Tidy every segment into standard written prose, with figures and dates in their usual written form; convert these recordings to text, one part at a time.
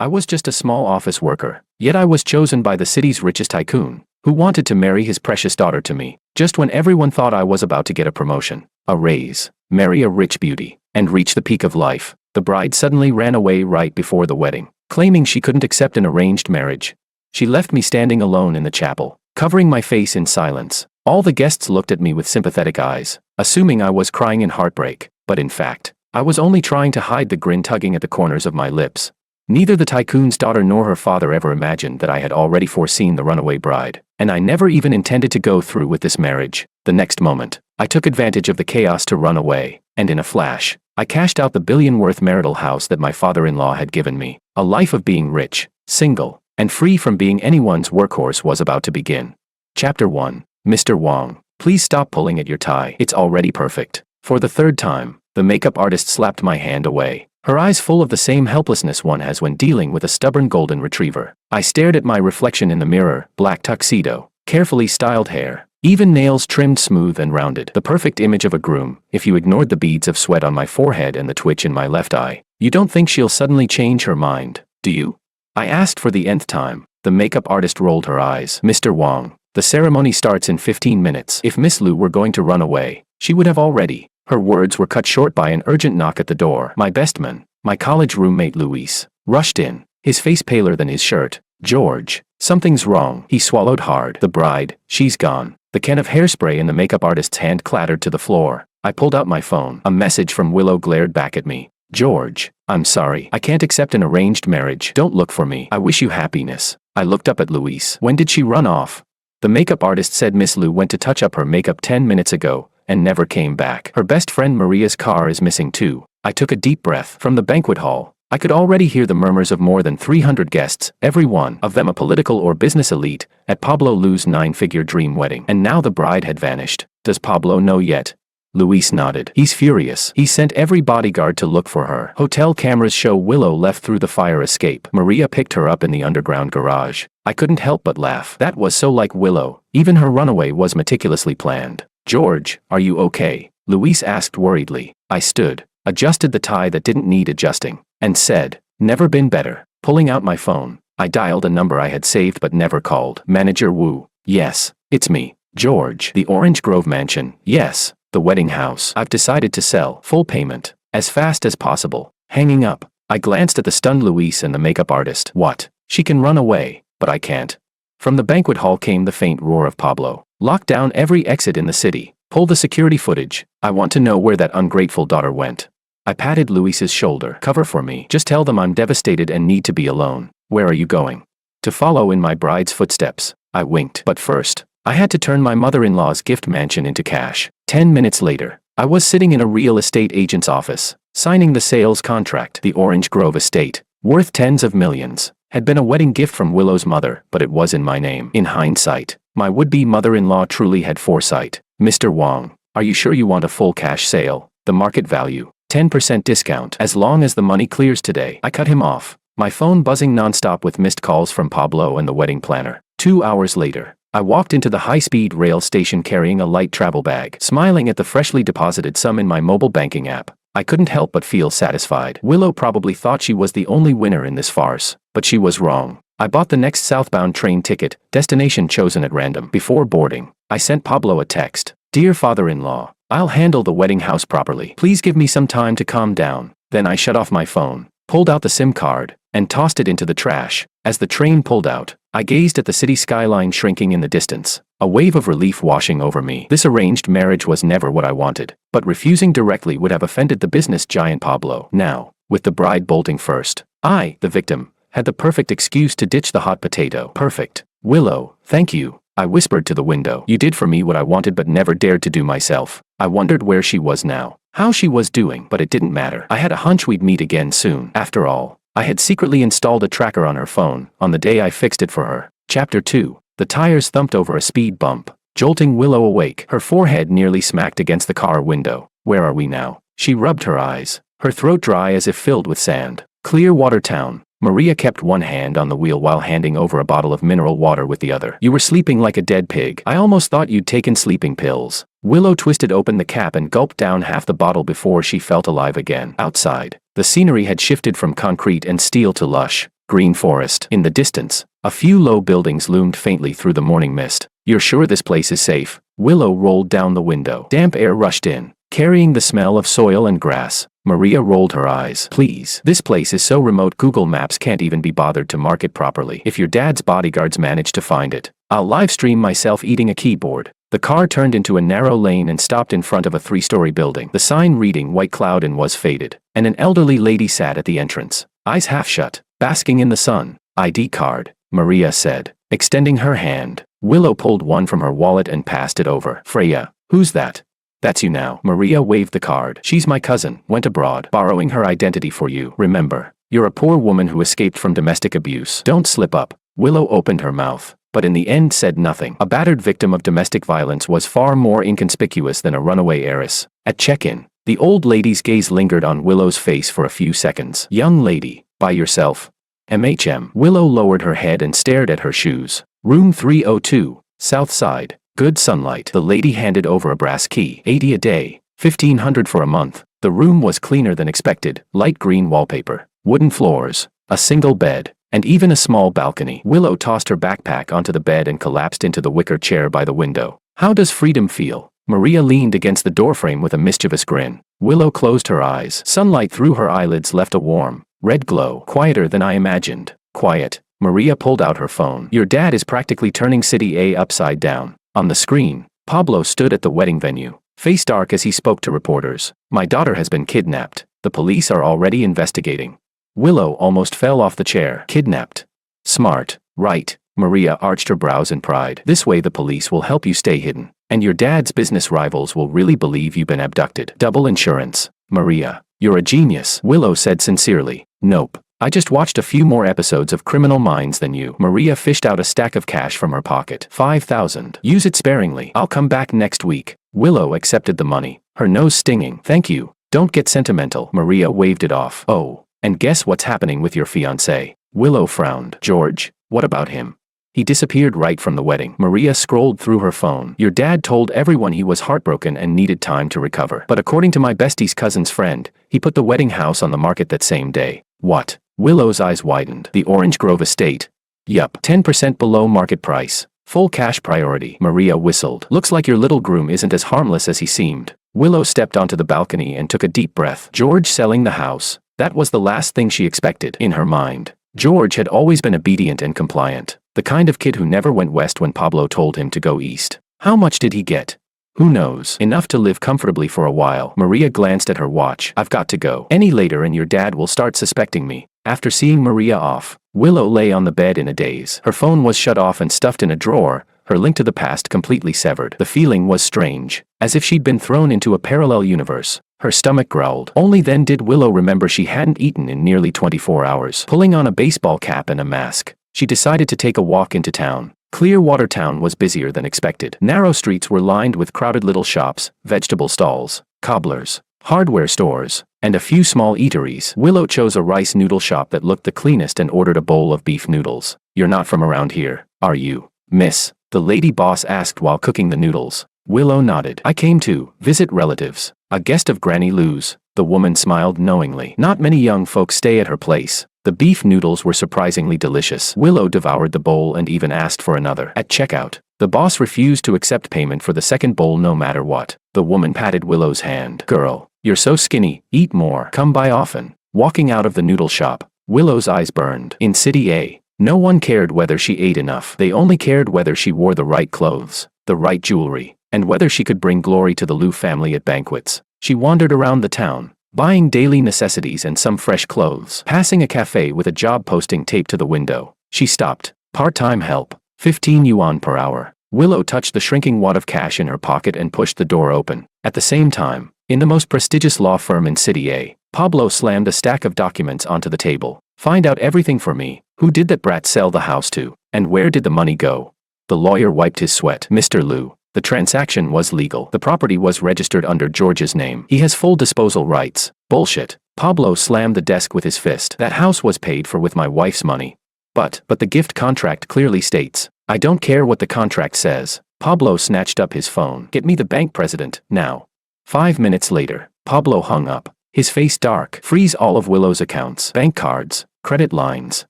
I was just a small office worker, yet I was chosen by the city's richest tycoon, who wanted to marry his precious daughter to me, just when everyone thought I was about to get a promotion, a raise, marry a rich beauty, and reach the peak of life. The bride suddenly ran away right before the wedding, claiming she couldn't accept an arranged marriage. She left me standing alone in the chapel, covering my face in silence. All the guests looked at me with sympathetic eyes, assuming I was crying in heartbreak, but in fact, I was only trying to hide the grin tugging at the corners of my lips. Neither the tycoon's daughter nor her father ever imagined that I had already foreseen the runaway bride, and I never even intended to go through with this marriage. The next moment, I took advantage of the chaos to run away, and in a flash, I cashed out the billion-worth marital house that my father-in-law had given me. A life of being rich, single, and free from being anyone's workhorse was about to begin. Chapter 1. Mr. Wong, please stop pulling at your tie. It's already perfect. For the third time, the makeup artist slapped my hand away, her eyes full of the same helplessness one has when dealing with a stubborn golden retriever. I stared at my reflection in the mirror, black tuxedo, carefully styled hair, even nails trimmed smooth and rounded. The perfect image of a groom, if you ignored the beads of sweat on my forehead and the twitch in my left eye. You don't think she'll suddenly change her mind, do you? I asked for the nth time. The makeup artist rolled her eyes. Mr. Wong, the ceremony starts in 15 minutes. If Miss Lu were going to run away, she would have already. Her words were cut short by an urgent knock at the door. My best man, my college roommate Luis, rushed in, his face paler than his shirt. George, something's wrong. He swallowed hard. The bride, she's gone. The can of hairspray in the makeup artist's hand clattered to the floor. I pulled out my phone. A message from Willow glared back at me. George, I'm sorry. I can't accept an arranged marriage. Don't look for me. I wish you happiness. I looked up at Luis. When did she run off? The makeup artist said Miss Lu went to touch up her makeup 10 minutes ago, and never came back. Her best friend Maria's car is missing too. I took a deep breath. From the banquet hall, I could already hear the murmurs of more than 300 guests, every one of them a political or business elite, at Pablo Lu's 9-figure dream wedding. And now the bride had vanished. Does Pablo know yet? Luis nodded. He's furious. He sent every bodyguard to look for her. Hotel cameras show Willow left through the fire escape. Maria picked her up in the underground garage. I couldn't help but laugh. That was so like Willow. Even her runaway was meticulously planned. George, are you okay? Luis asked worriedly. I stood, adjusted the tie that didn't need adjusting, and said, never been better. Pulling out my phone, I dialed a number I had saved but never called. Manager Wu. Yes, it's me. George. The Orange Grove mansion. Yes. The wedding house. I've decided to sell. Full payment. As fast as possible. Hanging up, I glanced at the stunned Luis and the makeup artist. What? She can run away, but I can't. From the banquet hall came the faint roar of Pablo. Lock down every exit in the city. Pull the security footage. I want to know where that ungrateful daughter went. I patted Luis's shoulder. Cover for me. Just tell them I'm devastated and need to be alone. Where are you going? To follow in my bride's footsteps. I winked. But first, I had to turn my mother-in-law's gift mansion into cash. 10 minutes later, I was sitting in a real estate agent's office, signing the sales contract. The Orange Grove estate, worth tens of millions, had been a wedding gift from Willow's mother, but it was in my name. In hindsight, my would-be mother-in-law truly had foresight. Mr. Wong, are you sure you want a full cash sale? The market value, 10% discount. As long as the money clears today. I cut him off, my phone buzzing nonstop with missed calls from Pablo and the wedding planner. 2 hours later, I walked into the high-speed rail station carrying a light travel bag, smiling at the freshly deposited sum in my mobile banking app. I couldn't help but feel satisfied. Willow probably thought she was the only winner in this farce, but she was wrong. I bought the next southbound train ticket, destination chosen at random. Before boarding, I sent Pablo a text. Dear father-in-law, I'll handle the wedding house properly. Please give me some time to calm down. Then I shut off my phone, pulled out the SIM card, and tossed it into the trash. As the train pulled out, I gazed at the city skyline shrinking in the distance, a wave of relief washing over me. This arranged marriage was never what I wanted, but refusing directly would have offended the business giant Pablo. Now, with the bride bolting first, I, the victim, had the perfect excuse to ditch the hot potato. Perfect. Willow, thank you, I whispered to the window. You did for me what I wanted but never dared to do myself. I wondered where she was now, how she was doing, but it didn't matter. I had a hunch we'd meet again soon. After all, I had secretly installed a tracker on her phone, on the day I fixed it for her. Chapter 2. The tires thumped over a speed bump, jolting Willow awake. Her forehead nearly smacked against the car window. Where are we now? She rubbed her eyes, her throat dry as if filled with sand. Clearwater Town. Maria kept one hand on the wheel while handing over a bottle of mineral water with the other. You were sleeping like a dead pig. I almost thought you'd taken sleeping pills. Willow twisted open the cap and gulped down half the bottle before she felt alive again. Outside, the scenery had shifted from concrete and steel to lush, green forest. In the distance, a few low buildings loomed faintly through the morning mist. You're sure this place is safe? Willow rolled down the window. Damp air rushed in, carrying the smell of soil and grass. Maria rolled her eyes. Please. This place is so remote Google Maps can't even be bothered to mark it properly. If your dad's bodyguards manage to find it, I'll live stream myself eating a keyboard. The car turned into a narrow lane and stopped in front of a 3-story building. The sign reading White Cloud Inn was faded, and an elderly lady sat at the entrance, eyes half shut, basking in the sun. ID card, Maria said, extending her hand. Willow pulled one from her wallet and passed it over. Freya, who's that? That's you now. Maria waved the card. She's my cousin, went abroad, borrowing her identity for you. Remember, you're a poor woman who escaped from domestic abuse. Don't slip up. Willow opened her mouth, but in the end said nothing. A battered victim of domestic violence was far more inconspicuous than a runaway heiress. At check-in, the old lady's gaze lingered on Willow's face for a few seconds. Young lady, by yourself? MHM. Willow lowered her head and stared at her shoes. Room 302, South Side. Good sunlight. The lady handed over a brass key. $80 a day, $1,500 for a month. The room was cleaner than expected. Light green wallpaper, wooden floors, a single bed, and even a small balcony. Willow tossed her backpack onto the bed and collapsed into the wicker chair by the window. How does freedom feel? Maria leaned against the doorframe with a mischievous grin. Willow closed her eyes. Sunlight through her eyelids left a warm, red glow. Quieter than I imagined. Quiet. Maria pulled out her phone. Your dad is practically turning City A upside down. On the screen, Pablo stood at the wedding venue, face dark as he spoke to reporters. My daughter has been kidnapped. The police are already investigating. Willow almost fell off the chair. Kidnapped. Smart, right? Maria arched her brows in pride. This way the police will help you stay hidden, and your dad's business rivals will really believe you've been abducted. Double insurance. Maria, you're a genius. Willow said sincerely. Nope. I just watched a few more episodes of Criminal Minds than you. Maria fished out a stack of cash from her pocket. $5,000. Use it sparingly. I'll come back next week. Willow accepted the money, her nose stinging. Thank you. Don't get sentimental. Maria waved it off. Oh, and guess what's happening with your fiancé? Willow frowned. George, what about him? He disappeared right from the wedding. Maria scrolled through her phone. Your dad told everyone he was heartbroken and needed time to recover. But according to my bestie's cousin's friend, he put the wedding house on the market that same day. What? Willow's eyes widened. The Orange Grove estate. Yup, 10% below market price. Full cash priority. Maria whistled. Looks like your little groom isn't as harmless as he seemed. Willow stepped onto the balcony and took a deep breath. George selling the house. That was the last thing she expected. In her mind, George had always been obedient and compliant. The kind of kid who never went west when Pablo told him to go east. How much did he get? Who knows? Enough to live comfortably for a while. Maria glanced at her watch. I've got to go. Any later and your dad will start suspecting me. After seeing Maria off, Willow lay on the bed in a daze. Her phone was shut off and stuffed in a drawer, her link to the past completely severed. The feeling was strange, as if she'd been thrown into a parallel universe. Her stomach growled. Only then did Willow remember she hadn't eaten in nearly 24 hours. Pulling on a baseball cap and a mask, she decided to take a walk into town. Clearwater Town was busier than expected. Narrow streets were lined with crowded little shops, vegetable stalls, cobblers, hardware stores, and a few small eateries. Willow chose a rice noodle shop that looked the cleanest and ordered a bowl of beef noodles. You're not from around here, are you, miss? The lady boss asked while cooking the noodles. Willow nodded. I came to visit relatives. A guest of Granny Lou's. The woman smiled knowingly. Not many young folks stay at her place. The beef noodles were surprisingly delicious. Willow devoured the bowl and even asked for another. At checkout, the boss refused to accept payment for the second bowl no matter what. The woman patted Willow's hand. Girl, you're so skinny, eat more. Come by often. Walking out of the noodle shop, Willow's eyes burned. In City A, no one cared whether she ate enough. They only cared whether she wore the right clothes, the right jewelry, and whether she could bring glory to the Lou family at banquets. She wandered around the town, buying daily necessities and some fresh clothes. Passing a cafe with a job posting taped to the window, she stopped. Part-time help, 15 yuan per hour. Willow touched the shrinking wad of cash in her pocket and pushed the door open. At the same time, in the most prestigious law firm in City A, Pablo slammed a stack of documents onto the table. Find out everything for me. Who did that brat sell the house to? And where did the money go? The lawyer wiped his sweat. Mr. Lou, the transaction was legal. The property was registered under George's name. He has full disposal rights. Bullshit. Pablo slammed the desk with his fist. That house was paid for with my wife's money. But the gift contract clearly states, I don't care what the contract says. Pablo snatched up his phone. Get me the bank president, now. 5 minutes later, Pablo hung up, his face dark. Freeze all of Willow's accounts, bank cards, credit lines,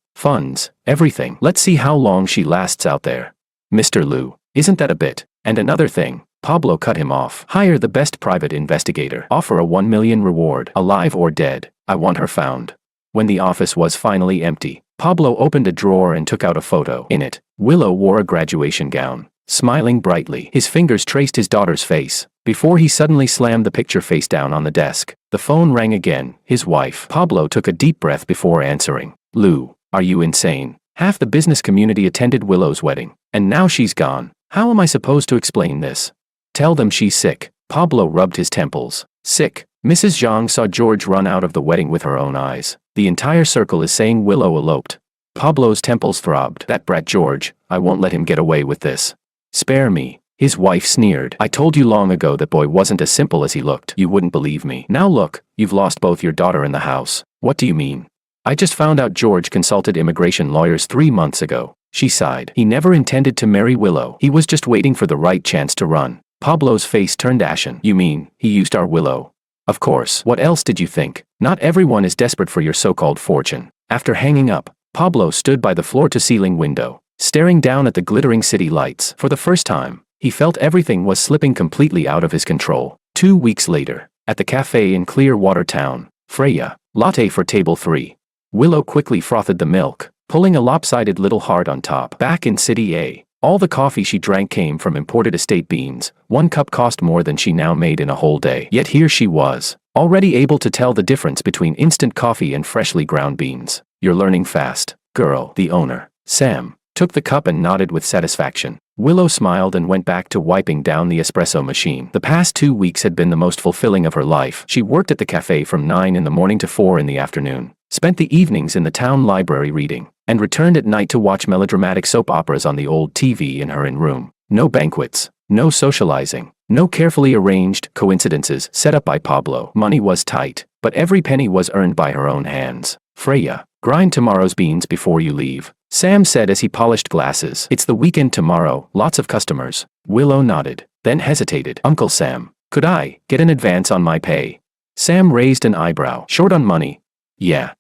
funds, everything. Let's see how long she lasts out there. Mr. Liu, isn't that a bit? And another thing. Pablo cut him off. Hire the best private investigator. Offer a 1 million reward, alive or dead. I want her found. When the office was finally empty, Pablo opened a drawer and took out a photo. In it, Willow wore a graduation gown, smiling brightly. His fingers traced his daughter's face, before he suddenly slammed the picture face down on the desk. The phone rang again. His wife. Pablo took a deep breath before answering. Liu, are you insane? Half the business community attended Willow's wedding, and now she's gone. How am I supposed to explain this? Tell them she's sick. Pablo rubbed his temples. Sick. Mrs. Zhang saw George run out of the wedding with her own eyes. The entire circle is saying Willow eloped. Pablo's temples throbbed. That brat George, I won't let him get away with this. Spare me. His wife sneered. I told you long ago that boy wasn't as simple as he looked. You wouldn't believe me. Now look, you've lost both your daughter and the house. What do you mean? I just found out George consulted immigration lawyers 3 months ago. She sighed. He never intended to marry Willow. He was just waiting for the right chance to run. Pablo's face turned ashen. You mean, he used our Willow? Of course. What else did you think? Not everyone is desperate for your so-called fortune. After hanging up, Pablo stood by the floor-to-ceiling window, staring down at the glittering city lights. For the first time, he felt everything was slipping completely out of his control. 2 weeks later, at the cafe in Clearwater Town, Freya, latte for table 3. Willow quickly frothed the milk, pulling a lopsided little heart on top. Back in City A, all the coffee she drank came from imported estate beans. 1 cup cost more than she now made in a whole day. Yet here she was, already able to tell the difference between instant coffee and freshly ground beans. You're learning fast, girl. The owner, Sam, took the cup and nodded with satisfaction. Willow smiled and went back to wiping down the espresso machine. The past 2 weeks had been the most fulfilling of her life. She worked at the cafe from 9 in the morning to 4 in the afternoon, spent the evenings in the town library reading, and returned at night to watch melodramatic soap operas on the old TV in her room. No banquets, no socializing, no carefully arranged coincidences set up by Pablo. Money was tight, but every penny was earned by her own hands. Freya, grind tomorrow's beans before you leave, Sam said as he polished glasses. It's the weekend tomorrow, lots of customers. Willow nodded, then hesitated. Uncle Sam, could I get an advance on my pay? Sam raised an eyebrow. Short on money? Yeah.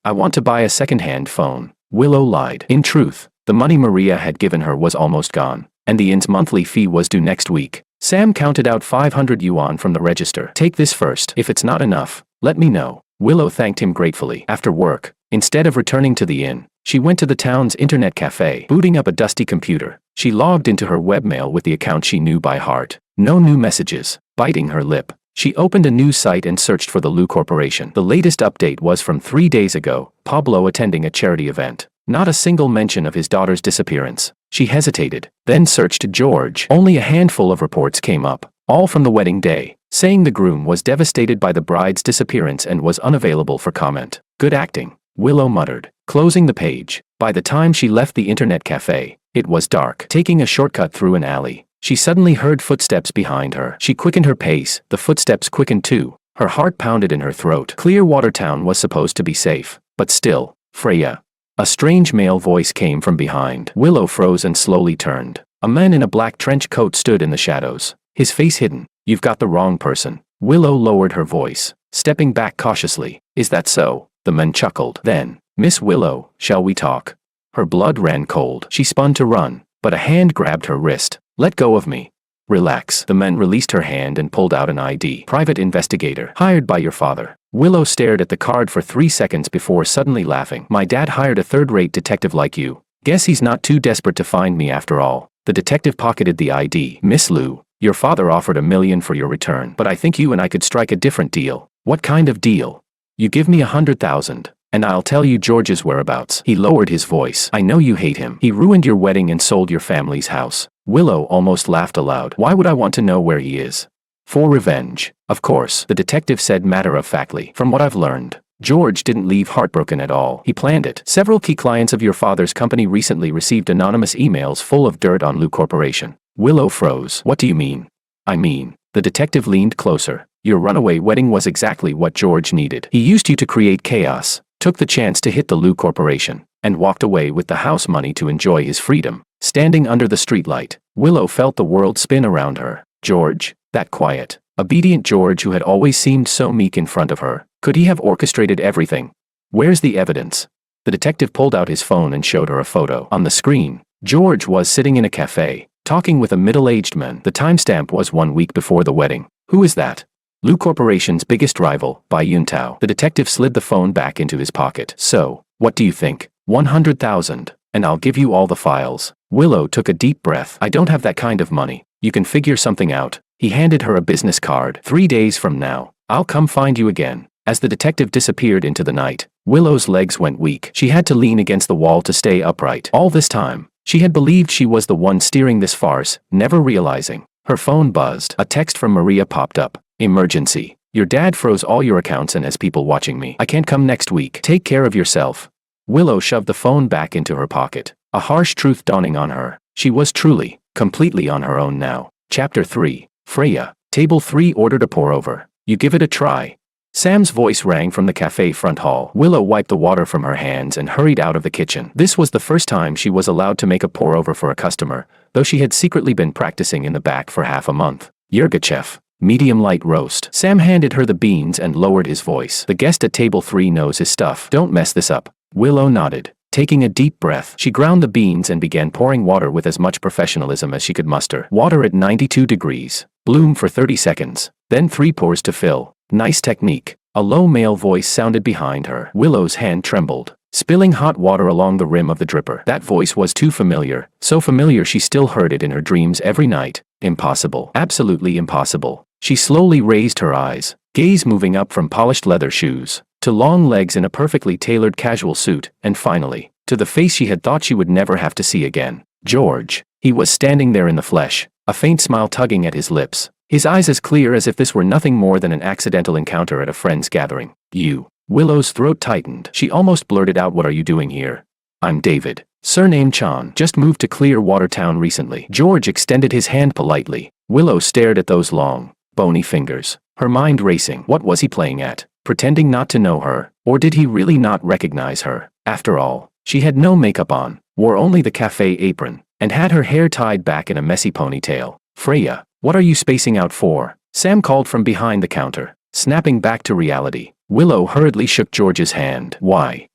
I want to buy a second-hand phone. Willow lied. In truth, the money Maria had given her was almost gone, and the inn's monthly fee was due next week. Sam counted out 500 yuan from the register. Take this first. If it's not enough, let me know. Willow thanked him gratefully. After work, instead of returning to the inn, she went to the town's internet cafe. Booting up a dusty computer, she logged into her webmail with the account she knew by heart. No new messages. Biting her lip, she opened a news site and searched for the Liu Corporation. The latest update was from 3 days ago, Pablo attending a charity event. Not a single mention of his daughter's disappearance. She hesitated, then searched George. Only a handful of reports came up, all from the wedding day, saying the groom was devastated by the bride's disappearance and was unavailable for comment. Good acting, Willow muttered, closing the page. By the time she left the internet cafe, it was dark. Taking a shortcut through an alley, she suddenly heard footsteps behind her. She quickened her pace. The footsteps quickened too. Her heart pounded in her throat. Clearwater Town was supposed to be safe, but still, Freya. A strange male voice came from behind. Willow froze and slowly turned. A man in a black trench coat stood in the shadows, his face hidden. You've got the wrong person. Willow lowered her voice, stepping back cautiously. Is that so? The man chuckled. Then, Miss Willow, shall we talk? Her blood ran cold. She spun to run, but a hand grabbed her wrist. Let go of me. Relax. The man released her hand and pulled out an ID. Private investigator, hired by your father. Willow stared at the card for 3 seconds before suddenly laughing. My dad hired a third-rate detective like you. Guess he's not too desperate to find me after all. The detective pocketed the ID. Miss Liu, your father offered $1 million for your return, but I think you and I could strike a different deal. What kind of deal? You give me 100,000, and I'll tell you George's whereabouts. He lowered his voice. I know you hate him. He ruined your wedding and sold your family's house. Willow almost laughed aloud. Why would I want to know where he is? For revenge. Of course, the detective said matter-of-factly. From what I've learned, George didn't leave heartbroken at all. He planned it. Several key clients of your father's company recently received anonymous emails full of dirt on Liu Corporation. Willow froze. What do you mean? I mean, the detective leaned closer. Your runaway wedding was exactly what George needed. He used you to create chaos, took the chance to hit the Liu Corporation, and walked away with the house money to enjoy his freedom. Standing under the streetlight, Willow felt the world spin around her. George, that quiet, obedient George who had always seemed so meek in front of her, could he have orchestrated everything? Where's the evidence? The detective pulled out his phone and showed her a photo. On the screen, George was sitting in a cafe, talking with a middle-aged man. The timestamp was 1 week before the wedding. Who is that? Lu Corporation's biggest rival, Bai Yuntao. The detective slid the phone back into his pocket. So, what do you think? 100,000, and I'll give you all the files. Willow took a deep breath. I don't have that kind of money. You can figure something out. He handed her a business card. 3 days from now, I'll come find you again. As the detective disappeared into the night, Willow's legs went weak. She had to lean against the wall to stay upright. All this time, she had believed she was the one steering this farce, never realizing. Her phone buzzed. A text from Maria popped up. Emergency. Your dad froze all your accounts and has people watching me. I can't come next week. Take care of yourself. Willow shoved the phone back into her pocket, a harsh truth dawning on her. She was truly, completely on her own now. Chapter 3. Freya. Table 3 ordered a pour-over. You give it a try. Sam's voice rang from the cafe front hall. Willow wiped the water from her hands and hurried out of the kitchen. This was the first time she was allowed to make a pour-over for a customer, though she had secretly been practicing in the back for half a month. Yirgachev. Medium-light roast. Sam handed her the beans and lowered his voice. The guest at table 3 knows his stuff. Don't mess this up. Willow nodded. Taking a deep breath, she ground the beans and began pouring water with as much professionalism as she could muster. Water at 92 degrees. Bloom for 30 seconds. Then 3 pours to fill. Nice technique. A low male voice sounded behind her. Willow's hand trembled, spilling hot water along the rim of the dripper. That voice was too familiar, so familiar she still heard it in her dreams every night. Impossible. Absolutely impossible. She slowly raised her eyes, gaze moving up from polished leather shoes, to long legs in a perfectly tailored casual suit, and finally, to the face she had thought she would never have to see again. George. He was standing there in the flesh, a faint smile tugging at his lips, his eyes as clear as if this were nothing more than an accidental encounter at a friend's gathering. You. Willow's throat tightened. She almost blurted out, what are you doing here? I'm David. Surname Chan. Just moved to Clearwater Town recently. George extended his hand politely. Willow stared at those long, bony fingers, her mind racing. What was he playing at? Pretending not to know her? Or did he really not recognize her? After all, she had no makeup on, wore only the cafe apron, and had her hair tied back in a messy ponytail. Freya, what are you spacing out for? Sam called from behind the counter, snapping back to reality. Willow hurriedly shook George's hand. Why?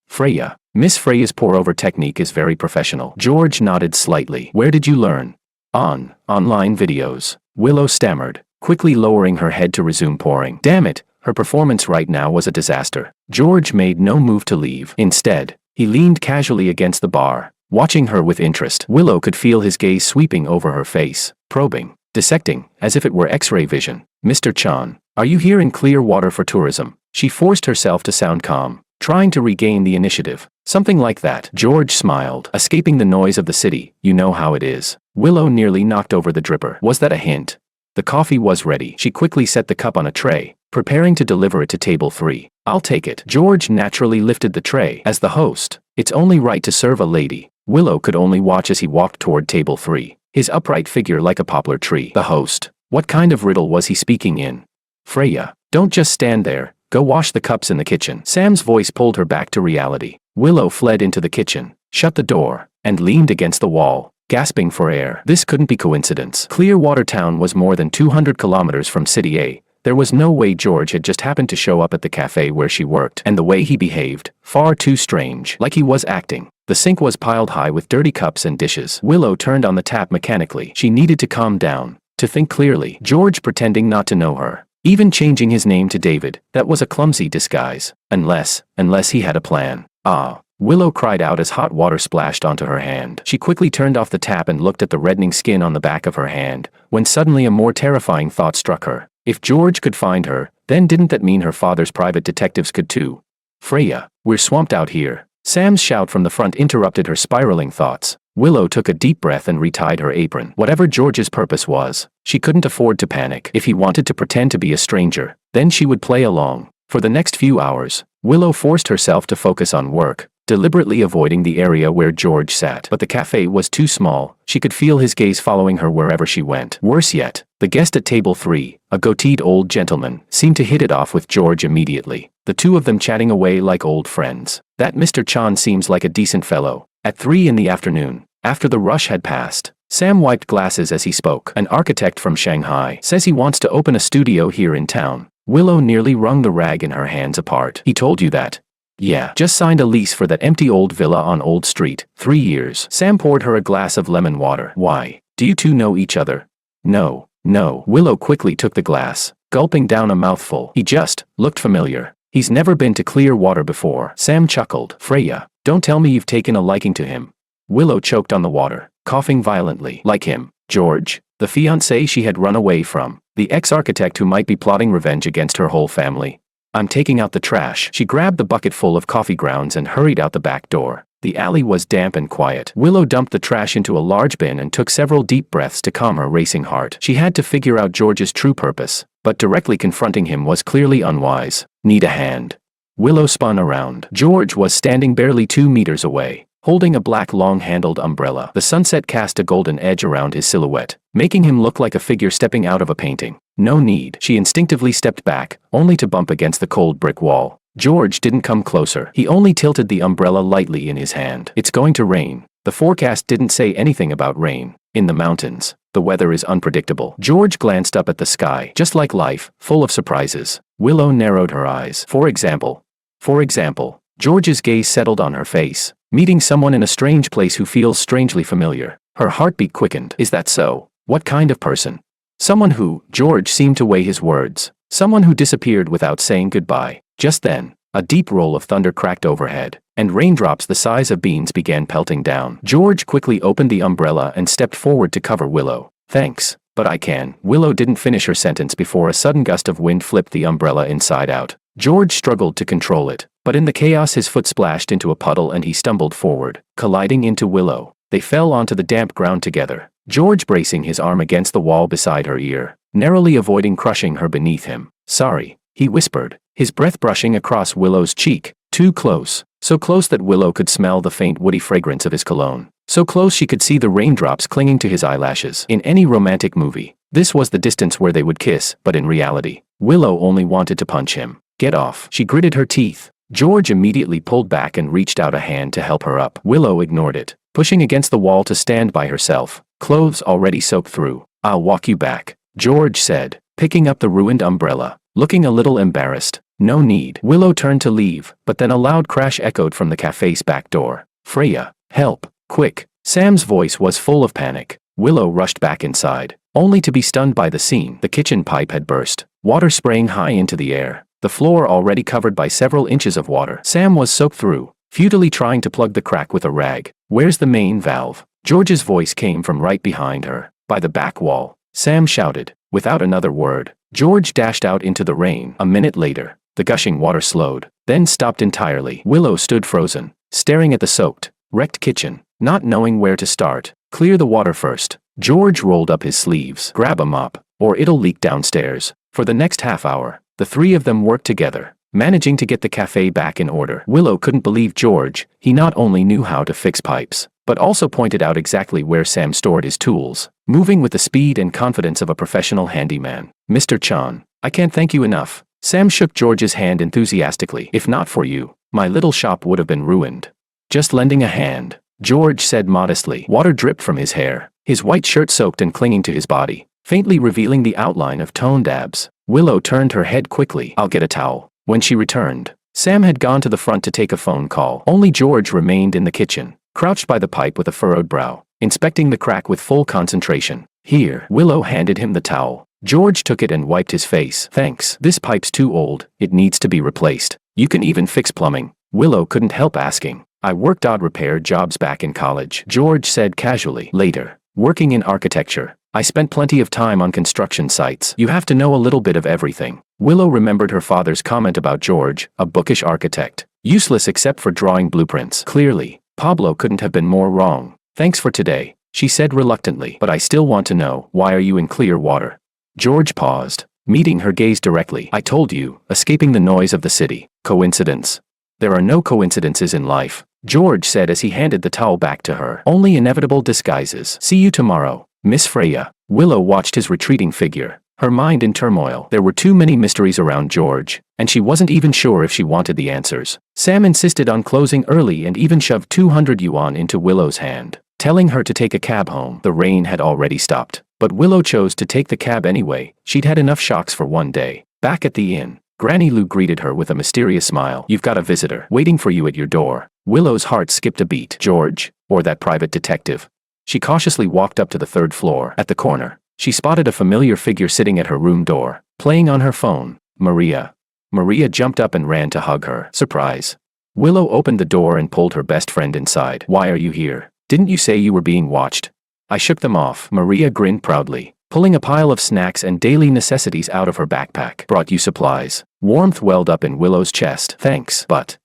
Freya. Miss Freya's pour-over technique is very professional. George nodded slightly. Where did you learn? Online videos. Willow stammered, quickly lowering her head to resume pouring. Damn it, her performance right now was a disaster. George made no move to leave. Instead, he leaned casually against the bar, watching her with interest. Willow could feel his gaze sweeping over her face, probing, dissecting, as if it were X-ray vision. Mr. Chan, are you here in Clearwater for tourism? She forced herself to sound calm, trying to regain the initiative. Something like that. George smiled, escaping the noise of the city. You know how it is. Willow nearly knocked over the dripper. Was that a hint? The coffee was ready. She quickly set the cup on a tray, preparing to deliver it to table 3. I'll take it. George naturally lifted the tray. As the host, it's only right to serve a lady. Willow could only watch as he walked toward table 3, his upright figure like a poplar tree. The host. What kind of riddle was he speaking in? Freya, don't just stand there. Go wash the cups in the kitchen. Sam's voice pulled her back to reality. Willow fled into the kitchen, shut the door, and leaned against the wall, gasping for air. This couldn't be coincidence. Clearwater Town was more than 200 kilometers from City A. There was no way George had just happened to show up at the cafe where she worked. And the way he behaved, far too strange. Like he was acting. The sink was piled high with dirty cups and dishes. Willow turned on the tap mechanically. She needed to calm down, to think clearly. George pretending not to know her. Even changing his name to David, that was a clumsy disguise. Unless he had a plan. Ah. Willow cried out as hot water splashed onto her hand. She quickly turned off the tap and looked at the reddening skin on the back of her hand, when suddenly a more terrifying thought struck her. If George could find her, then didn't that mean her father's private detectives could too? Freya, we're swamped out here. Sam's shout from the front interrupted her spiraling thoughts. Willow took a deep breath and retied her apron. Whatever George's purpose was, she couldn't afford to panic. If he wanted to pretend to be a stranger, then she would play along. For the next few hours, Willow forced herself to focus on work, deliberately avoiding the area where George sat. But the cafe was too small. She could feel his gaze following her wherever she went. Worse yet, the guest at table 3, a goateed old gentleman, seemed to hit it off with George immediately, the two of them chatting away like old friends. That Mr. Chan seems like a decent fellow. At 3 in the afternoon, after the rush had passed, Sam wiped glasses as he spoke. An architect from Shanghai says he wants to open a studio here in town. Willow nearly wrung the rag in her hands apart. He told you that? Yeah, just signed a lease for that empty old villa on Old Street, 3 years. Sam poured her a glass of lemon water. Why? Do you two know each other? No. Willow quickly took the glass, gulping down a mouthful. He just looked familiar. He's never been to Clearwater before. Sam chuckled. Freya, don't tell me you've taken a liking to him. Willow choked on the water, coughing violently. Like him, George, the fiancé she had run away from, the ex-architect who might be plotting revenge against her whole family. I'm taking out the trash. She grabbed the bucket full of coffee grounds and hurried out the back door. The alley was damp and quiet. Willow dumped the trash into a large bin and took several deep breaths to calm her racing heart. She had to figure out George's true purpose, but directly confronting him was clearly unwise. Need a hand. Willow spun around. George was standing barely 2 meters away, holding a black long-handled umbrella. The sunset cast a golden edge around his silhouette, making him look like a figure stepping out of a painting. No need. She instinctively stepped back, only to bump against the cold brick wall. George didn't come closer. He only tilted the umbrella lightly in his hand. It's going to rain. The forecast didn't say anything about rain. In the mountains, the weather is unpredictable. George glanced up at the sky, just like life, full of surprises. Willow narrowed her eyes. For example, George's gaze settled on her face, meeting someone in a strange place who feels strangely familiar. Her heartbeat quickened. Is that so? What kind of person? Someone who, George seemed to weigh his words, someone who disappeared without saying goodbye. Just then, a deep roll of thunder cracked overhead, and raindrops the size of beans began pelting down. George quickly opened the umbrella and stepped forward to cover Willow. Thanks, but I can. Willow didn't finish her sentence before a sudden gust of wind flipped the umbrella inside out. George struggled to control it, but in the chaos his foot splashed into a puddle and he stumbled forward, colliding into Willow. They fell onto the damp ground together, George bracing his arm against the wall beside her ear, narrowly avoiding crushing her beneath him. Sorry, he whispered, his breath brushing across Willow's cheek. Too close, so close that Willow could smell the faint woody fragrance of his cologne. So close she could see the raindrops clinging to his eyelashes. In any romantic movie, this was the distance where they would kiss, but in reality, Willow only wanted to punch him. Get off. She gritted her teeth. George immediately pulled back and reached out a hand to help her up. Willow ignored it, pushing against the wall to stand by herself, clothes already soaked through. I'll walk you back, George said, picking up the ruined umbrella, looking a little embarrassed. No need. Willow turned to leave, but then a loud crash echoed from the cafe's back door. Freya, help, quick. Sam's voice was full of panic. Willow rushed back inside, only to be stunned by the scene. The kitchen pipe had burst, water spraying high into the air, the floor already covered by several inches of water. Sam was soaked through, futilely trying to plug the crack with a rag. Where's the main valve? George's voice came from right behind her, by the back wall. Sam shouted. Without another word, George dashed out into the rain. A minute later, the gushing water slowed, then stopped entirely. Willow stood frozen, staring at the soaked, wrecked kitchen, not knowing where to start. Clear the water first. George rolled up his sleeves. Grab a mop, or it'll leak downstairs. For the next half hour, the three of them worked together, managing to get the cafe back in order. Willow couldn't believe George. He not only knew how to fix pipes, but also pointed out exactly where Sam stored his tools, moving with the speed and confidence of a professional handyman. Mr. Chan, I can't thank you enough. Sam shook George's hand enthusiastically. If not for you, my little shop would have been ruined. Just lending a hand, George said modestly. Water dripped from his hair, his white shirt soaked and clinging to his body, faintly revealing the outline of toned abs. Willow turned her head quickly. I'll get a towel. When she returned, Sam had gone to the front to take a phone call. Only George remained in the kitchen, crouched by the pipe with a furrowed brow, inspecting the crack with full concentration. Here, Willow handed him the towel. George took it and wiped his face. Thanks. This pipe's too old. It needs to be replaced. You can even fix plumbing. Willow couldn't help asking. I worked odd repair jobs back in college, George said casually. Later, working in architecture, I spent plenty of time on construction sites. You have to know a little bit of everything. Willow remembered her father's comment about George, a bookish architect, useless except for drawing blueprints. Clearly, Pablo couldn't have been more wrong. Thanks for today, she said reluctantly. But I still want to know, why are you in Clearwater? George paused, meeting her gaze directly. I told you, escaping the noise of the city. Coincidence? There are no coincidences in life, George said as he handed the towel back to her. Only inevitable disguises. See you tomorrow, Miss Freya. Willow watched his retreating figure, her mind in turmoil. There were too many mysteries around George, and she wasn't even sure if she wanted the answers. Sam insisted on closing early and even shoved 200 yuan into Willow's hand, telling her to take a cab home. The rain had already stopped, but Willow chose to take the cab anyway. She'd had enough shocks for one day. Back at the inn, Granny Lou greeted her with a mysterious smile. "You've got a visitor waiting for you at your door." Willow's heart skipped a beat. George? Or that private detective? She cautiously walked up to the third floor. At the corner, she spotted a familiar figure sitting at her room door, playing on her phone. Maria. Maria jumped up and ran to hug her. Surprise. Willow opened the door and pulled her best friend inside. "Why are you here? Didn't you say you were being watched?" I shook them off. Maria grinned proudly, pulling a pile of snacks and daily necessities out of her backpack. "Brought you supplies." Warmth welled up in Willow's chest. "Thanks, but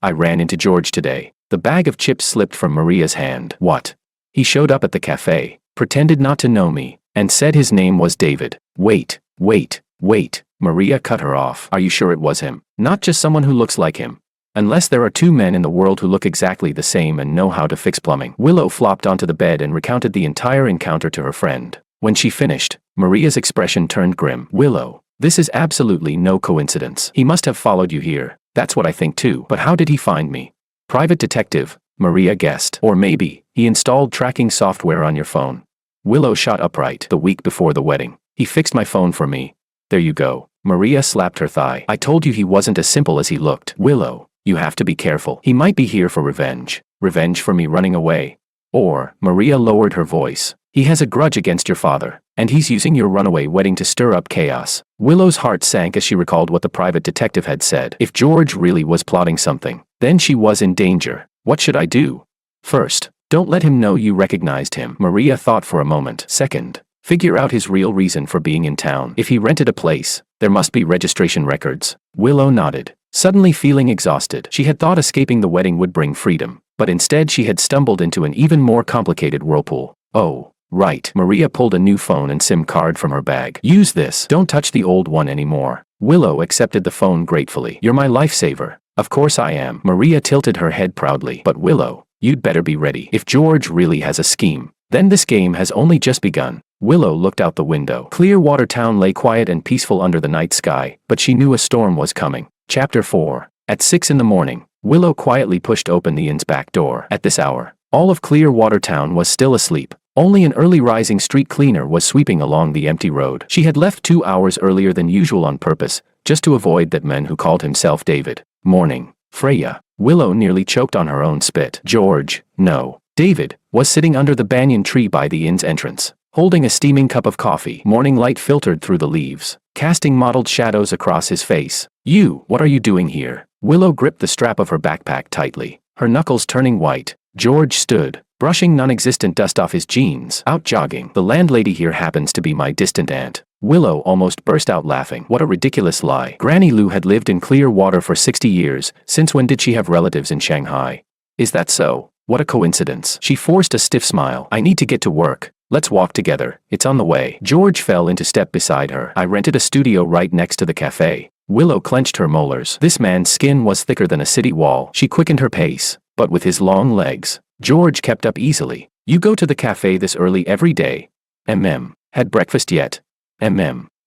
I ran into George today." The bag of chips slipped from Maria's hand. "What?" "He showed up at the cafe, pretended not to know me, and said his name was David." Wait. Maria cut her off. "Are you sure it was him? Not just someone who looks like him? Unless there are two men in the world who look exactly the same and know how to fix plumbing." Willow flopped onto the bed and recounted the entire encounter to her friend. When she finished, Maria's expression turned grim. "Willow, this is absolutely no coincidence. He must have followed you here." "That's what I think too. But how did he find me?" "Private detective," Maria guessed. "Or maybe, he installed tracking software on your phone." Willow shot upright. "The week before the wedding, he fixed my phone for me." "There you go." Maria slapped her thigh. "I told you he wasn't as simple as he looked." "Willow, you have to be careful. He might be here for revenge." "Revenge for me running away?" "Or," Maria lowered her voice, "he has a grudge against your father, and he's using your runaway wedding to stir up chaos." Willow's heart sank as she recalled what the private detective had said. If George really was plotting something, then she was in danger. What should I do? First, don't let him know you recognized him. Maria thought for a moment. Second, figure out his real reason for being in town. If he rented a place, there must be registration records. Willow nodded, suddenly feeling exhausted. She had thought escaping the wedding would bring freedom, but instead she had stumbled into an even more complicated whirlpool. "Oh, right." Maria pulled a new phone and SIM card from her bag. "Use this. Don't touch the old one anymore." Willow accepted the phone gratefully. "You're my lifesaver." "Of course I am." Maria tilted her head proudly. "But Willow, you'd better be ready. If George really has a scheme, then this game has only just begun." Willow looked out the window. Clearwater Town lay quiet and peaceful under the night sky, but she knew a storm was coming. Chapter 4. At 6 in the morning, Willow quietly pushed open the inn's back door. At this hour, all of Clearwater Town was still asleep. Only an early rising street cleaner was sweeping along the empty road. She had left 2 hours earlier than usual on purpose, just to avoid that man who called himself David. Morning. Freya. Willow nearly choked on her own spit. George, no, David, was sitting under the banyan tree by the inn's entrance, holding a steaming cup of coffee. Morning light filtered through the leaves, casting mottled shadows across his face. What are you doing here?" Willow gripped the strap of her backpack tightly, her knuckles turning white. George stood, brushing non-existent dust off his jeans. "Out jogging. The landlady here happens to be my distant aunt." Willow almost burst out laughing. What a ridiculous lie. Granny Lou had lived in Clearwater for 60 years. Since when did she have relatives in Shanghai? Is that so? What a coincidence. She forced a stiff smile. "I need to get to work. Let's walk together. It's on the way." George fell into step beside her. "I rented a studio right next to the cafe." Willow clenched her molars. This man's skin was thicker than a city wall. She quickened her pace, but with his long legs, George kept up easily. "You go to the cafe this early every day?" Had breakfast yet?"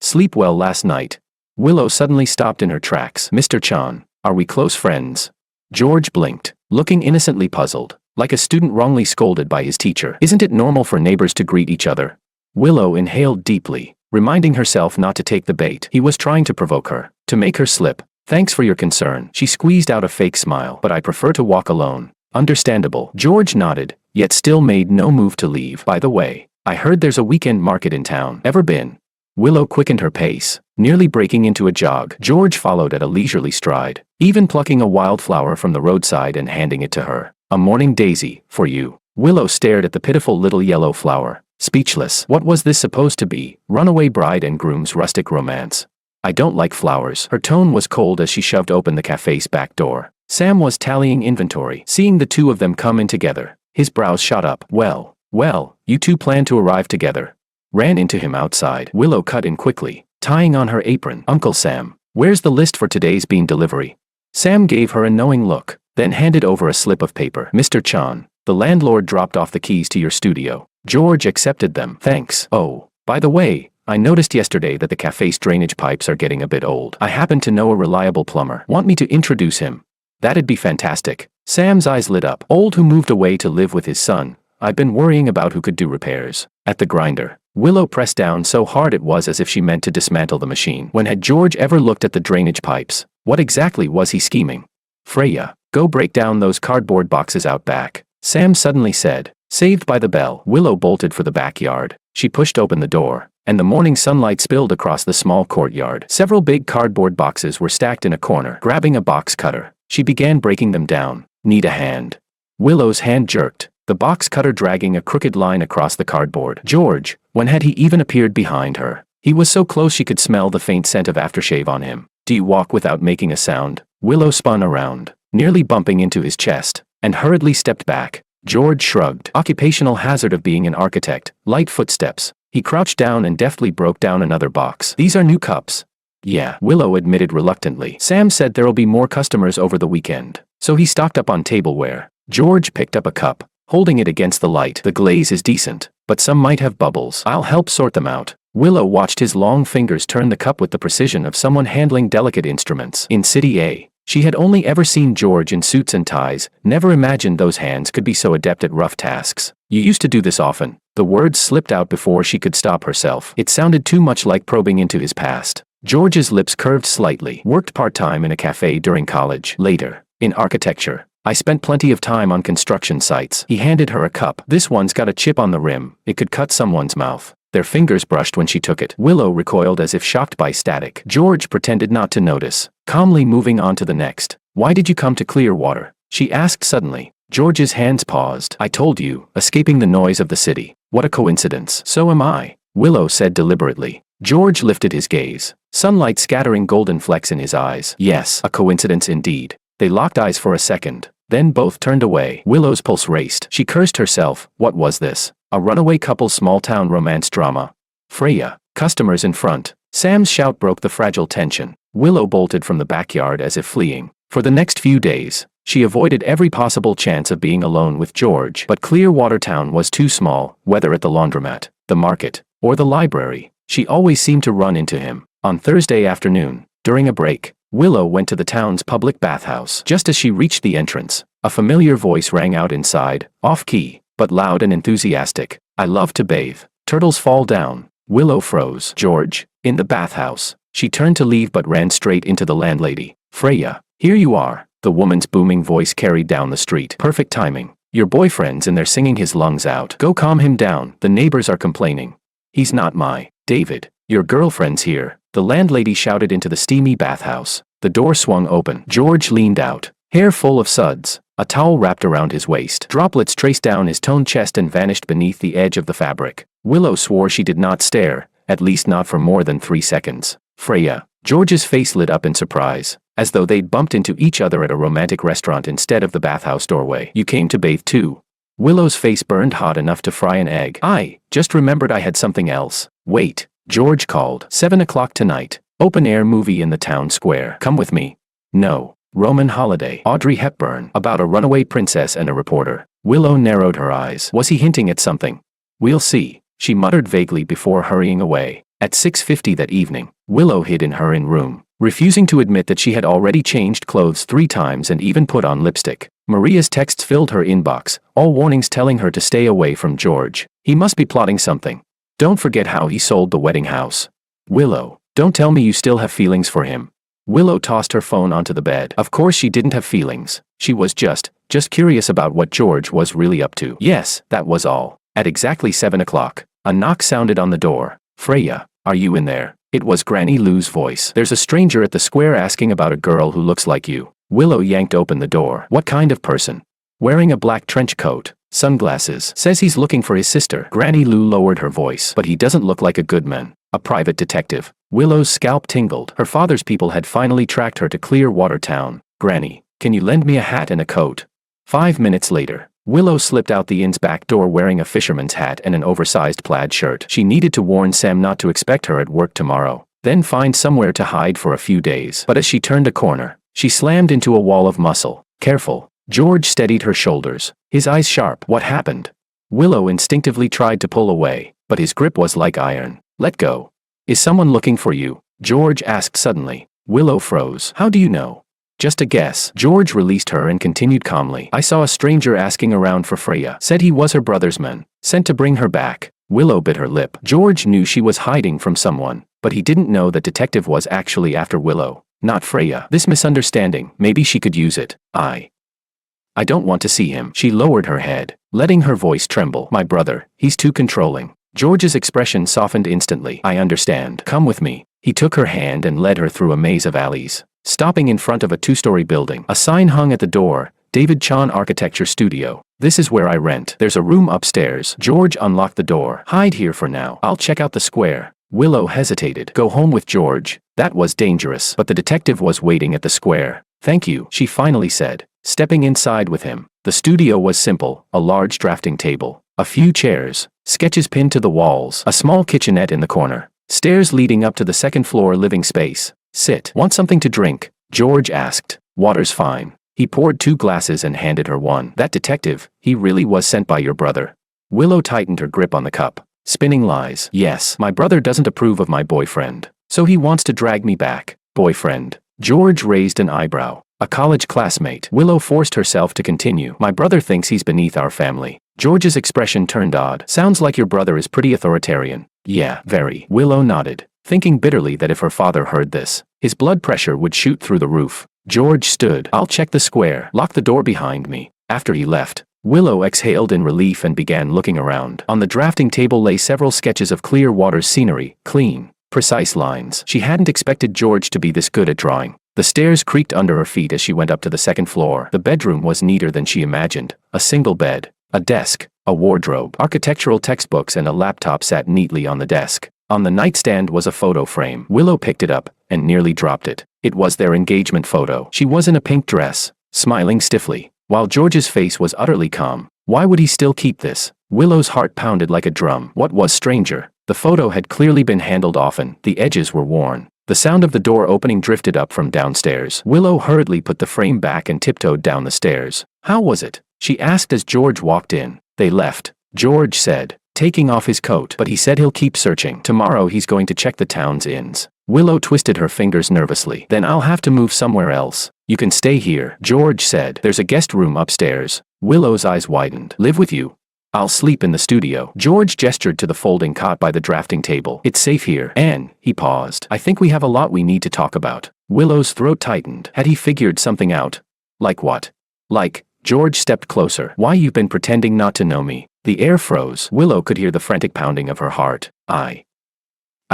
Sleep well last night?" Willow suddenly stopped in her tracks. "Mr. Chan, are we close friends?" George blinked, looking innocently puzzled, like a student wrongly scolded by his teacher. "Isn't it normal for neighbors to greet each other?" Willow inhaled deeply, reminding herself not to take the bait. He was trying to provoke her, to make her slip. "Thanks for your concern." She squeezed out a fake smile. "But I prefer to walk alone." "Understandable." George nodded, yet still made no move to leave. "By the way, I heard there's a weekend market in town. Ever been?" Willow quickened her pace, nearly breaking into a jog. George followed at a leisurely stride, even plucking a wildflower from the roadside and handing it to her. "A morning daisy, for you." Willow stared at the pitiful little yellow flower, speechless. What was this supposed to be? Runaway bride and groom's rustic romance? "I don't like flowers." Her tone was cold as she shoved open the cafe's back door. Sam was tallying inventory. Seeing the two of them come in together, his brows shot up. Well, you two plan to arrive together." Ran into him outside. Willow cut in quickly, tying on her apron. "Uncle Sam, where's the list for today's bean delivery?" Sam gave her a knowing look, then handed over a slip of paper. "Mr. Chan, the landlord dropped off the keys to your studio." George accepted them. "Thanks. Oh, by the way, I noticed yesterday that the cafe's drainage pipes are getting a bit old. I happen to know a reliable plumber. Want me to introduce him?" "That'd be fantastic." Sam's eyes lit up. "Old who moved away to live with his son. I've been worrying about who could do repairs. At the grinder, Willow pressed down so hard it was as if she meant to dismantle the machine. When had George ever looked at the drainage pipes? What exactly was he scheming? Freya, go break down those cardboard boxes out back, Sam suddenly said. Saved by the bell, Willow bolted for the backyard. She pushed open the door, and the morning sunlight spilled across the small courtyard. Several big cardboard boxes were stacked in a corner. Grabbing a box cutter, she began breaking them down. Need a hand? Willow's hand jerked, the box cutter dragging a crooked line across the cardboard. George, when had he even appeared behind her? He was so close she could smell the faint scent of aftershave on him. Do you walk without making a sound? Willow spun around, nearly bumping into his chest, and hurriedly stepped back. George shrugged. Occupational hazard of being an architect. Light footsteps. He crouched down and deftly broke down another box. These are new cups. Yeah, Willow admitted reluctantly. Sam said there'll be more customers over the weekend, so he stocked up on tableware. George picked up a cup, holding it against the light. The glaze is decent, but some might have bubbles. I'll help sort them out. Willow watched his long fingers turn the cup with the precision of someone handling delicate instruments. In City A, she had only ever seen George in suits and ties, never imagined those hands could be so adept at rough tasks. You used to do this often. The words slipped out before she could stop herself. It sounded too much like probing into his past. George's lips curved slightly. Worked part-time in a cafe during college. Later, in architecture. I spent plenty of time on construction sites. He handed her a cup. This one's got a chip on the rim. It could cut someone's mouth. Their fingers brushed when she took it. Willow recoiled as if shocked by static. George pretended not to notice, calmly moving on to the next. Why did you come to Clearwater? She asked suddenly. George's hands paused. I told you, escaping the noise of the city. What a coincidence. So am I, Willow said deliberately. George lifted his gaze, sunlight scattering golden flecks in his eyes. Yes, a coincidence indeed. They locked eyes for a second, then both turned away. Willow's pulse raced. She cursed herself. What was this? A runaway couple's small-town romance drama. Freya, customers in front. Sam's shout broke the fragile tension. Willow bolted from the backyard as if fleeing. For the next few days, she avoided every possible chance of being alone with George. But Clearwater Town was too small, whether at the laundromat, the market, or the library. She always seemed to run into him. On Thursday afternoon, during a break, Willow went to the town's public bathhouse. Just as she reached the entrance, a familiar voice rang out inside, off-key, but loud and enthusiastic. I love to bathe. Turtles fall down. Willow froze. George, in the bathhouse. She turned to leave but ran straight into the landlady. Freya, here you are. The woman's booming voice carried down the street. Perfect timing. Your boyfriend's in there singing his lungs out. Go calm him down. The neighbors are complaining. He's not my David. Your girlfriend's here. The landlady shouted into the steamy bathhouse. The door swung open. George leaned out, hair full of suds, a towel wrapped around his waist. Droplets traced down his toned chest and vanished beneath the edge of the fabric. Willow swore she did not stare, at least not for more than 3 seconds. Freya. George's face lit up in surprise, as though they'd bumped into each other at a romantic restaurant instead of the bathhouse doorway. You came to bathe too. Willow's face burned hot enough to fry an egg. I just remembered I had something else. Wait, George called. 7 o'clock tonight. Open-air movie in the town square. Come with me. No. Roman holiday. Audrey Hepburn. About a runaway princess and a reporter. Willow narrowed her eyes. Was he hinting at something? We'll see, she muttered vaguely before hurrying away. At 6:50 that evening, Willow hid in her room, refusing to admit that she had already changed clothes 3 times and even put on lipstick. Maria's texts filled her inbox, all warnings telling her to stay away from George. He must be plotting something. Don't forget how he sold the wedding house. Willow, don't tell me you still have feelings for him. Willow tossed her phone onto the bed. Of course she didn't have feelings. She was just curious about what George was really up to. Yes, that was all. At exactly 7 o'clock, a knock sounded on the door. Freya, are you in there? It was Granny Lou's voice. There's a stranger at the square asking about a girl who looks like you. Willow yanked open the door. What kind of person? Wearing a black trench coat, sunglasses. Says he's looking for his sister. Granny Lou lowered her voice. But he doesn't look like a good man. A private detective. Willow's scalp tingled. Her father's people had finally tracked her to Clearwater Town. Granny, can you lend me a hat and a coat? 5 minutes later, Willow slipped out the inn's back door wearing a fisherman's hat and an oversized plaid shirt. She needed to warn Sam not to expect her at work tomorrow, then find somewhere to hide for a few days. But as she turned a corner, she slammed into a wall of muscle. Careful. George steadied her shoulders, his eyes sharp. What happened? Willow instinctively tried to pull away, but his grip was like iron. Let go. Is someone looking for you? George asked suddenly. Willow froze. How do you know? Just a guess. George released her and continued calmly. I saw a stranger asking around for Freya. Said he was her brother's man, sent to bring her back. Willow bit her lip. George knew she was hiding from someone, but he didn't know that detective was actually after Willow, not Freya. This misunderstanding, maybe she could use it. I don't want to see him. She lowered her head, letting her voice tremble. My brother, he's too controlling. George's expression softened instantly. I understand. Come with me. He took her hand and led her through a maze of alleys, stopping in front of a two-story building. A sign hung at the door, David Chan Architecture Studio. This is where I rent. There's a room upstairs. George unlocked the door. Hide here for now. I'll check out the square. Willow hesitated. Go home with George. That was dangerous. But the detective was waiting at the square. Thank you, she finally said, stepping inside with him. The studio was simple, a large drafting table, a few chairs, sketches pinned to the walls, a small kitchenette in the corner, stairs leading up to the second floor living space. Sit. Want something to drink? George asked. Water's fine. He poured 2 glasses and handed her one. That detective, he really was sent by your brother. Willow tightened her grip on the cup. Spinning lies. Yes, my brother doesn't approve of my boyfriend, so he wants to drag me back. Boyfriend. George raised an eyebrow. A college classmate. Willow forced herself to continue. My brother thinks he's beneath our family. George's expression turned odd. Sounds like your brother is pretty authoritarian. Yeah, very. Willow nodded, thinking bitterly that if her father heard this, his blood pressure would shoot through the roof. George stood. I'll check the square. Lock the door behind me. After he left, Willow exhaled in relief and began looking around. On the drafting table lay several sketches of clear water scenery, clean, precise lines. She hadn't expected George to be this good at drawing. The stairs creaked under her feet as she went up to the second floor. The bedroom was neater than she imagined. A single bed, a desk, a wardrobe, architectural textbooks and a laptop sat neatly on the desk. On the nightstand was a photo frame. Willow picked it up and nearly dropped it. It was their engagement photo. She was in a pink dress, smiling stiffly, while George's face was utterly calm. Why would he still keep this? Willow's heart pounded like a drum. What was stranger? The photo had clearly been handled often. The edges were worn. The sound of the door opening drifted up from downstairs. Willow hurriedly put the frame back and tiptoed down the stairs. How was it? She asked as George walked in. They left, George said, taking off his coat. But he said he'll keep searching. Tomorrow he's going to check the town's inns. Willow twisted her fingers nervously. Then I'll have to move somewhere else. You can stay here, George said. There's a guest room upstairs. Willow's eyes widened. Live with you? I'll sleep in the studio. George gestured to the folding cot by the drafting table. It's safe here. And, he paused. I think we have a lot we need to talk about. Willow's throat tightened. Had he figured something out? Like what? Like, George stepped closer. Why you've been pretending not to know me? The air froze. Willow could hear the frantic pounding of her heart. I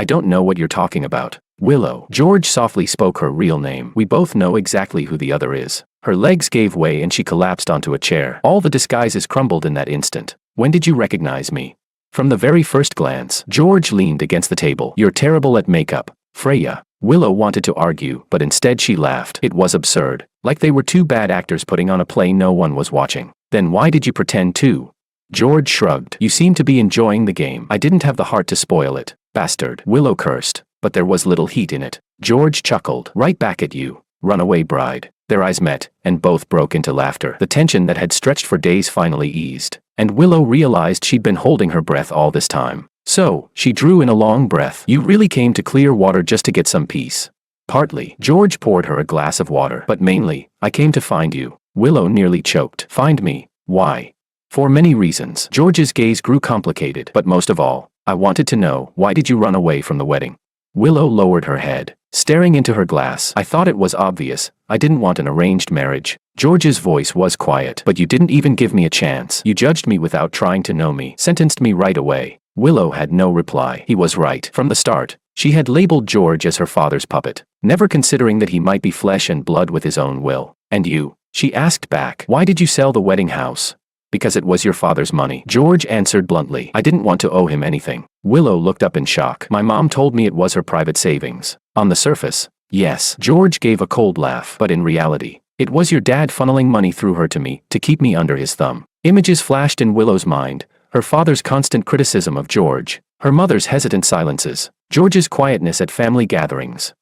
don't know what you're talking about. Willow. George softly spoke her real name. We both know exactly who the other is. Her legs gave way and she collapsed onto a chair. All the disguises crumbled in that instant. When did you recognize me? From the very first glance. George leaned against the table. You're terrible at makeup, Freya. Willow wanted to argue, but instead she laughed. It was absurd. Like they were 2 bad actors putting on a play no one was watching. Then why did you pretend to? George shrugged. You seem to be enjoying the game. I didn't have the heart to spoil it. Bastard. Willow cursed, but there was little heat in it. George chuckled. Right back at you. Runaway bride. Their eyes met, and both broke into laughter. The tension that had stretched for days finally eased, and Willow realized she'd been holding her breath all this time. So, she drew in a long breath. You really came to Clearwater just to get some peace? Partly. George poured her a glass of water. But mainly, I came to find you. Willow nearly choked. Find me? Why? For many reasons. George's gaze grew complicated. But most of all, I wanted to know, why did you run away from the wedding? Willow lowered her head, staring into her glass. I thought it was obvious. I didn't want an arranged marriage. George's voice was quiet. But you didn't even give me a chance. You judged me without trying to know me. Sentenced me right away. Willow had no reply. He was right. From the start, she had labeled George as her father's puppet, never considering that he might be flesh and blood with his own will. And you? She asked back. Why did you sell the wedding house? Because it was your father's money. George answered bluntly. I didn't want to owe him anything. Willow looked up in shock. My mom told me it was her private savings. On the surface, yes. George gave a cold laugh. But in reality, it was your dad funneling money through her to me, to keep me under his thumb. Images flashed in Willow's mind. Her father's constant criticism of George. Her mother's hesitant silences. George's quietness at family gatherings.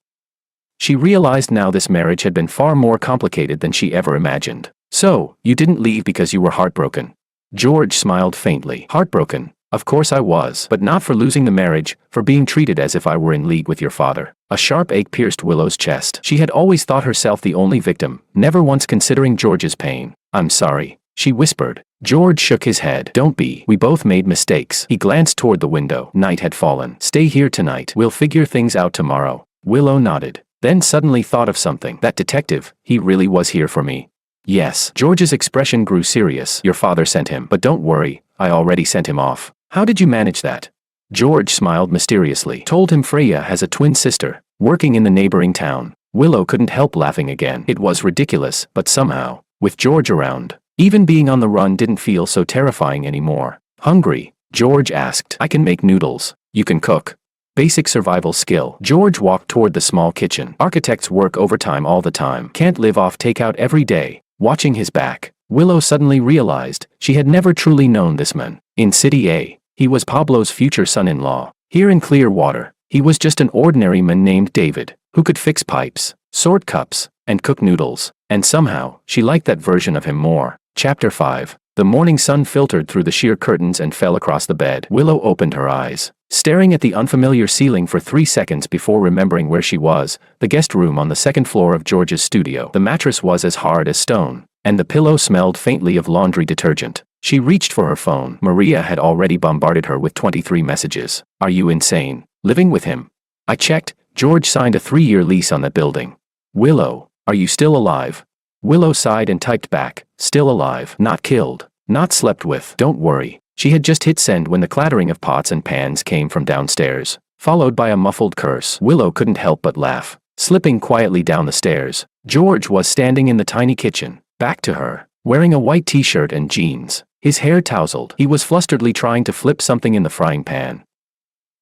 She realized now this marriage had been far more complicated than she ever imagined. So, you didn't leave because you were heartbroken? George smiled faintly. Heartbroken? Of course I was, but not for losing the marriage, for being treated as if I were in league with your father. A sharp ache pierced Willow's chest. She had always thought herself the only victim, never once considering George's pain. I'm sorry, she whispered. George shook his head. Don't be. We both made mistakes. He glanced toward the window. Night had fallen. Stay here tonight. We'll figure things out tomorrow. Willow nodded. Then suddenly thought of something. That detective, he really was here for me. Yes. George's expression grew serious. Your father sent him. But don't worry, I already sent him off. How did you manage that? George smiled mysteriously. Told him Freya has a twin sister, working in the neighboring town. Willow couldn't help laughing again. It was ridiculous, but somehow, with George around, even being on the run didn't feel so terrifying anymore. Hungry? George asked. I can make noodles. You can cook. Basic survival skill. George walked toward the small kitchen. Architects work overtime all the time. Can't live off takeout every day. Watching his back, Willow suddenly realized she had never truly known this man. In City A, he was Pablo's future son-in-law. Here in Clearwater, he was just an ordinary man named David, who could fix pipes, sort cups, and cook noodles. And somehow, she liked that version of him more. Chapter 5. The morning sun filtered through the sheer curtains and fell across the bed. Willow opened her eyes, staring at the unfamiliar ceiling for 3 seconds before remembering where she was, the guest room on the second floor of George's studio. The mattress was as hard as stone, and the pillow smelled faintly of laundry detergent. She reached for her phone. Maria had already bombarded her with 23 messages. Are you insane? Living with him? I checked. George signed a 3-year lease on that building. Willow, are you still alive? Willow sighed and typed back, still alive, not killed, not slept with. Don't worry. She had just hit send when the clattering of pots and pans came from downstairs, followed by a muffled curse. Willow couldn't help but laugh. Slipping quietly down the stairs, George was standing in the tiny kitchen, back to her, wearing a white t-shirt and jeans. His hair tousled. He was flusteredly trying to flip something in the frying pan.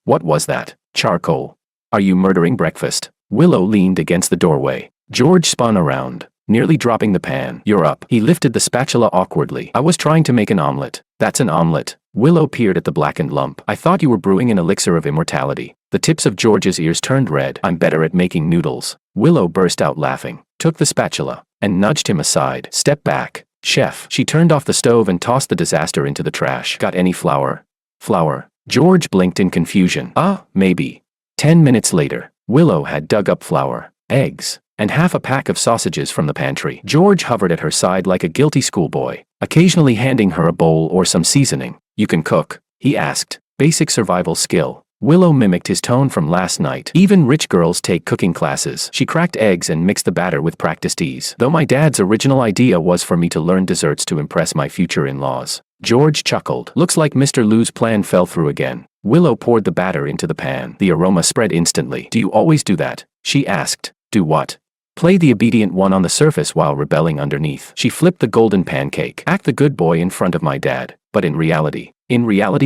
What was that? Charcoal. Are you murdering breakfast? Willow leaned against the doorway. George spun around, nearly dropping the pan. You're up. He lifted the spatula awkwardly. I was trying to make an omelet. That's an omelet. Willow peered at the blackened lump. I thought you were brewing an elixir of immortality. The tips of George's ears turned red. I'm better at making noodles. Willow burst out laughing, took the spatula, and nudged him aside. Step back, chef. She turned off the stove and tossed the disaster into the trash. Got any flour? Flour? George blinked in confusion. Maybe. 10 minutes later, Willow had dug up flour, eggs, and half a pack of sausages from the pantry. George hovered at her side like a guilty schoolboy, occasionally handing her a bowl or some seasoning. You can cook? He asked. Basic survival skill. Willow mimicked his tone from last night. Even rich girls take cooking classes. She cracked eggs and mixed the batter with practiced ease. Though my dad's original idea was for me to learn desserts to impress my future in-laws. George chuckled. Looks like Mr. Lou's plan fell through again. Willow poured the batter into the pan. The aroma spread instantly. Do you always do that? She asked. Do what? Play the obedient one on the surface while rebelling underneath. She flipped the golden pancake. Act the good boy in front of my dad. But in reality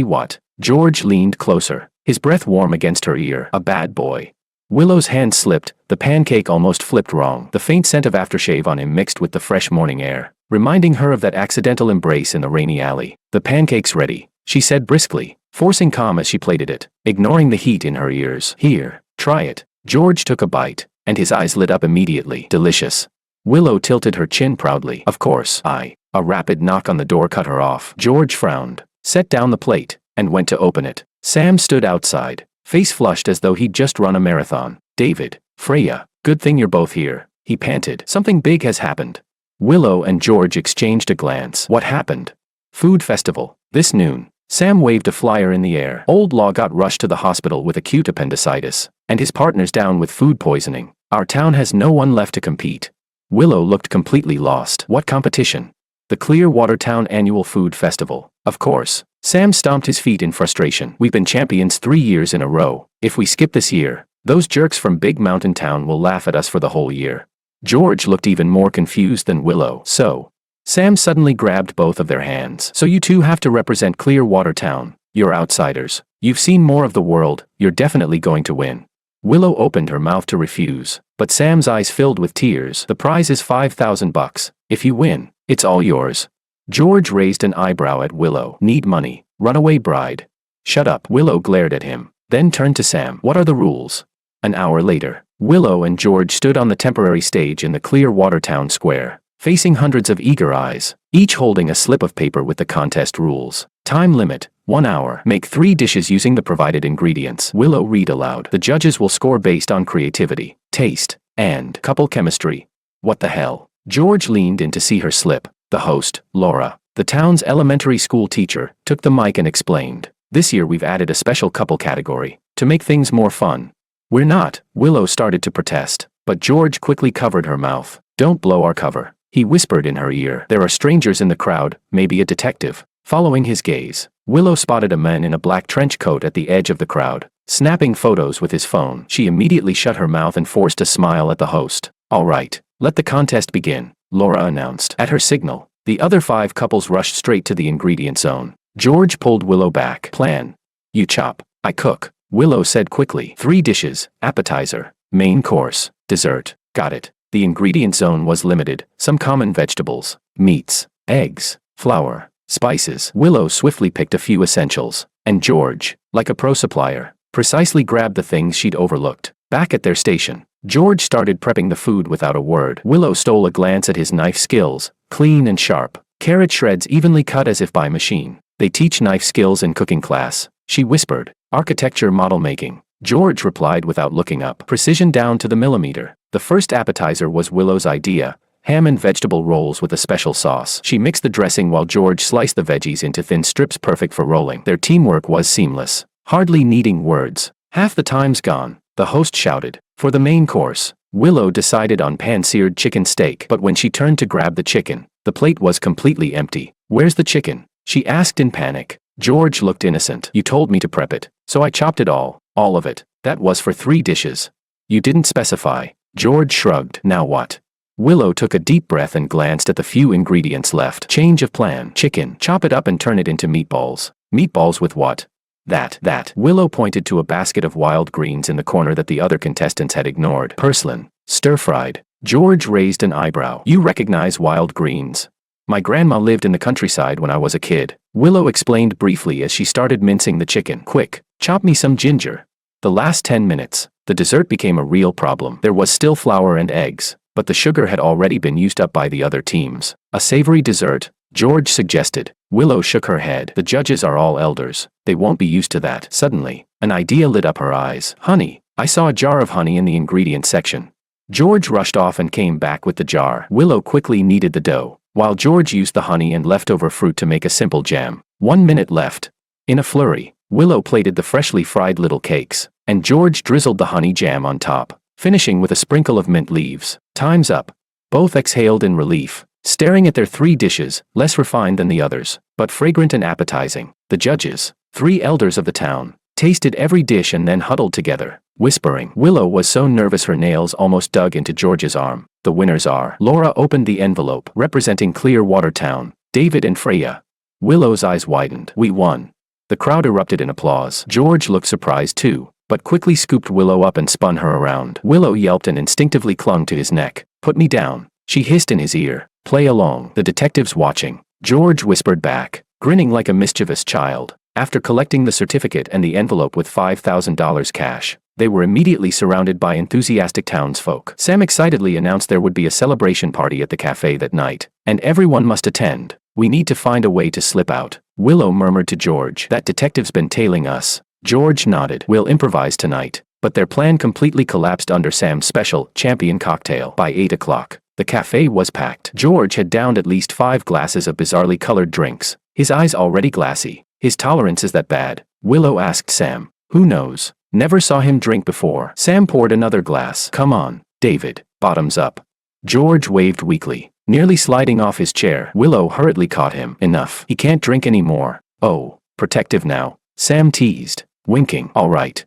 what? George leaned closer, his breath warm against her ear. A bad boy. Willow's hand slipped, the pancake almost flipped wrong. The faint scent of aftershave on him mixed with the fresh morning air, reminding her of that accidental embrace in the rainy alley. The pancake's ready, she said briskly, forcing calm as she plated it, ignoring the heat in her ears. Here, try it. George took a bite, and his eyes lit up immediately. Delicious. Willow tilted her chin proudly. Of course. A rapid knock on the door cut her off. George frowned, set down the plate, and went to open it. Sam stood outside, face flushed as though he'd just run a marathon. David, Freya, good thing you're both here, he panted. Something big has happened. Willow and George exchanged a glance. What happened? Food festival. This noon. Sam waved a flyer in the air. Old Law got rushed to the hospital with acute appendicitis, and his partner's down with food poisoning. Our town has no one left to compete. Willow looked completely lost. What competition? The Clearwater Town Annual Food Festival. Of course. Sam stomped his feet in frustration. We've been champions 3 years in a row. If we skip this year, those jerks from Big Mountain Town will laugh at us for the whole year. George looked even more confused than Willow. So, Sam suddenly grabbed both of their hands. So you two have to represent Clearwater Town. You're outsiders. You've seen more of the world. You're definitely going to win. Willow opened her mouth to refuse, but Sam's eyes filled with tears. The prize is $5,000. If you win, it's all yours. George raised an eyebrow at Willow. Need money. Runaway bride. Shut up. Willow glared at him, then turned to Sam. What are the rules? An hour later, Willow and George stood on the temporary stage in the Clearwater Town Square, facing hundreds of eager eyes, each holding a slip of paper with the contest rules. Time limit, 1 hour. Make 3 dishes using the provided ingredients. Willow read aloud. The judges will score based on creativity, taste, and couple chemistry. What the hell? George leaned in to see her slip. The host, Laura, the town's elementary school teacher, took the mic and explained, "This year we've added a special couple category to make things more fun." "We're not," Willow started to protest, but George quickly covered her mouth. "Don't blow our cover," he whispered in her ear. "There are strangers in the crowd, maybe a detective." Following his gaze, Willow spotted a man in a black trench coat at the edge of the crowd, snapping photos with his phone. She immediately shut her mouth and forced a smile at the host. "All right, let the contest begin," Laura announced. At her signal, the other 5 couples rushed straight to the ingredient zone. George pulled Willow back. "Plan. You chop, I cook," Willow said quickly. 3 dishes, appetizer, main course, dessert. Got it. The ingredient zone was limited. Some common vegetables, meats, eggs, flour, spices. Willow swiftly picked a few essentials, and George, like a pro supplier, precisely grabbed the things she'd overlooked. Back at their station, George started prepping the food without a word. Willow stole a glance at his knife skills, clean and sharp, carrot shreds evenly cut as if by machine. "They teach knife skills in cooking class," she whispered. "Architecture model making," George replied without looking up. "Precision down to the millimeter." The first appetizer was Willow's idea, ham and vegetable rolls with a special sauce. She mixed the dressing while George sliced the veggies into thin strips perfect for rolling. Their teamwork was seamless, hardly needing words. "Half the time's gone," the host shouted. For the main course, Willow decided on pan-seared chicken steak, but when she turned to grab the chicken, the plate was completely empty. "Where's the chicken?" she asked in panic. George looked innocent. "You told me to prep it, so I chopped it all of it. That was for 3 dishes." "You didn't specify." George shrugged. "Now what?" Willow took a deep breath and glanced at the few ingredients left. Change of plan. "Chicken. Chop it up and turn it into meatballs." "Meatballs with what?" That. Willow pointed to a basket of wild greens in the corner that the other contestants had ignored. "Purslane. Stir-fried." George raised an eyebrow. "You recognize wild greens?" "My grandma lived in the countryside when I was a kid," Willow explained briefly as she started mincing the chicken. "Quick, chop me some ginger." The last 10 minutes, the dessert became a real problem. There was still flour and eggs, but the sugar had already been used up by the other teams. "A savory dessert," George suggested. Willow shook her head. "The judges are all elders. They won't be used to that." Suddenly, an idea lit up her eyes. "Honey. I saw a jar of honey in the ingredient section." George rushed off and came back with the jar. Willow quickly kneaded the dough, while George used the honey and leftover fruit to make a simple jam. 1 minute left. In a flurry, Willow plated the freshly fried little cakes, and George drizzled the honey jam on top, finishing with a sprinkle of mint leaves. "Time's up." Both exhaled in relief, staring at their 3 dishes, less refined than the others, but fragrant and appetizing. The judges, 3 elders of the town, tasted every dish and then huddled together, whispering. Willow was so nervous her nails almost dug into George's arm. "The winners are." Laura opened the envelope, representing Clearwater Town, David and Freya. Willow's eyes widened. "We won." The crowd erupted in applause. George looked surprised too, but quickly scooped Willow up and spun her around. Willow yelped and instinctively clung to his neck. "Put me down," she hissed in his ear. "Play along." The detectives watching, George whispered back, grinning like a mischievous child. After collecting the certificate and the envelope with $5,000 cash, they were immediately surrounded by enthusiastic townsfolk. Sam excitedly announced there would be a celebration party at the cafe that night, and everyone must attend. "We need to find a way to slip out," Willow murmured to George. "That detective's been tailing us." George nodded. "We'll improvise tonight." But their plan completely collapsed under Sam's special champion cocktail. By 8 o'clock, the cafe was packed. George had downed at least 5 glasses of bizarrely colored drinks, his eyes already glassy. "His tolerance is that bad?" Willow asked Sam. "Who knows? Never saw him drink before." Sam poured another glass. "Come on, David, bottoms up." George waved weakly, nearly sliding off his chair. Willow hurriedly caught him. "Enough. He can't drink anymore." "Oh, protective now," Sam teased, winking. All right,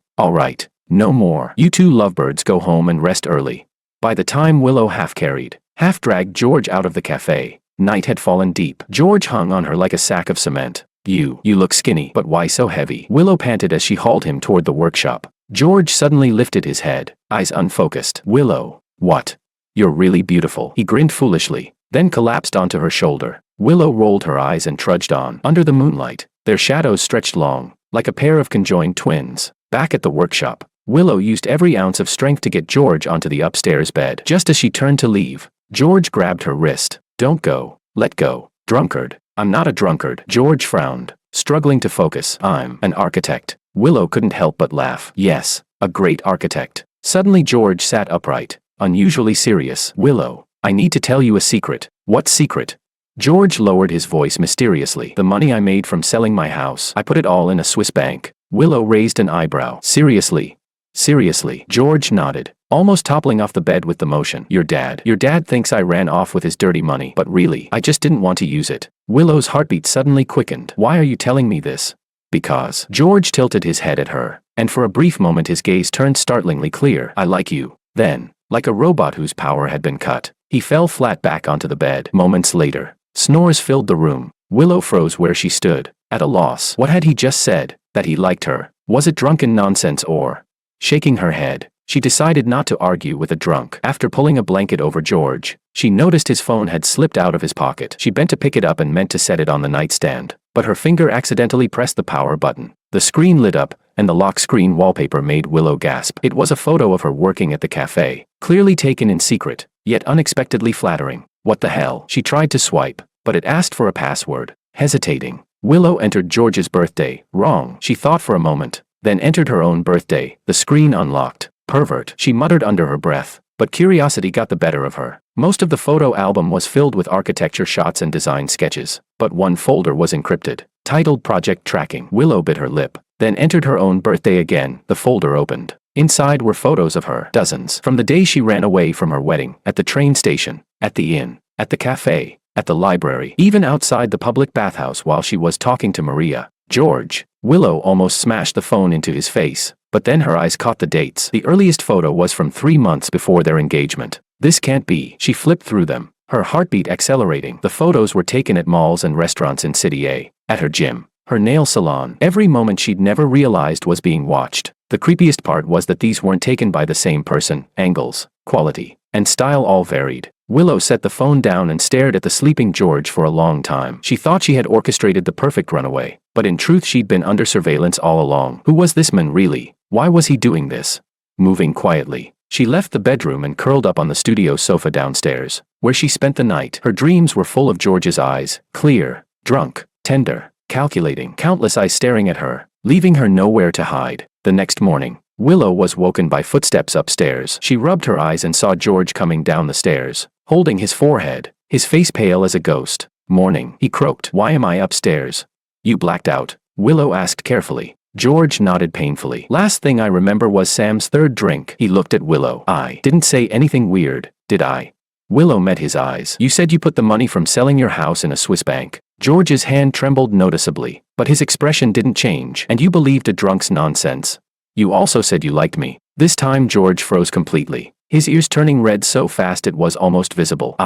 no more. You 2 lovebirds go home and rest early." By the time Willow half-carried, half-dragged George out of the cafe, night had fallen deep. George hung on her like a sack of cement. You look skinny, but why so heavy?" Willow panted as she hauled him toward the workshop. George suddenly lifted his head, eyes unfocused. "Willow, what? You're really beautiful." He grinned foolishly, then collapsed onto her shoulder. Willow rolled her eyes and trudged on. Under the moonlight, their shadows stretched long, like a pair of conjoined twins. Back at the workshop, Willow used every ounce of strength to get George onto the upstairs bed. Just as she turned to leave, George grabbed her wrist. "Don't go. Let go. Drunkard." "I'm not a drunkard." George frowned. struggling to focus. I'm an architect. Willow couldn't help but laugh. Yes, a great architect. Suddenly George sat upright, unusually serious. Willow, I need to tell you a secret. What secret? George lowered his voice mysteriously. The money I made from selling my house, I put it all in a Swiss bank. Willow raised an eyebrow. Seriously? Seriously? George nodded, almost toppling off the bed with the motion. Your dad thinks I ran off with his dirty money, but really, I just didn't want to use it. Willow's heartbeat suddenly quickened. Why are you telling me this? Because. George tilted his head at her, and for a brief moment his gaze turned startlingly clear. I like you. Then, like a robot whose power had been cut, he fell flat back onto the bed. Moments later, snores filled the room. Willow froze where she stood, at a loss. What had he just said? That he liked her? Was it drunken nonsense or? Shaking her head, she decided not to argue with a drunk. After pulling a blanket over George, she noticed his phone had slipped out of his pocket. She bent to pick it up and meant to set it on the nightstand, but her finger accidentally pressed the power button. The screen lit up, and the lock screen wallpaper made Willow gasp. It was a photo of her working at the cafe, clearly taken in secret, yet unexpectedly flattering. What the hell? She tried to swipe, but it asked for a password. Hesitating, Willow entered George's birthday. Wrong. She thought for a moment, then entered her own birthday. The screen unlocked. Pervert, she muttered under her breath, but curiosity got the better of her. Most of the photo album was filled with architecture shots and design sketches, but one folder was encrypted, titled Project Tracking. Willow bit her lip, then entered her own birthday again. The folder opened. Inside were photos of her, dozens, from the day she ran away from her wedding, at the train station, at the inn, at the cafe, at the library, even outside the public bathhouse while she was talking to Maria. George. Willow almost smashed the phone into his face, but then her eyes caught the dates. The earliest photo was from 3 months before their engagement. This can't be. She flipped through them, her heartbeat accelerating. The photos were taken at malls and restaurants in City A, at her gym, her nail salon. Every moment she'd never realized was being watched. The creepiest part was that these weren't taken by the same person. Angles, quality, and style all varied. Willow set the phone down and stared at the sleeping George for a long time. She thought she had orchestrated the perfect runaway, but in truth she'd been under surveillance all along. Who was this man really? Why was he doing this? Moving quietly, she left the bedroom and curled up on the studio sofa downstairs, where she spent the night. Her dreams were full of George's eyes, clear, drunk, tender, calculating, countless eyes staring at her, leaving her nowhere to hide. The next morning, Willow was woken by footsteps upstairs. She rubbed her eyes and saw George coming down the stairs, holding his forehead, his face pale as a ghost. Morning, he croaked. Why am I upstairs? You blacked out? Willow asked carefully. George nodded painfully. Last thing I remember was Sam's third drink. He looked at Willow. I didn't say anything weird, did I? Willow met his eyes. You said you put the money from selling your house in a Swiss bank. George's hand trembled noticeably, but his expression didn't change. And you believed a drunk's nonsense. You also said you liked me. This time George froze completely, his ears turning red so fast it was almost visible.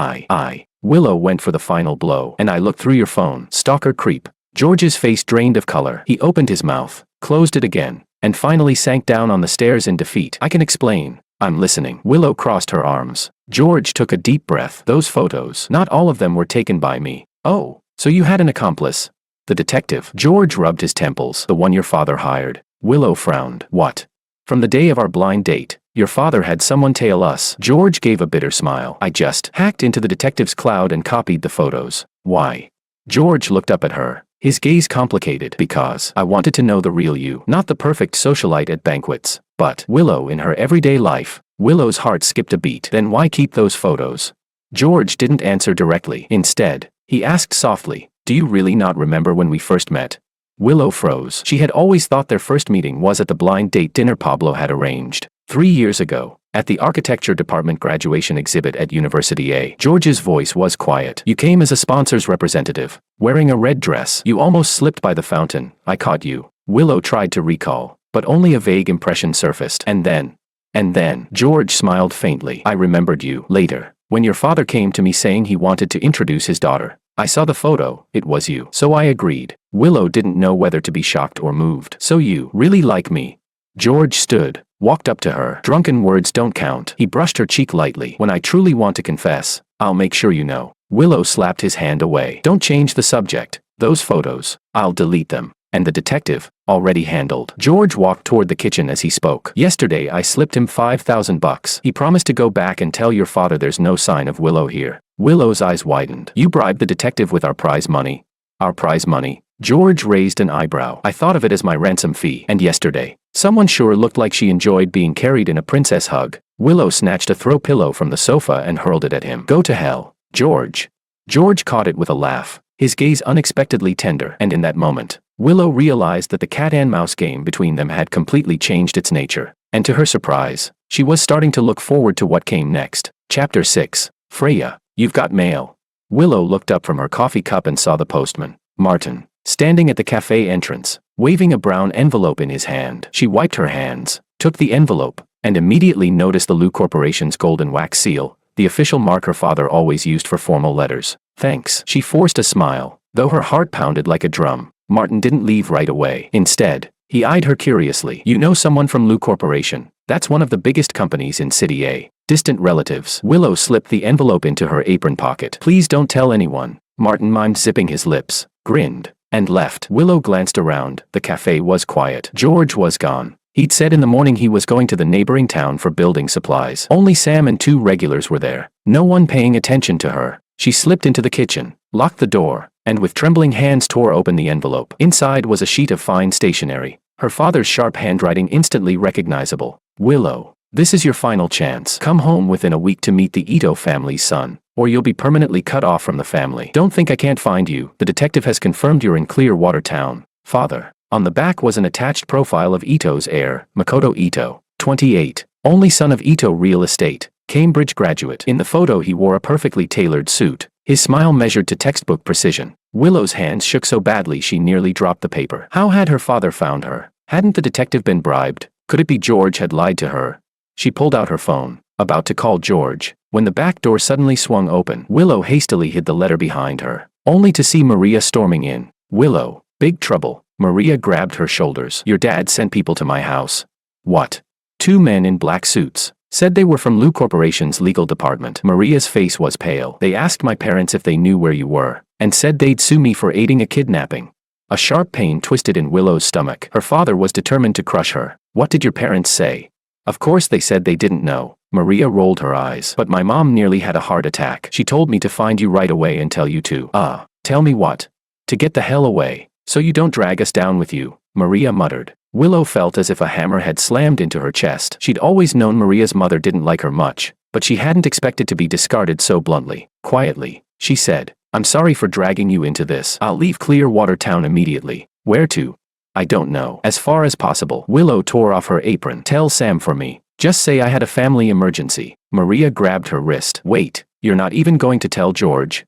Willow went for the final blow. And I looked through your phone. Stalker creep. George's face drained of color. He opened his mouth, closed it again, and finally sank down on the stairs in defeat. I can explain. I'm listening. Willow crossed her arms. George took a deep breath. Those photos, not all of them were taken by me. Oh, so you had an accomplice? The detective. George rubbed his temples. The one your father hired. Willow frowned. What? From the day of our blind date, your father had someone tail us. George gave a bitter smile. I just hacked into the detective's cloud and copied the photos. Why? George looked up at her, his gaze complicated. Because I wanted to know the real you, not the perfect socialite at banquets, but Willow in her everyday life. Willow's heart skipped a beat. Then why keep those photos? George didn't answer directly. Instead, he asked softly, do you really not remember when we first met? Willow froze. She had always thought their first meeting was at the blind date dinner Pablo had arranged 3 years ago, at the architecture department graduation exhibit at University A. George's voice was quiet. You came as a sponsor's representative, wearing a red dress. You almost slipped by the fountain. I caught you. Willow tried to recall, but only a vague impression surfaced. And then, George smiled faintly. I remembered you. Later, when your father came to me saying he wanted to introduce his daughter, I saw the photo. It was you. So I agreed. Willow didn't know whether to be shocked or moved. So you really like me? George stood, walked up to her. Drunken words don't count. He brushed her cheek lightly. When I truly want to confess, I'll make sure you know. Willow slapped his hand away. Don't change the subject. Those photos, I'll delete them. And the detective, already handled. George walked toward the kitchen as he spoke. Yesterday I slipped him $5,000. He promised to go back and tell your father there's no sign of Willow here. Willow's eyes widened. You bribed the detective with our prize money? Our prize money? George raised an eyebrow. I thought of it as my ransom fee. And yesterday, someone sure looked like she enjoyed being carried in a princess hug. Willow snatched a throw pillow from the sofa and hurled it at him. Go to hell, George. George caught it with a laugh, his gaze unexpectedly tender, and in that moment, Willow realized that the cat-and-mouse game between them had completely changed its nature. And to her surprise, she was starting to look forward to what came next. Chapter 6. Freya, you've got mail. Willow looked up from her coffee cup and saw the postman, Martin, standing at the cafe entrance, waving a brown envelope in his hand. She wiped her hands, took the envelope, and immediately noticed the Lou Corporation's golden wax seal, the official mark her father always used for formal letters. Thanks. She forced a smile, though her heart pounded like a drum. Martin didn't leave right away. Instead, he eyed her curiously. You know someone from Lou Corporation? That's one of the biggest companies in City A. Distant relatives. Willow slipped the envelope into her apron pocket. Please don't tell anyone. Martin mimed, zipping his lips, grinned, and left. Willow glanced around. The cafe was quiet. George was gone. He'd said in the morning he was going to the neighboring town for building supplies. Only Sam and 2 regulars were there, no one paying attention to her. She slipped into the kitchen, locked the door, and with trembling hands tore open the envelope. Inside was a sheet of fine stationery, her father's sharp handwriting instantly recognizable. Willow, this is your final chance. Come home within a week to meet the Ito family's son, or you'll be permanently cut off from the family. Don't think I can't find you. The detective has confirmed you're in Clearwater Town. Father. On the back was an attached profile of Ito's heir, Makoto Ito, 28, only son of Ito Real Estate, Cambridge graduate. In the photo he wore a perfectly tailored suit, his smile measured to textbook precision. Willow's hands shook so badly she nearly dropped the paper. How had her father found her? Hadn't the detective been bribed? Could it be George had lied to her? She pulled out her phone, about to call George, when the back door suddenly swung open. Willow hastily hid the letter behind her, only to see Maria storming in. Willow, big trouble. Maria grabbed her shoulders. Your dad sent people to my house. What? 2 men in black suits. Said they were from Lou Corporation's legal department. Maria's face was pale. They asked my parents if they knew where you were, and said they'd sue me for aiding a kidnapping. A sharp pain twisted in Willow's stomach. Her father was determined to crush her. What did your parents say? Of course they said they didn't know. Maria rolled her eyes. But my mom nearly had a heart attack. She told me to find you right away and tell you to. Tell me what? To get the hell away. So you don't drag us down with you, Maria muttered. Willow felt as if a hammer had slammed into her chest. She'd always known Maria's mother didn't like her much, but she hadn't expected to be discarded so bluntly. Quietly, she said, I'm sorry for dragging you into this. I'll leave Clearwater Town immediately. Where to? I don't know. As far as possible. Willow tore off her apron. Tell Sam for me. Just say I had a family emergency. Maria grabbed her wrist. Wait, you're not even going to tell George?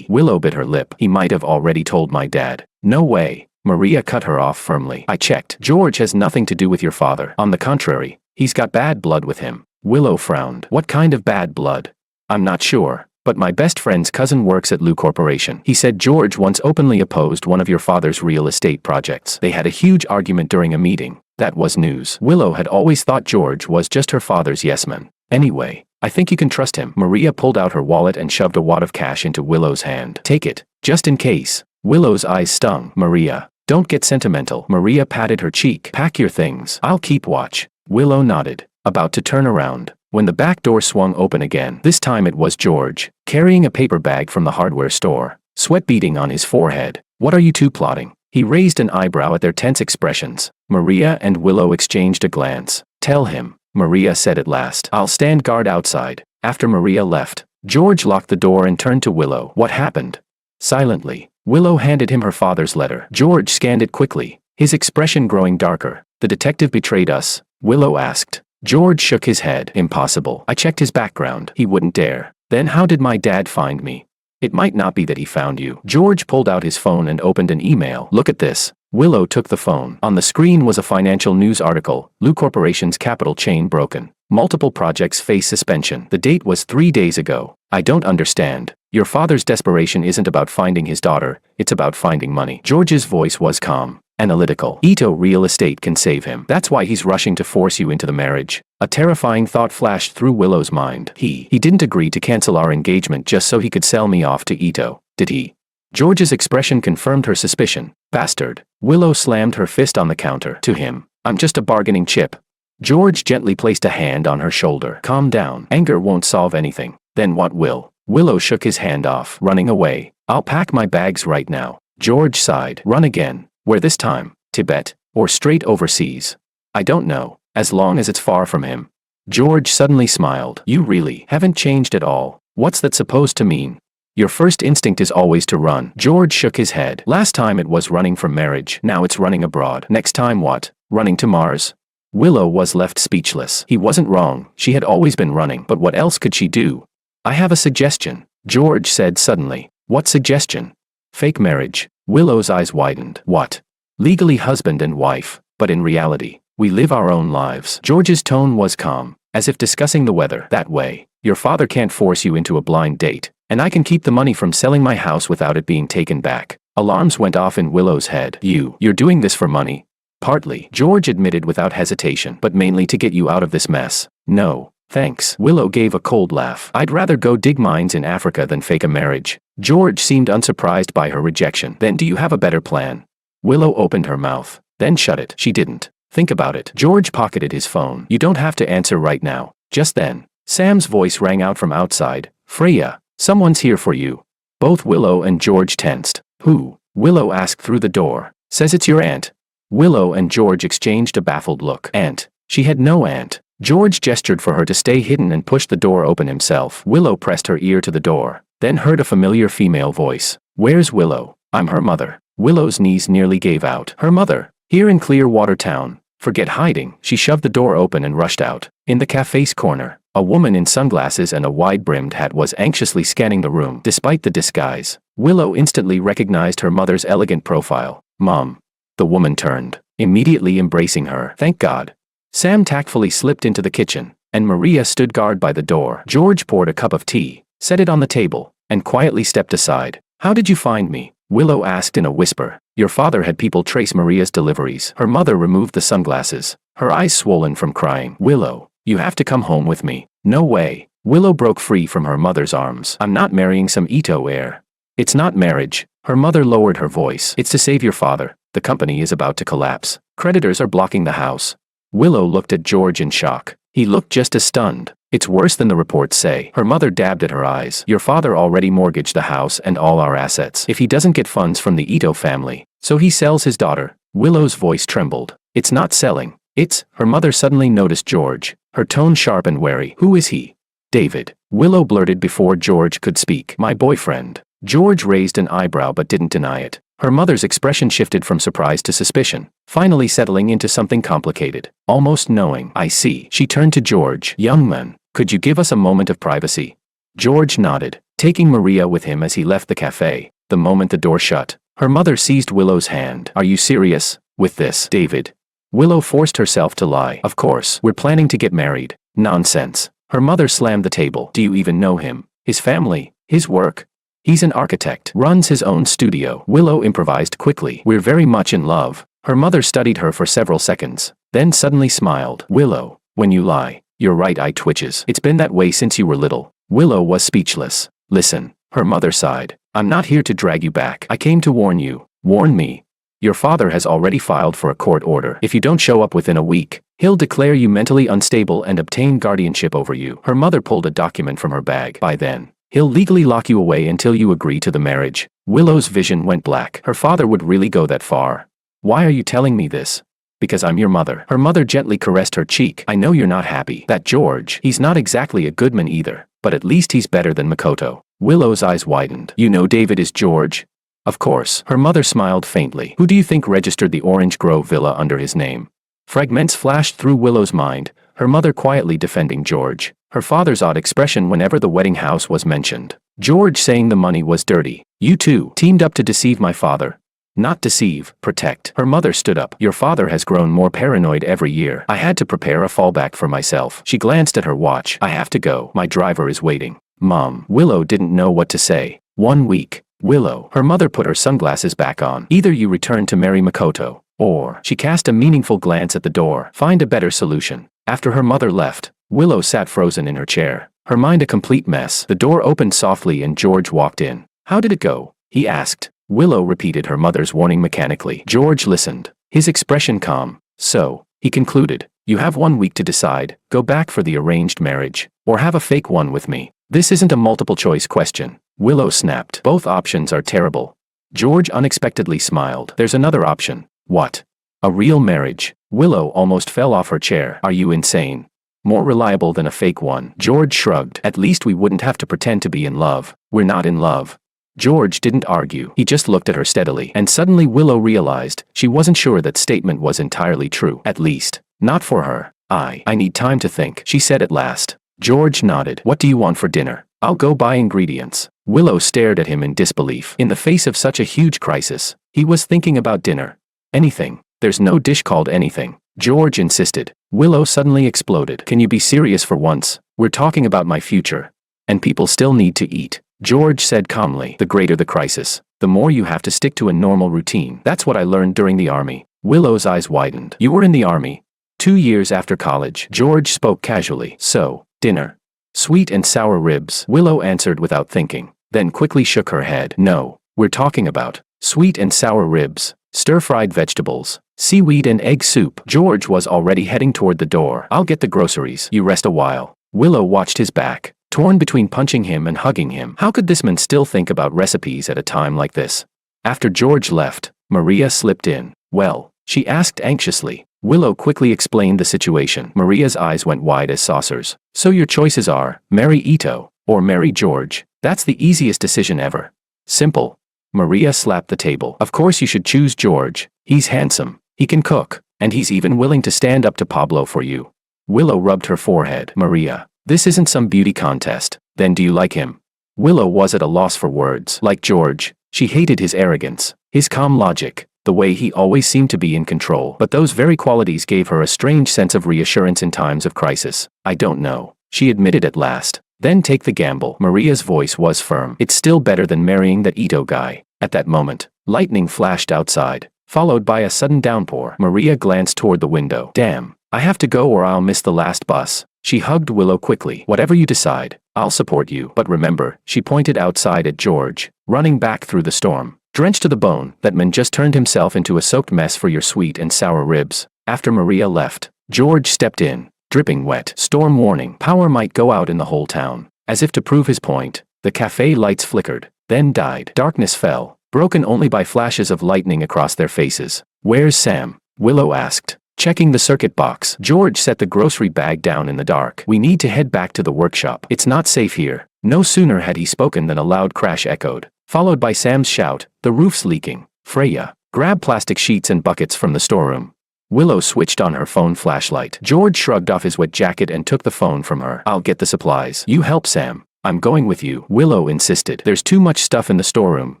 Willow bit her lip. He might have already told my dad. No way. Maria cut her off firmly. I checked. George has nothing to do with your father. On the contrary, he's got bad blood with him. Willow frowned. What kind of bad blood? I'm not sure, but my best friend's cousin works at Lou Corporation. He said George once openly opposed one of your father's real estate projects. They had a huge argument during a meeting. That was news. Willow had always thought George was just her father's yes-man. Anyway, I think you can trust him. Maria pulled out her wallet and shoved a wad of cash into Willow's hand. Take it, just in case. Willow's eyes stung. Maria, don't get sentimental. Maria patted her cheek. Pack your things. I'll keep watch. Willow nodded, about to turn around, when the back door swung open again. This time it was George, carrying a paper bag from the hardware store, sweat beading on his forehead. What are you two plotting? He raised an eyebrow at their tense expressions. Maria and Willow exchanged a glance. Tell him, Maria said at last. I'll stand guard outside. After Maria left, George locked the door and turned to Willow. What happened? Silently, Willow handed him her father's letter. George scanned it quickly, his expression growing darker. The detective betrayed us? Willow asked. George shook his head. Impossible. I checked his background. He wouldn't dare. Then how did my dad find me? It might not be that he found you. George pulled out his phone and opened an email. Look at this. Willow took the phone. On the screen was a financial news article. Lou Corporation's capital chain broken. Multiple projects face suspension. The date was 3 days ago. I don't understand. Your father's desperation isn't about finding his daughter, it's about finding money. George's voice was calm, analytical. Ito Real Estate can save him. That's why he's rushing to force you into the marriage. A terrifying thought flashed through Willow's mind. He didn't agree to cancel our engagement just so he could sell me off to Ito, did he? George's expression confirmed her suspicion. Bastard. Willow slammed her fist on the counter. To him, I'm just a bargaining chip. George gently placed a hand on her shoulder. Calm down. Anger won't solve anything. Then what will? Willow shook his hand off. Running away. I'll pack my bags right now. George sighed. Run again. Where this time? Tibet? Or straight overseas? I don't know, as long as it's far from him. George suddenly smiled. You really haven't changed at all. What's that supposed to mean? Your first instinct is always to run. George shook his head. Last time it was running from marriage. Now it's running abroad. Next time what? Running to Mars? Willow was left speechless. He wasn't wrong. She had always been running, but what else could she do? I have a suggestion, George said suddenly. What suggestion? Fake marriage. Willow's eyes widened. What? Legally husband and wife, but in reality, we live our own lives. George's tone was calm, as if discussing the weather. That way, your father can't force you into a blind date, and I can keep the money from selling my house without it being taken back. Alarms went off in Willow's head. You're doing this for money? Partly, George admitted without hesitation, but mainly to get you out of this mess. No, thanks. Willow gave a cold laugh. I'd rather go dig mines in Africa than fake a marriage. George seemed unsurprised by her rejection. Then do you have a better plan? Willow opened her mouth, then shut it. She didn't. Think about it. George pocketed his phone. You don't have to answer right now. Just then, Sam's voice rang out from outside. Freya, someone's here for you. Both Willow and George tensed. Who? Willow asked through the door. Says it's your aunt. Willow and George exchanged a baffled look. Aunt? She had no aunt. George gestured for her to stay hidden and pushed the door open himself. Willow pressed her ear to the door, then heard a familiar female voice. Where's Willow? I'm her mother. Willow's knees nearly gave out. Her mother? Here in Clearwater Town. Forget hiding. She shoved the door open and rushed out. In the cafe's corner, a woman in sunglasses and a wide-brimmed hat was anxiously scanning the room. Despite the disguise, Willow instantly recognized her mother's elegant profile. Mom. The woman turned, immediately embracing her. Thank God. Sam tactfully slipped into the kitchen, and Maria stood guard by the door. George poured a cup of tea, set it on the table, and quietly stepped aside. How did you find me? Willow asked in a whisper. Your father had people trace Maria's deliveries. Her mother removed the sunglasses, her eyes swollen from crying. Willow, you have to come home with me. No way. Willow broke free from her mother's arms. I'm not marrying some Ito heir. It's not marriage. Her mother lowered her voice. It's to save your father. The company is about to collapse. Creditors are blocking the house. Willow looked at George in shock. He looked just as stunned. It's worse than the reports say. Her mother dabbed at her eyes. Your father already mortgaged the house and all our assets if he doesn't get funds from the Ito family. So he sells his daughter. Willow's voice trembled. It's not selling. It's... Her mother suddenly noticed George, her tone sharp and wary. Who is he? David. Willow blurted before George could speak. My boyfriend. George raised an eyebrow but didn't deny it. Her mother's expression shifted from surprise to suspicion, finally settling into something complicated, almost knowing. I see. She turned to George. Young man, could you give us a moment of privacy? George nodded, taking Maria with him as he left the cafe. The moment the door shut, her mother seized Willow's hand. Are you serious with this, David? Willow forced herself to lie. Of course, we're planning to get married. Nonsense. Her mother slammed the table. Do you even know him? His family? His work? He's an architect, runs his own studio. Willow improvised quickly. We're very much in love. Her mother studied her for several seconds, then suddenly smiled. Willow, when you lie, your right eye twitches. It's been that way since you were little. Willow was speechless. Listen, her mother sighed. I'm not here to drag you back. I came to warn you. Warn me. Your father has already filed for a court order. If you don't show up within a week, he'll declare you mentally unstable and obtain guardianship over you. Her mother pulled a document from her bag. By then, he'll legally lock you away until you agree to the marriage. Willow's vision went black. Her father would really go that far. Why are you telling me this? Because I'm your mother. Her mother gently caressed her cheek. I know you're not happy. That George, he's not exactly a good man either, but at least he's better than Makoto. Willow's eyes widened. You know David is George? Of course. Her mother smiled faintly. Who do you think registered the Orange Grove villa under his name? Fragments flashed through Willow's mind, her mother quietly defending George, her father's odd expression whenever the wedding house was mentioned. George saying the money was dirty. You two teamed up to deceive my father. Not deceive, protect. Her mother stood up. Your father has grown more paranoid every year. I had to prepare a fallback for myself. She glanced at her watch. I have to go. My driver is waiting. Mom. Willow didn't know what to say. 1 week. Willow. Her mother put her sunglasses back on. Either you return to marry Makoto, or... She cast a meaningful glance at the door. Find a better solution. After her mother left, Willow sat frozen in her chair, her mind a complete mess. The door opened softly and George walked in. How did it go? He asked. Willow repeated her mother's warning mechanically. George listened, his expression calm. So, he concluded, you have 1 week to decide, go back for the arranged marriage, or have a fake one with me. This isn't a multiple choice question. Willow snapped. Both options are terrible. George unexpectedly smiled. There's another option. What? A real marriage. Willow almost fell off her chair. Are you insane? More reliable than a fake one. George shrugged. At least we wouldn't have to pretend to be in love. We're not in love. George didn't argue. He just looked at her steadily. And suddenly Willow realized she wasn't sure that statement was entirely true. At least, not for her. I need time to think, she said at last. George nodded. What do you want for dinner? I'll go buy ingredients. Willow stared at him in disbelief. In the face of such a huge crisis, he was thinking about dinner. Anything. There's no dish called anything. George insisted. Willow suddenly exploded. Can you be serious for once? We're talking about my future. And people still need to eat. George said calmly. The greater the crisis, the more you have to stick to a normal routine. That's what I learned during the army. Willow's eyes widened. You were in the army? 2 years after college. George spoke casually. So, dinner. Sweet and sour ribs. Willow answered without thinking, then quickly shook her head. No, we're talking about sweet and sour ribs, stir-fried vegetables, seaweed and egg soup. George was already heading toward the door. I'll get the groceries. You rest a while. Willow watched his back, torn between punching him and hugging him. How could this man still think about recipes at a time like this? After George left, Maria slipped in. Well, she asked anxiously. Willow quickly explained the situation. Maria's eyes went wide as saucers. So your choices are, marry Ito, or marry George. That's the easiest decision ever. Simple. Maria slapped the table. Of course you should choose George. He's handsome, he can cook, and he's even willing to stand up to Pablo for you. Willow rubbed her forehead. Maria, this isn't some beauty contest. Then do you like him? Willow was at a loss for words. Like George, she hated his arrogance, his calm logic, the way he always seemed to be in control. But those very qualities gave her a strange sense of reassurance in times of crisis. I don't know, she admitted at last. Then take the gamble. Maria's voice was firm. It's still better than marrying that Ito guy. At that moment, lightning flashed outside, followed by a sudden downpour. Maria glanced toward the window. Damn, I have to go or I'll miss the last bus. She hugged Willow quickly. Whatever you decide, I'll support you. But remember, she pointed outside at George, running back through the storm. Drenched to the bone, that man just turned himself into a soaked mess for your sweet and sour ribs. After Maria left, George stepped in, dripping wet. Storm warning. Power might go out in the whole town. As if to prove his point, the cafe lights flickered, then died. Darkness fell, broken only by flashes of lightning across their faces. Where's Sam? Willow asked, checking the circuit box. George set the grocery bag down in the dark. We need to head back to the workshop. It's not safe here. No sooner had he spoken than a loud crash echoed, followed by Sam's shout, the roof's leaking. Freya, grab plastic sheets and buckets from the storeroom. Willow switched on her phone flashlight. George shrugged off his wet jacket and took the phone from her. I'll get the supplies. You help Sam. I'm going with you. Willow insisted. There's too much stuff in the storeroom.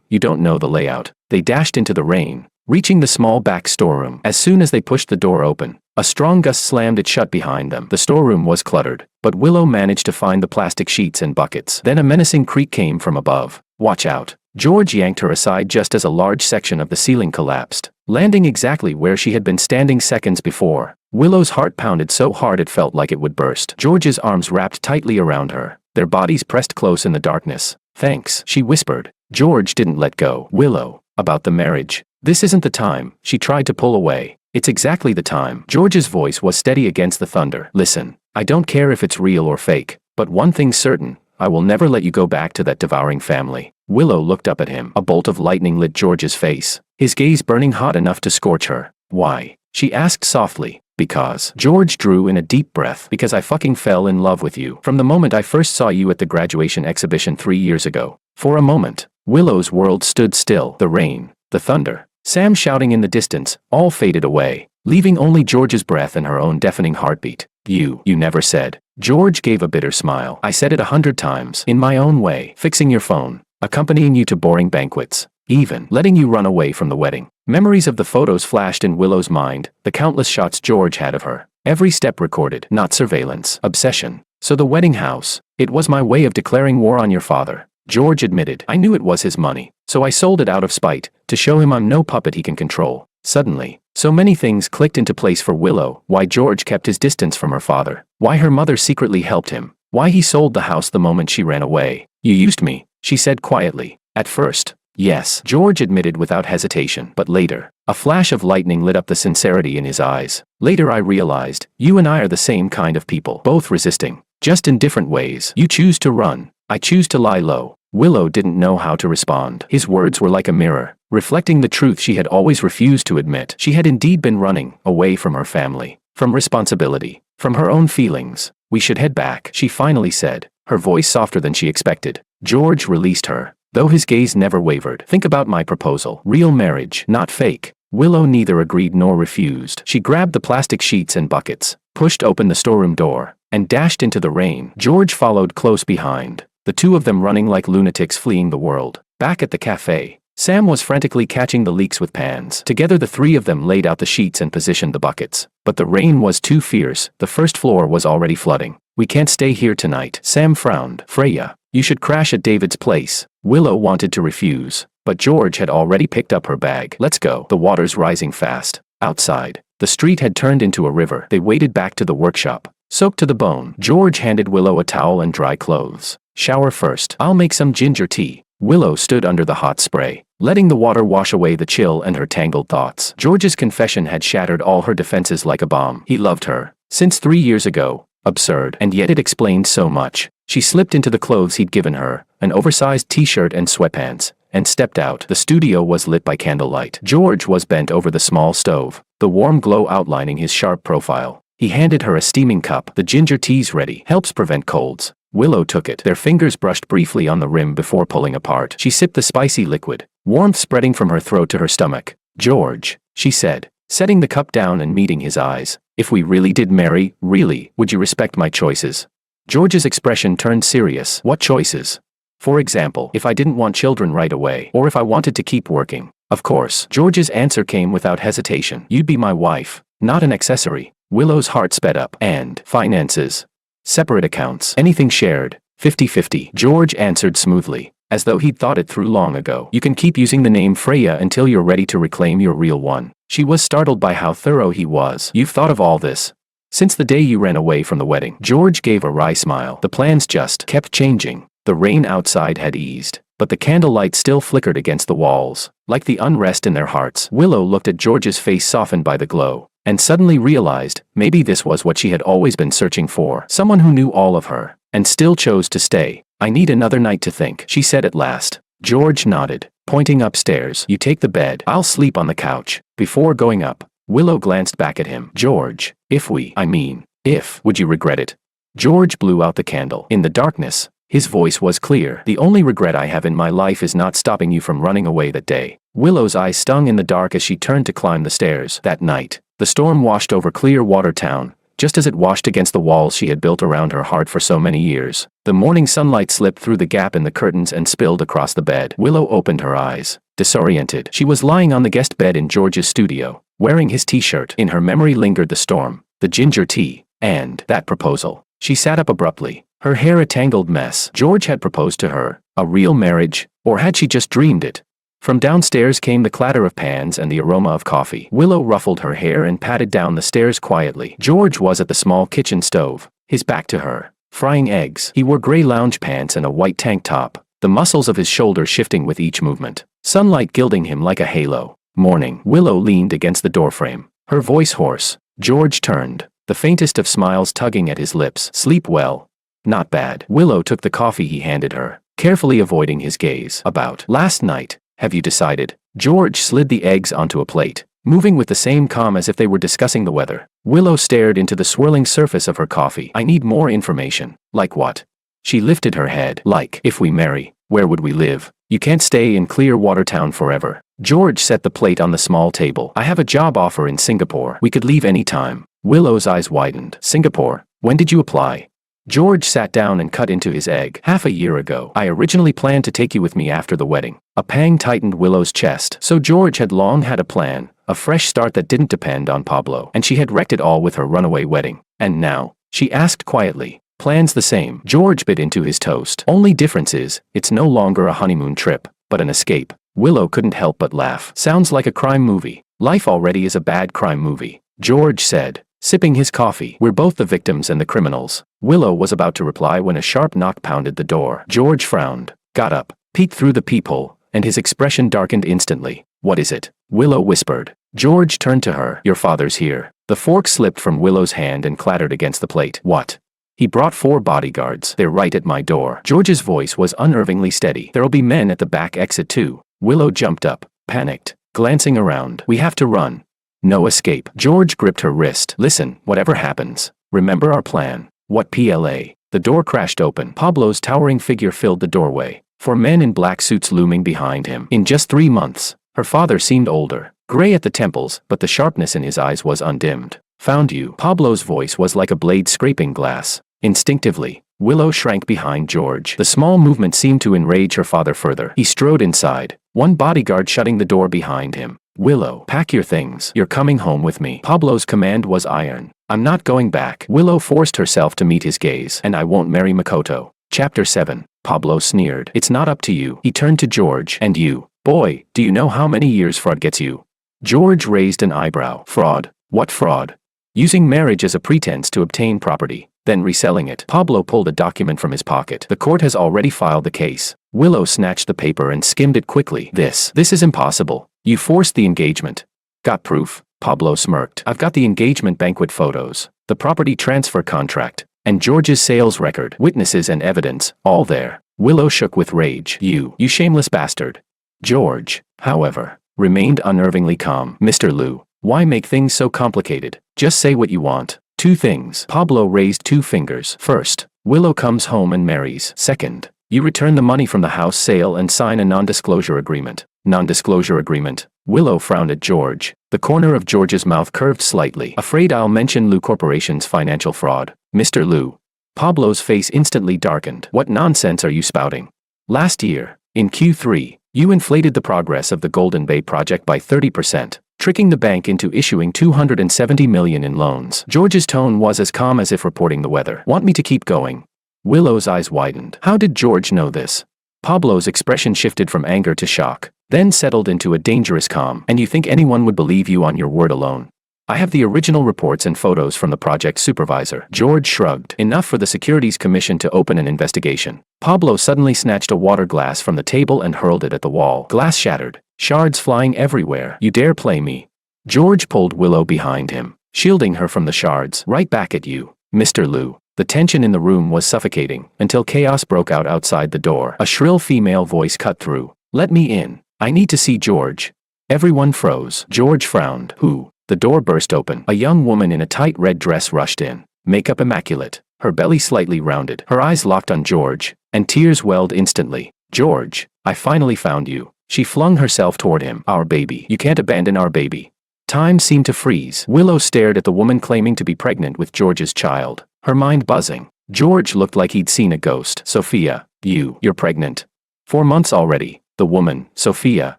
You don't know the layout. They dashed into the rain, reaching the small back storeroom. As soon as they pushed the door open, a strong gust slammed it shut behind them. The storeroom was cluttered, but Willow managed to find the plastic sheets and buckets. Then a menacing creak came from above. Watch out. George yanked her aside just as a large section of the ceiling collapsed, landing exactly where she had been standing seconds before. Willow's heart pounded so hard it felt like it would burst. George's arms wrapped tightly around her, their bodies pressed close in the darkness. Thanks, she whispered. George didn't let go. Willow, about the marriage. This isn't the time. She tried to pull away. It's exactly the time. George's voice was steady against the thunder. Listen, I don't care if it's real or fake, but one thing's certain. I will never let you go back to that devouring family. Willow looked up at him. A bolt of lightning lit George's face, his gaze burning hot enough to scorch her. Why? She asked softly. Because. George drew in a deep breath. Because I fucking fell in love with you. From the moment I first saw you at the graduation exhibition 3 years ago. For a moment, Willow's world stood still. The rain, the thunder, Sam shouting in the distance, all faded away, leaving only George's breath and her own deafening heartbeat. You never said. George gave a bitter smile. I said it 100 times. In my own way. Fixing your phone, accompanying you to boring banquets, even letting you run away from the wedding. Memories of the photos flashed in Willow's mind, the countless shots George had of her. Every step recorded, not surveillance. Obsession. So the wedding house, it was my way of declaring war on your father. George admitted. I knew it was his money, so I sold it out of spite, to show him I'm no puppet he can control. Suddenly, so many things clicked into place for Willow. Why George kept his distance from her father. Why her mother secretly helped him. Why he sold the house the moment she ran away. You used me, she said quietly. At first, yes, George admitted without hesitation. But later, a flash of lightning lit up the sincerity in his eyes. Later I realized, you and I are the same kind of people. Both resisting, just in different ways. You choose to run. I choose to lie low. Willow didn't know how to respond. His words were like a mirror, reflecting the truth she had always refused to admit. She had indeed been running away from her family, from responsibility, from her own feelings. "We should head back," she finally said, her voice softer than she expected. George released her, though his gaze never wavered. "Think about my proposal. Real marriage, not fake." Willow neither agreed nor refused. She grabbed the plastic sheets and buckets, pushed open the storeroom door, and dashed into the rain. George followed close behind, the two of them running like lunatics fleeing the world. Back at the cafe, Sam was frantically catching the leaks with pans. Together the three of them laid out the sheets and positioned the buckets. But the rain was too fierce, the first floor was already flooding. "We can't stay here tonight." Sam frowned. "Freya, you should crash at David's place." Willow wanted to refuse, but George had already picked up her bag. "Let's go." The water's rising fast. Outside, the street had turned into a river. They waded back to the workshop, soaked to the bone. George handed Willow a towel and dry clothes. "Shower first. I'll make some ginger tea." Willow stood under the hot spray, letting the water wash away the chill and her tangled thoughts. George's confession had shattered all her defenses like a bomb. He loved her, since 3 years ago. Absurd, and yet it explained so much. She slipped into the clothes he'd given her, an oversized t-shirt and sweatpants, and stepped out. The studio was lit by candlelight. George was bent over the small stove, the warm glow outlining his sharp profile. He handed her a steaming cup. "The ginger tea's ready. Helps prevent colds." Willow took it. Their fingers brushed briefly on the rim before pulling apart. She sipped the spicy liquid, warmth spreading from her throat to her stomach. "George," she said, setting the cup down and meeting his eyes, "if we really did marry, really, would you respect my choices?" George's expression turned serious. "What choices?" "For example, if I didn't want children right away, or if I wanted to keep working." "Of course." George's answer came without hesitation. "You'd be my wife, not an accessory." Willow's heart sped up. "And finances? Separate accounts? Anything shared? 50-50. George answered smoothly, as though he'd thought it through long ago. "You can keep using the name Freya until you're ready to reclaim your real one." She was startled by how thorough he was. "You've thought of all this since the day you ran away from the wedding." George gave a wry smile. The plans just kept changing. The rain outside had eased, but the candlelight still flickered against the walls, like the unrest in their hearts. Willow looked at George's face softened by the glow, and suddenly realized maybe this was what she had always been searching for. Someone who knew all of her, and still chose to stay. "I need another night to think," she said at last. George nodded, pointing upstairs. "You take the bed. I'll sleep on the couch." Before going up, Willow glanced back at him. "George, if, would you regret it?" George blew out the candle. In the darkness, his voice was clear. "The only regret I have in my life is not stopping you from running away that day." Willow's eyes stung in the dark as she turned to climb the stairs. That night, the storm washed over Clearwater Town, just as it washed against the walls she had built around her heart for so many years. The morning sunlight slipped through the gap in the curtains and spilled across the bed. Willow opened her eyes, disoriented. She was lying on the guest bed in George's studio, wearing his t-shirt. In her memory lingered the storm, the ginger tea, and that proposal. She sat up abruptly, her hair a tangled mess. George had proposed to her, a real marriage, or had she just dreamed it? From downstairs came the clatter of pans and the aroma of coffee. Willow ruffled her hair and patted down the stairs quietly. George was at the small kitchen stove, his back to her, frying eggs. He wore gray lounge pants and a white tank top, the muscles of his shoulders shifting with each movement, sunlight gilding him like a halo. "Morning." Willow leaned against the doorframe, her voice hoarse. George turned, the faintest of smiles tugging at his lips. "Sleep well?" "Not bad." Willow took the coffee he handed her, carefully avoiding his gaze. "About last night, have you decided?" George slid the eggs onto a plate, moving with the same calm as if they were discussing the weather. Willow stared into the swirling surface of her coffee. "I need more information." "Like what?" She lifted her head. "Like, if we marry, where would we live? You can't stay in Clearwater Town forever." George set the plate on the small table. "I have a job offer in Singapore. We could leave any time." Willow's eyes widened. "Singapore? When did you apply?" George sat down and cut into his egg. "Half a year ago. I originally planned to take you with me after the wedding." A pang tightened Willow's chest. So George had long had a plan, a fresh start that didn't depend on Pablo. And she had wrecked it all with her runaway wedding. And now, she asked quietly, "Plans the same?" George bit into his toast. "Only difference is, it's no longer a honeymoon trip, but an escape." Willow couldn't help but laugh. "Sounds like a crime movie." "Life already is a bad crime movie," George said, sipping his coffee. "We're both the victims and the criminals." Willow was about to reply when a sharp knock pounded the door. George frowned, got up, peeked through the peephole, and his expression darkened instantly. "What is it?" Willow whispered. George turned to her. "Your father's here." The fork slipped from Willow's hand and clattered against the plate. "What?" He brought 4 bodyguards. They're right at my door. George's voice was unnervingly steady. There'll be men at the back exit too. Willow jumped up, panicked, glancing around. We have to run. No escape. George gripped her wrist. Listen, whatever happens, remember our plan. What PLA? The door crashed open. Pablo's towering figure filled the doorway, 4 men in black suits looming behind him. In just 3 months, her father seemed older, gray at the temples, but the sharpness in his eyes was undimmed. Found you. Pablo's voice was like a blade scraping glass. Instinctively, Willow shrank behind George. The small movement seemed to enrage her father further. He strode inside, one bodyguard shutting the door behind him. Willow, pack your things. You're coming home with me. Pablo's command was iron. I'm not going back. Willow forced herself to meet his gaze. And I won't marry Makoto. Chapter 7. Pablo sneered. It's not up to you. He turned to George. And you, boy, do you know how many years fraud gets you? George raised an eyebrow. Fraud? What fraud? Using marriage as a pretense to obtain property, then reselling it. Pablo pulled a document from his pocket. The court has already filed the case. Willow snatched the paper and skimmed it quickly. This is impossible. You forced the engagement. Got proof? Pablo smirked. I've got the engagement banquet photos, the property transfer contract, and George's sales record, witnesses and evidence, all there. Willow shook with rage. You shameless bastard. George, however, remained unnervingly calm. Mr. Liu, why make things so complicated? Just say what you want. 2 things. Pablo raised 2 fingers. First, Willow comes home and marries. Second, you return the money from the house sale and sign a non-disclosure agreement. Non-disclosure agreement. Willow frowned at George. The corner of George's mouth curved slightly. Afraid I'll mention Liu Corporation's financial fraud. Mr. Liu. Pablo's face instantly darkened. What nonsense are you spouting? Last year, in Q3, you inflated the progress of the Golden Bay project by 30%. Tricking the bank into issuing $270 million in loans. George's tone was as calm as if reporting the weather. Want me to keep going? Willow's eyes widened. How did George know this? Pablo's expression shifted from anger to shock, then settled into a dangerous calm. And you think anyone would believe you on your word alone? I have the original reports and photos from the project supervisor. George shrugged. Enough for the Securities Commission to open an investigation. Pablo suddenly snatched a water glass from the table and hurled it at the wall. Glass shattered, shards flying everywhere. You dare play me? George pulled Willow behind him, shielding her from the shards. Right back at you, Mr. Liu. The tension in the room was suffocating, until chaos broke out outside the door. A shrill female voice cut through. Let me in. I need to see George. Everyone froze. George frowned. Who? The door burst open. A young woman in a tight red dress rushed in, makeup immaculate, her belly slightly rounded. Her eyes locked on George, and tears welled instantly. George, I finally found you. She flung herself toward him. Our baby. You can't abandon our baby. Time seemed to freeze. Willow stared at the woman claiming to be pregnant with George's child, her mind buzzing. George looked like he'd seen a ghost. Sophia, you're pregnant. 4 months already. The woman, Sophia,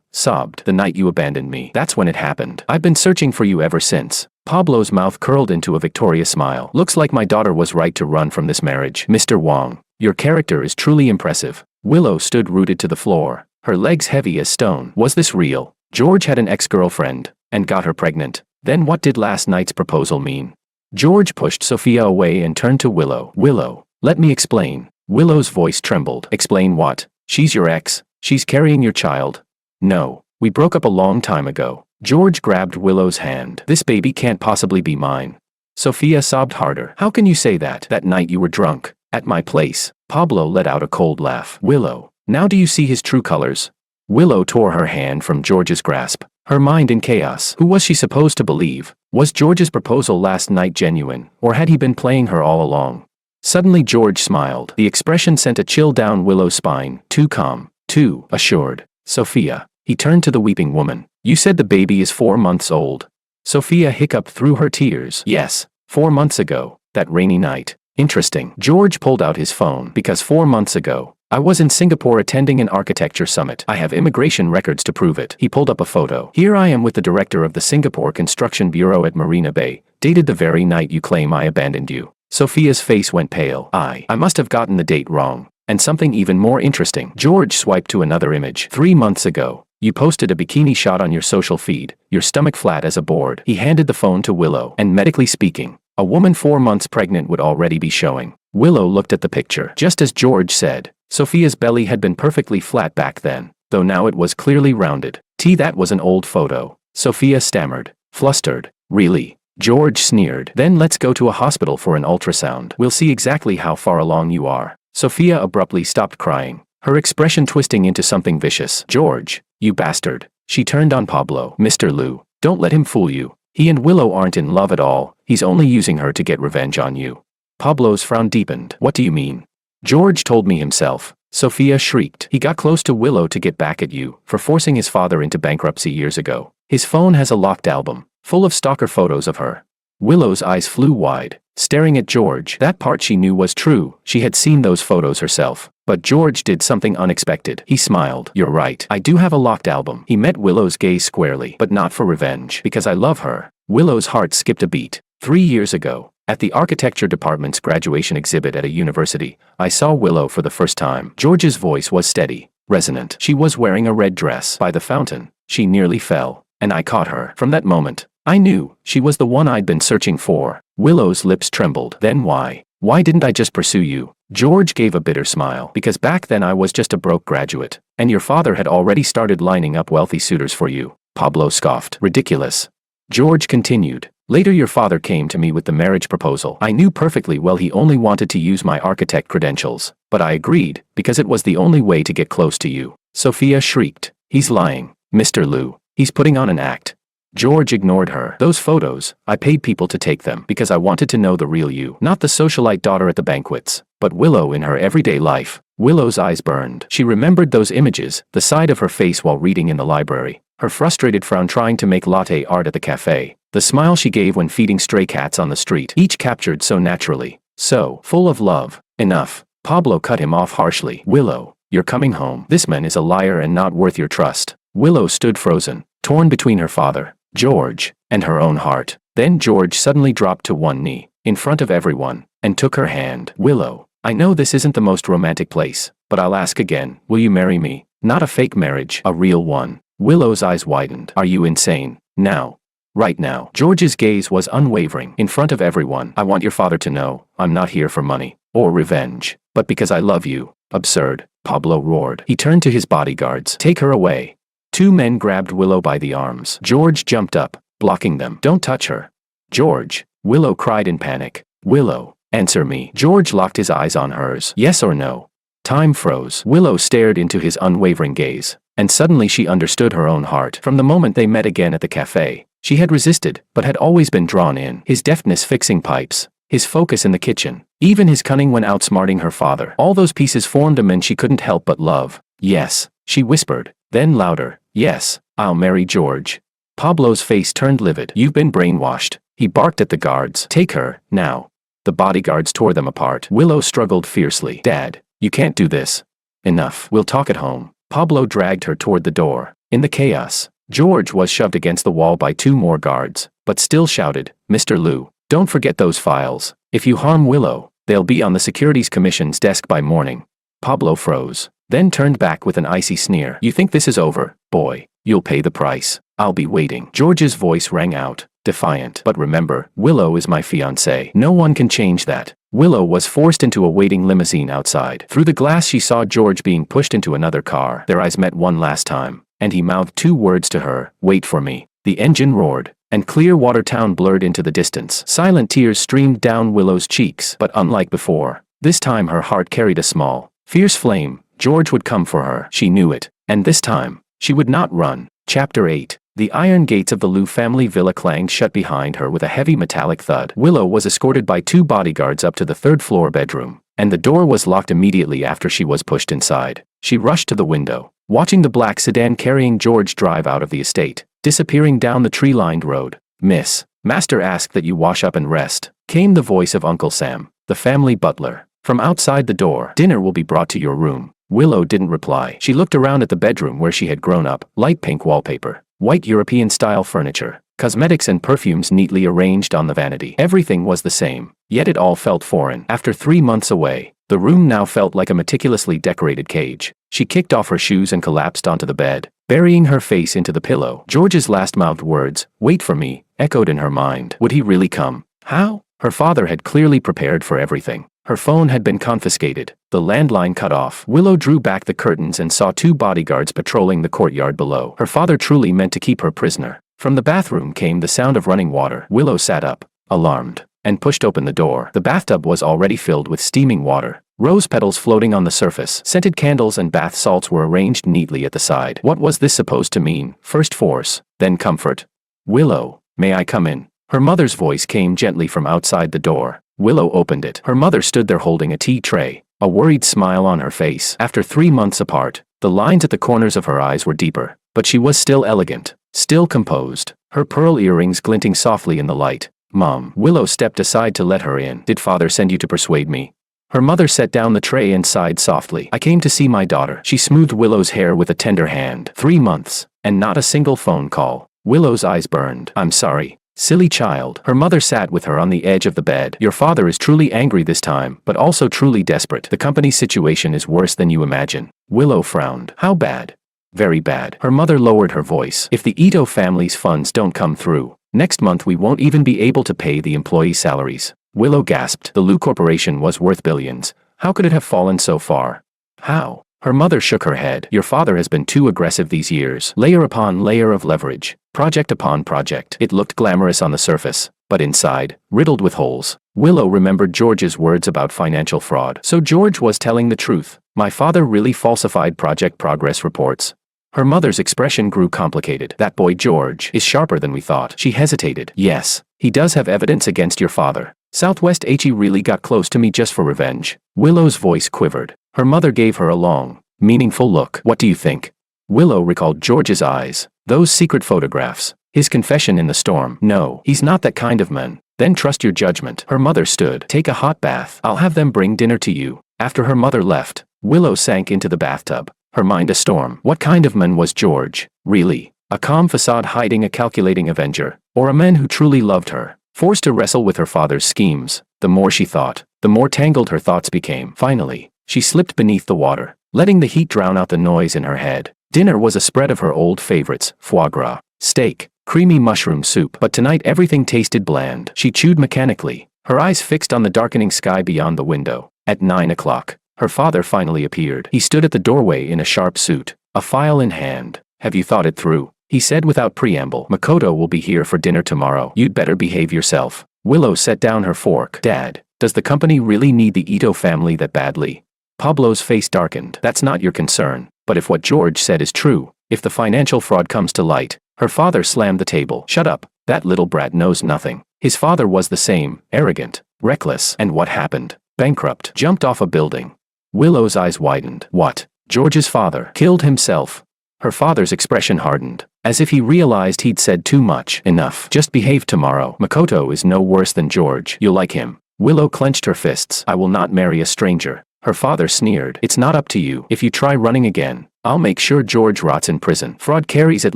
sobbed. The night you abandoned me. That's when it happened. I've been searching for you ever since. Pablo's mouth curled into a victorious smile. Looks like my daughter was right to run from this marriage. Mr. Wong, your character is truly impressive. Willow stood rooted to the floor, her legs heavy as stone. Was this real? George had an ex-girlfriend, and got her pregnant. Then what did last night's proposal mean? George pushed Sophia away and turned to Willow. Willow, let me explain. Willow's voice trembled. Explain what? She's your ex. She's carrying your child. No, we broke up a long time ago. George grabbed Willow's hand. This baby can't possibly be mine. Sophia sobbed harder. How can you say that? That night you were drunk, at my place. Pablo let out a cold laugh. Willow, now do you see his true colors? Willow tore her hand from George's grasp, her mind in chaos. Who was she supposed to believe? Was George's proposal last night genuine, or had he been playing her all along? Suddenly George smiled. The expression sent a chill down Willow's spine. Too calm, too assured. Sophia. He turned to the weeping woman. You said the baby is 4 months old. Sophia hiccuped through her tears. Yes, 4 months ago, that rainy night. Interesting. George pulled out his phone. Because 4 months ago, I was in Singapore attending an architecture summit. I have immigration records to prove it. He pulled up a photo. Here I am with the director of the Singapore Construction Bureau at Marina Bay, dated the very night you claim I abandoned you. Sophia's face went pale. I must have gotten the date wrong. And something even more interesting. George swiped to another image. 3 months ago, you posted a bikini shot on your social feed, your stomach flat as a board. He handed the phone to Willow. And medically speaking, a woman 4 months pregnant would already be showing. Willow looked at the picture. Just as George said, Sophia's belly had been perfectly flat back then, though now it was clearly rounded. That was an old photo. Sophia stammered, flustered. Really? George sneered. Then let's go to a hospital for an ultrasound. We'll see exactly how far along you are. Sophia abruptly stopped crying, her expression twisting into something vicious. George, you bastard. She turned on Pablo. Mr. Liu, don't let him fool you. He and Willow aren't in love at all. He's only using her to get revenge on you. Pablo's frown deepened. What do you mean? George told me himself. Sophia shrieked. He got close to Willow to get back at you for forcing his father into bankruptcy years ago. His phone has a locked album, full of stalker photos of her. Willow's eyes flew wide, staring at George. That part she knew was true. She had seen those photos herself. But George did something unexpected. He smiled. You're right. I do have a locked album. He met Willow's gaze squarely, but not for revenge. Because I love her. Willow's heart skipped a beat. 3 years ago, at the architecture department's graduation exhibit at a university, I saw Willow for the first time. George's voice was steady, resonant. She was wearing a red dress. By the fountain, she nearly fell, and I caught her. From that moment, I knew she was the one I'd been searching for. Willow's lips trembled. Then why? Why didn't I just pursue you? George gave a bitter smile. Because back then I was just a broke graduate, and your father had already started lining up wealthy suitors for you. Pablo scoffed. Ridiculous. George continued. Later your father came to me with the marriage proposal. I knew perfectly well he only wanted to use my architect credentials, but I agreed, because it was the only way to get close to you. Sophia shrieked. He's lying. Mr. Liu. He's putting on an act. George ignored her. Those photos, I paid people to take them because I wanted to know the real you. Not the socialite daughter at the banquets, but Willow in her everyday life. Willow's eyes burned. She remembered those images, the side of her face while reading in the library, her frustrated frown trying to make latte art at the cafe, the smile she gave when feeding stray cats on the street, each captured so naturally, so full of love. Enough. Pablo cut him off harshly. Willow, you're coming home. This man is a liar and not worth your trust. Willow stood frozen, torn between her father, George, and her own heart. Then George suddenly dropped to one knee, in front of everyone, and took her hand. Willow, I know this isn't the most romantic place, but I'll ask again, will you marry me? Not a fake marriage, a real one. Willow's eyes widened. Are you insane? Now. Right now. George's gaze was unwavering. In front of everyone. I want your father to know, I'm not here for money, or revenge, but because I love you. Absurd. Pablo roared. He turned to his bodyguards. Take her away. 2 men grabbed Willow by the arms. George jumped up, blocking them. Don't touch her. George. Willow cried in panic. Willow, answer me. George locked his eyes on hers. Yes or no? Time froze. Willow stared into his unwavering gaze, and suddenly she understood her own heart. From the moment they met again at the cafe, she had resisted, but had always been drawn in. His deftness fixing pipes, his focus in the kitchen, even his cunning when outsmarting her father. All those pieces formed a man she couldn't help but love. Yes, she whispered, then louder. Yes, I'll marry George. Pablo's face turned livid. You've been brainwashed. He barked at the guards. Take her, now. The bodyguards tore them apart. Willow struggled fiercely. Dad, you can't do this. Enough. We'll talk at home. Pablo dragged her toward the door. In the chaos, George was shoved against the wall by 2 more guards, but still shouted, Mr. Liu, don't forget those files. If you harm Willow, they'll be on the Securities Commission's desk by morning. Pablo froze, then turned back with an icy sneer. You think this is over, boy? You'll pay the price. I'll be waiting. George's voice rang out, defiant. But remember, Willow is my fiancée. No one can change that. Willow was forced into a waiting limousine outside. Through the glass she saw George being pushed into another car. Their eyes met one last time, and he mouthed 2 words to her. Wait for me. The engine roared, and Clearwater Town blurred into the distance. Silent tears streamed down Willow's cheeks, but unlike before, this time her heart carried a small, fierce flame. George would come for her. She knew it, and this time, she would not run. Chapter 8. The iron gates of the Liu family villa clanged shut behind her with a heavy metallic thud. Willow was escorted by 2 bodyguards up to the 3rd-floor bedroom, and the door was locked immediately after she was pushed inside. She rushed to the window, watching the black sedan carrying George drive out of the estate, disappearing down the tree-lined road. Miss, Master asked that you wash up and rest, came the voice of Uncle Sam, the family butler, from outside the door. Dinner will be brought to your room. Willow didn't reply. She looked around at the bedroom where she had grown up. Light pink wallpaper, white European-style furniture, cosmetics and perfumes neatly arranged on the vanity. Everything was the same, yet it all felt foreign. After 3 months away, the room now felt like a meticulously decorated cage. She kicked off her shoes and collapsed onto the bed, burying her face into the pillow. George's last-mouthed words, wait for me, echoed in her mind. Would he really come? How? Her father had clearly prepared for everything. Her phone had been confiscated, the landline cut off. Willow drew back the curtains and saw 2 bodyguards patrolling the courtyard below. Her father truly meant to keep her prisoner. From the bathroom came the sound of running water. Willow sat up, alarmed, and pushed open the door. The bathtub was already filled with steaming water. Rose petals floating on the surface. Scented candles and bath salts were arranged neatly at the side. What was this supposed to mean? First force, then comfort. Willow, may I come in? Her mother's voice came gently from outside the door. Willow opened it. Her mother stood there holding a tea tray, a worried smile on her face. After 3 months apart, the lines at the corners of her eyes were deeper, but she was still elegant, still composed, her pearl earrings glinting softly in the light. Mom. Willow stepped aside to let her in. Did father send you to persuade me? Her mother set down the tray and sighed softly. I came to see my daughter. She smoothed Willow's hair with a tender hand. 3 months, and not a single phone call. Willow's eyes burned. I'm sorry. Silly child. Her mother sat with her on the edge of the bed. Your father is truly angry this time, but also truly desperate. The company's situation is worse than you imagine. Willow frowned. How bad? Very bad. Her mother lowered her voice. If the Ito family's funds don't come through, next month we won't even be able to pay the employee salaries. Willow gasped. The Lu Corporation was worth billions. How could it have fallen so far? How? Her mother shook her head. Your father has been too aggressive these years. Layer upon layer of leverage. Project upon project. It looked glamorous on the surface, but inside, riddled with holes. Willow remembered George's words about financial fraud. So George was telling the truth. My father really falsified project progress reports. Her mother's expression grew complicated. That boy George is sharper than we thought. She hesitated. Yes, he does have evidence against your father. Southwest HE really got close to me just for revenge. Willow's voice quivered. Her mother gave her a long, meaningful look. What do you think? Willow recalled George's eyes. Those secret photographs. His confession in the storm. No, he's not that kind of man. Then trust your judgment. Her mother stood. Take a hot bath. I'll have them bring dinner to you. After her mother left, Willow sank into the bathtub, her mind a storm. What kind of man was George, really? A calm facade hiding a calculating avenger, or a man who truly loved her? Forced to wrestle with her father's schemes, the more she thought, the more tangled her thoughts became. Finally, she slipped beneath the water, letting the heat drown out the noise in her head. Dinner was a spread of her old favorites: foie gras, steak, creamy mushroom soup. But tonight everything tasted bland. She chewed mechanically, her eyes fixed on the darkening sky beyond the window. At 9 o'clock, her father finally appeared. He stood at the doorway in a sharp suit, a file in hand. Have you thought it through? He said without preamble. Makoto will be here for dinner tomorrow. You'd better behave yourself. Willow set down her fork. Dad, does the company really need the Ito family that badly? Pablo's face darkened. That's not your concern. But if what George said is true, if the financial fraud comes to light, her father slammed the table. Shut up. That little brat knows nothing. His father was the same, arrogant, reckless. And what happened? Bankrupt. Jumped off a building. Willow's eyes widened. What? George's father killed himself? Her father's expression hardened, as if he realized he'd said too much. Enough. Just behave tomorrow. Makoto is no worse than George. You'll like him. Willow clenched her fists. I will not marry a stranger. Her father sneered. It's not up to you. If you try running again, I'll make sure George rots in prison. Fraud carries at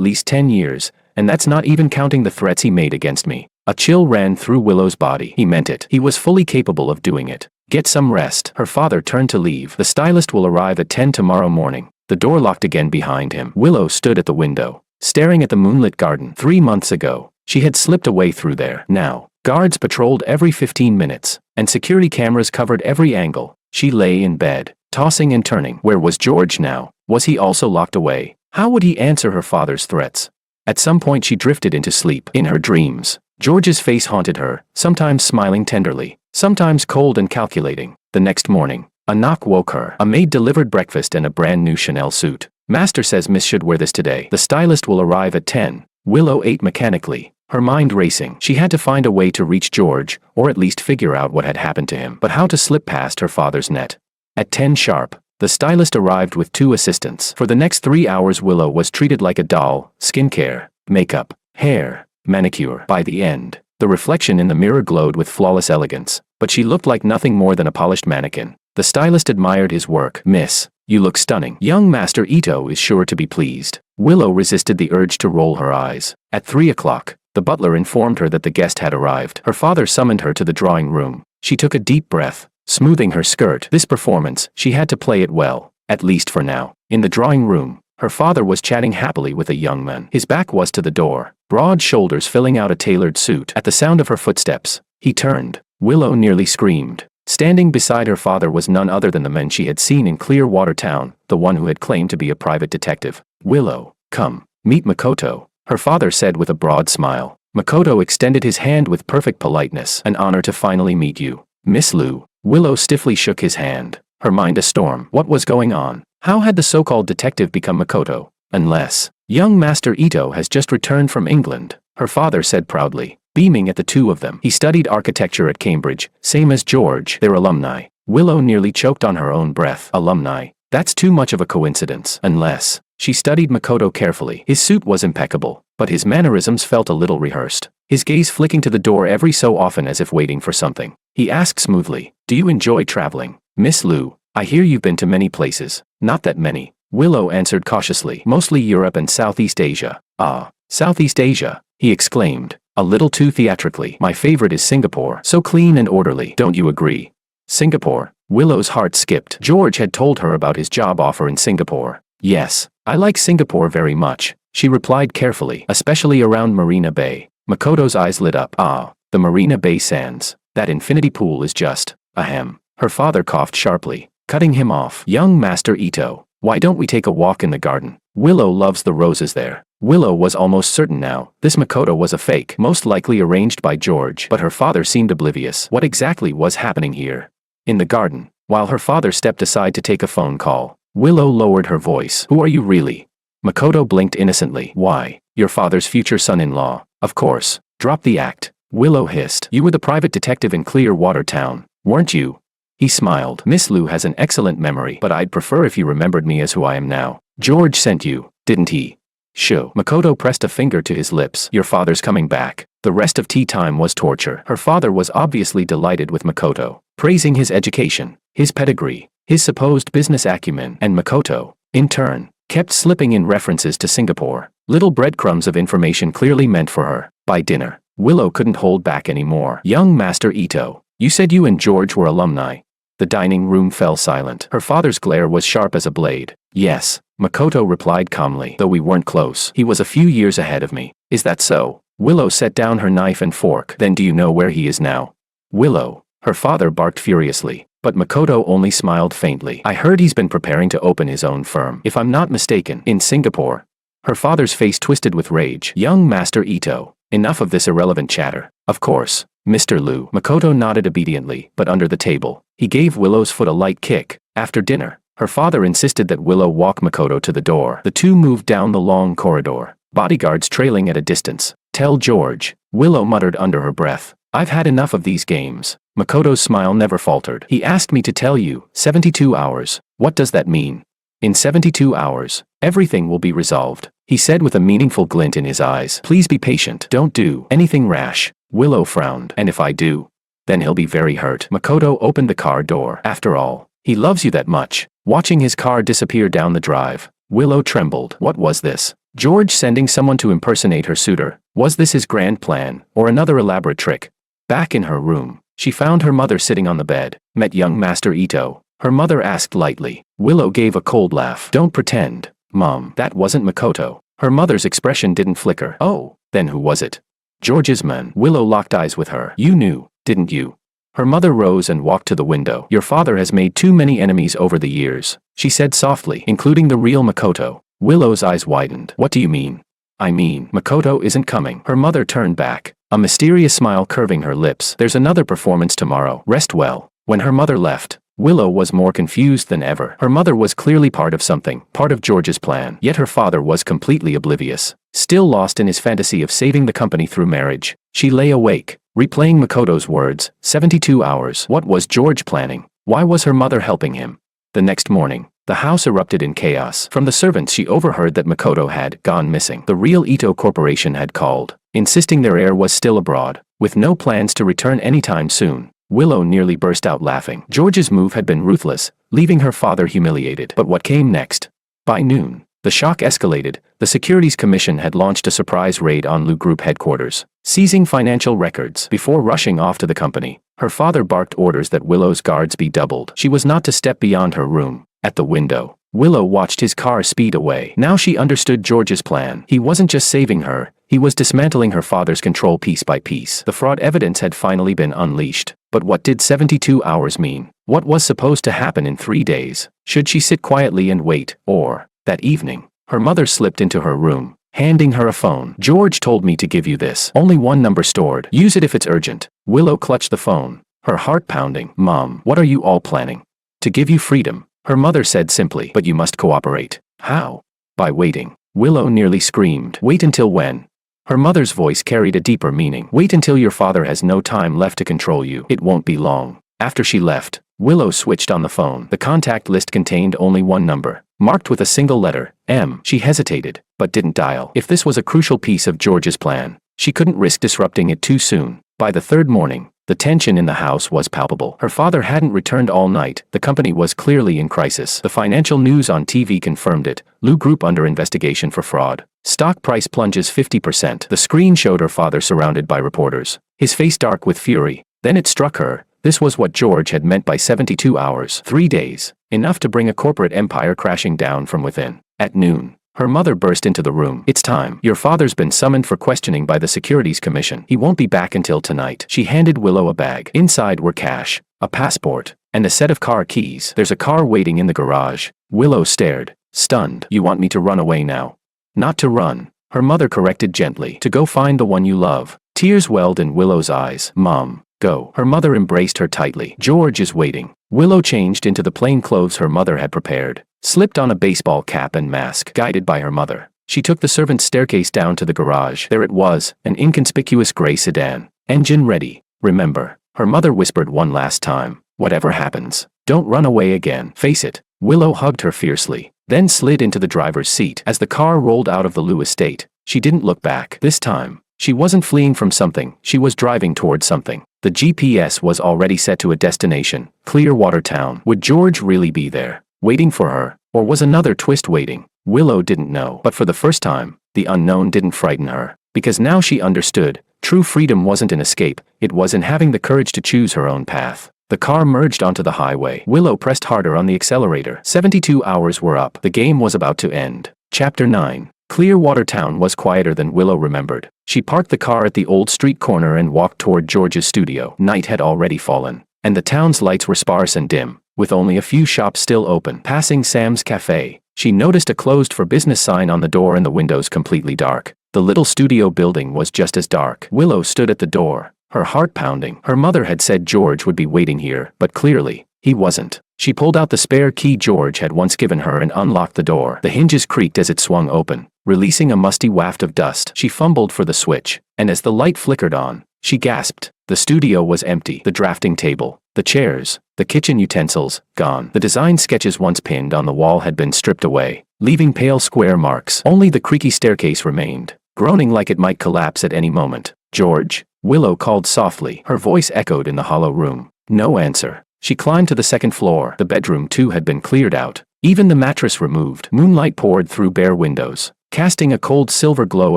least 10 years, and that's not even counting the threats he made against me. A chill ran through Willow's body. He meant it. He was fully capable of doing it. Get some rest. Her father turned to leave. The stylist will arrive at 10 tomorrow morning. The door locked again behind him. Willow stood at the window, staring at the moonlit garden. 3 months ago, she had slipped away through there. Now, guards patrolled every 15 minutes, and security cameras covered every angle. She lay in bed, tossing and turning. Where was George now? Was he also locked away? How would he answer her father's threats? At some point she drifted into sleep. In her dreams, George's face haunted her, sometimes smiling tenderly, sometimes cold and calculating. The next morning, a knock woke her. A maid delivered breakfast and a brand new Chanel suit. Master says Miss should wear this today. The stylist will arrive at 10. Willow ate mechanically, her mind racing. She had to find a way to reach George, or at least figure out what had happened to him. But how to slip past her father's net? At 10 sharp, the stylist arrived with 2 assistants. For the next 3 hours Willow was treated like a doll. Skincare, makeup, hair, manicure. By the end, the reflection in the mirror glowed with flawless elegance, but she looked like nothing more than a polished mannequin. The stylist admired his work. Miss, you look stunning. Young Master Ito is sure to be pleased. Willow resisted the urge to roll her eyes. At 3 o'clock, the butler informed her that the guest had arrived. Her father summoned her to the drawing room. She took a deep breath, smoothing her skirt. This performance, she had to play it well, at least for now. In the drawing room, her father was chatting happily with a young man. His back was to the door, broad shoulders filling out a tailored suit. At the sound of her footsteps, he turned. Willow nearly screamed. Standing beside her father was none other than the man she had seen in Clearwater Town, the one who had claimed to be a private detective. Willow, come, meet Makoto. her father said with a broad smile. Makoto extended his hand with perfect politeness. An honor to finally meet you, Miss Liu. Willow stiffly shook his hand, her mind a storm. What was going on? How had the so-called detective become Makoto? Unless, young Master Ito has just returned from England, her father said proudly, beaming at the two of them. He studied architecture at Cambridge, same as George, their alumni. Willow nearly choked on her own breath. Alumni? That's too much of a coincidence. Unless, she studied Makoto carefully. His suit was impeccable, but his mannerisms felt a little rehearsed, his gaze flicking to the door every so often as if waiting for something. He asked smoothly, do you enjoy traveling, Miss Liu? I hear you've been to many places. Not that many, Willow answered cautiously. Mostly Europe and Southeast Asia. Ah, Southeast Asia, he exclaimed, a little too theatrically. My favorite is Singapore, so clean and orderly. Don't you agree? Singapore? Willow's heart skipped. George had told her about his job offer in Singapore. Yes, I like Singapore very much, she replied carefully, especially around Marina Bay. Makoto's eyes lit up. Ah, the Marina Bay Sands. That infinity pool is just, ahem. Her father coughed sharply, cutting him off. Young Master Ito, why don't we take a walk in the garden? Willow loves the roses there. Willow was almost certain now, this Makoto was a fake, most likely arranged by George, but her father seemed oblivious. What exactly was happening here? In the garden, while her father stepped aside to take a phone call, Willow lowered her voice. Who are you really? Makoto blinked innocently. Why, your father's future son-in-law, of course. Drop the act, Willow hissed. You were the private detective in Clearwater Town, weren't you? He smiled. Miss Liu has an excellent memory, but I'd prefer if you remembered me as who I am now. George sent you, didn't he? Shoo. Makoto pressed a finger to his lips. Your father's coming back. The rest of tea time was torture. Her father was obviously delighted with Makoto, praising his education, his pedigree, his supposed business acumen, and Makoto, in turn, kept slipping in references to Singapore, little breadcrumbs of information clearly meant for her. By dinner, Willow couldn't hold back anymore. Young Master Ito, you said you and George were alumni. The dining room fell silent. Her father's glare was sharp as a blade. Yes, Makoto replied calmly, though we weren't close. He was a few years ahead of me. Is that so? Willow set down her knife and fork. Then do you know where he is now? Willow, her father barked furiously, but Makoto only smiled faintly. I heard he's been preparing to open his own firm, if I'm not mistaken, in Singapore. Her father's face twisted with rage. Young Master Ito, enough of this irrelevant chatter. Of course, Mr. Liu. Makoto nodded obediently, but under the table, he gave Willow's foot a light kick. After dinner, her father insisted that Willow walk Makoto to the door. The two moved down the long corridor, bodyguards trailing at a distance. Tell George, Willow muttered under her breath. I've had enough of these games. Makoto's smile never faltered. He asked me to tell you, 72 hours. What does that mean? In 72 hours, everything will be resolved, he said with a meaningful glint in his eyes. Please be patient. Don't do anything rash. Willow frowned. And if I do? Then he'll be very hurt. Makoto opened the car door. After all, he loves you that much. Watching his car disappear down the drive, Willow trembled. What was this? George sending someone to impersonate her suitor? Was this his grand plan, or another elaborate trick? Back in her room, she found her mother sitting on the bed. Met young Master Ito? Her mother asked lightly. Willow gave a cold laugh. Don't pretend, Mom. That wasn't Makoto. Her mother's expression didn't flicker. Oh, then who was it? George's man. Willow locked eyes with her. You knew, didn't you? Her mother rose and walked to the window. Your father has made too many enemies over the years, she said softly, including the real Makoto. Willow's eyes widened. What do you mean? I mean, Makoto isn't coming. Her mother turned back, a mysterious smile curving her lips. There's another performance tomorrow. Rest well. When her mother left, Willow was more confused than ever. Her mother was clearly part of something, part of George's plan, yet her father was completely oblivious. Still lost in his fantasy of saving the company through marriage, she lay awake, replaying Makoto's words. 72 hours. What was George planning? Why was her mother helping him? The next morning, the house erupted in chaos. From the servants she overheard that Makoto had gone missing. The real Ito Corporation had called, insisting their heir was still abroad, with no plans to return anytime soon. Willow nearly burst out laughing. George's move had been ruthless, leaving her father humiliated. But what came next? By noon, the shock escalated. The Securities Commission had launched a surprise raid on Liu Group headquarters, seizing financial records. Before rushing off to the company, her father barked orders that Willow's guards be doubled. She was not to step beyond her room. At the window, Willow watched his car speed away. Now she understood George's plan. He wasn't just saving her, he was dismantling her father's control piece by piece. The fraud evidence had finally been unleashed. But what did 72 hours mean? What was supposed to happen in 3 days? Should she sit quietly and wait, or, that evening, her mother slipped into her room, handing her a phone. George told me to give you this. Only one number stored. Use it if it's urgent. Willow clutched the phone, her heart pounding. Mom, what are you all planning? To give you freedom, her mother said simply. But you must cooperate. How? By waiting. Willow nearly screamed. Wait until when? Her mother's voice carried a deeper meaning. Wait until your father has no time left to control you. It won't be long. After she left, Willow switched on the phone. The contact list contained only one number, marked with a single letter, M. She hesitated, but didn't dial. If this was a crucial piece of George's plan, she couldn't risk disrupting it too soon. By the third morning, the tension in the house was palpable. Her father hadn't returned all night. The company was clearly in crisis. The financial news on TV confirmed it. Lu Group under investigation for fraud. Stock price plunges 50%. The screen showed her father surrounded by reporters, his face dark with fury. Then it struck her. This was what George had meant by 72 hours. 3 days. Enough to bring a corporate empire crashing down from within. At noon, her mother burst into the room. It's time. Your father's been summoned for questioning by the Securities Commission. He won't be back until tonight. She handed Willow a bag. Inside were cash, a passport, and a set of car keys. There's a car waiting in the garage. Willow stared, stunned. You want me to run away now? Not to run, her mother corrected gently. To go find the one you love. Tears welled in Willow's eyes. Mom, go. Her mother embraced her tightly. George is waiting. Willow changed into the plain clothes her mother had prepared, slipped on a baseball cap and mask. Guided by her mother, she took the servant's staircase down to the garage. There it was, an inconspicuous gray sedan. Engine ready. Remember, her mother whispered one last time. Whatever happens, don't run away again. Face it. Willow hugged her fiercely, then slid into the driver's seat. As the car rolled out of the Lu estate, she didn't look back. This time, she wasn't fleeing from something, she was driving towards something. The GPS was already set to a destination, Clearwater Town. Would George really be there, waiting for her, or was another twist waiting? Willow didn't know. But for the first time, the unknown didn't frighten her, because now she understood. True freedom wasn't an escape, it was in having the courage to choose her own path. The car merged onto the highway. Willow pressed harder on the accelerator. 72 hours were up. The game was about to end. Chapter 9. Clearwater Town was quieter than Willow remembered. She parked the car at the old street corner and walked toward George's studio. Night had already fallen, and the town's lights were sparse and dim, with only a few shops still open. Passing Sam's Cafe, she noticed a closed for business sign on the door and the windows completely dark. The little studio building was just as dark. Willow stood at the door, her heart pounding. Her mother had said George would be waiting here, but clearly, he wasn't. She pulled out the spare key George had once given her and unlocked the door. The hinges creaked as it swung open, releasing a musty waft of dust. She fumbled for the switch, and as the light flickered on, she gasped. The studio was empty. The drafting table, the chairs, the kitchen utensils, gone. The design sketches once pinned on the wall had been stripped away, leaving pale square marks. Only the creaky staircase remained, groaning like it might collapse at any moment. George, Willow called softly. Her voice echoed in the hollow room. No answer. She climbed to the second floor. The bedroom too had been cleared out, even the mattress removed. Moonlight poured through bare windows, casting a cold silver glow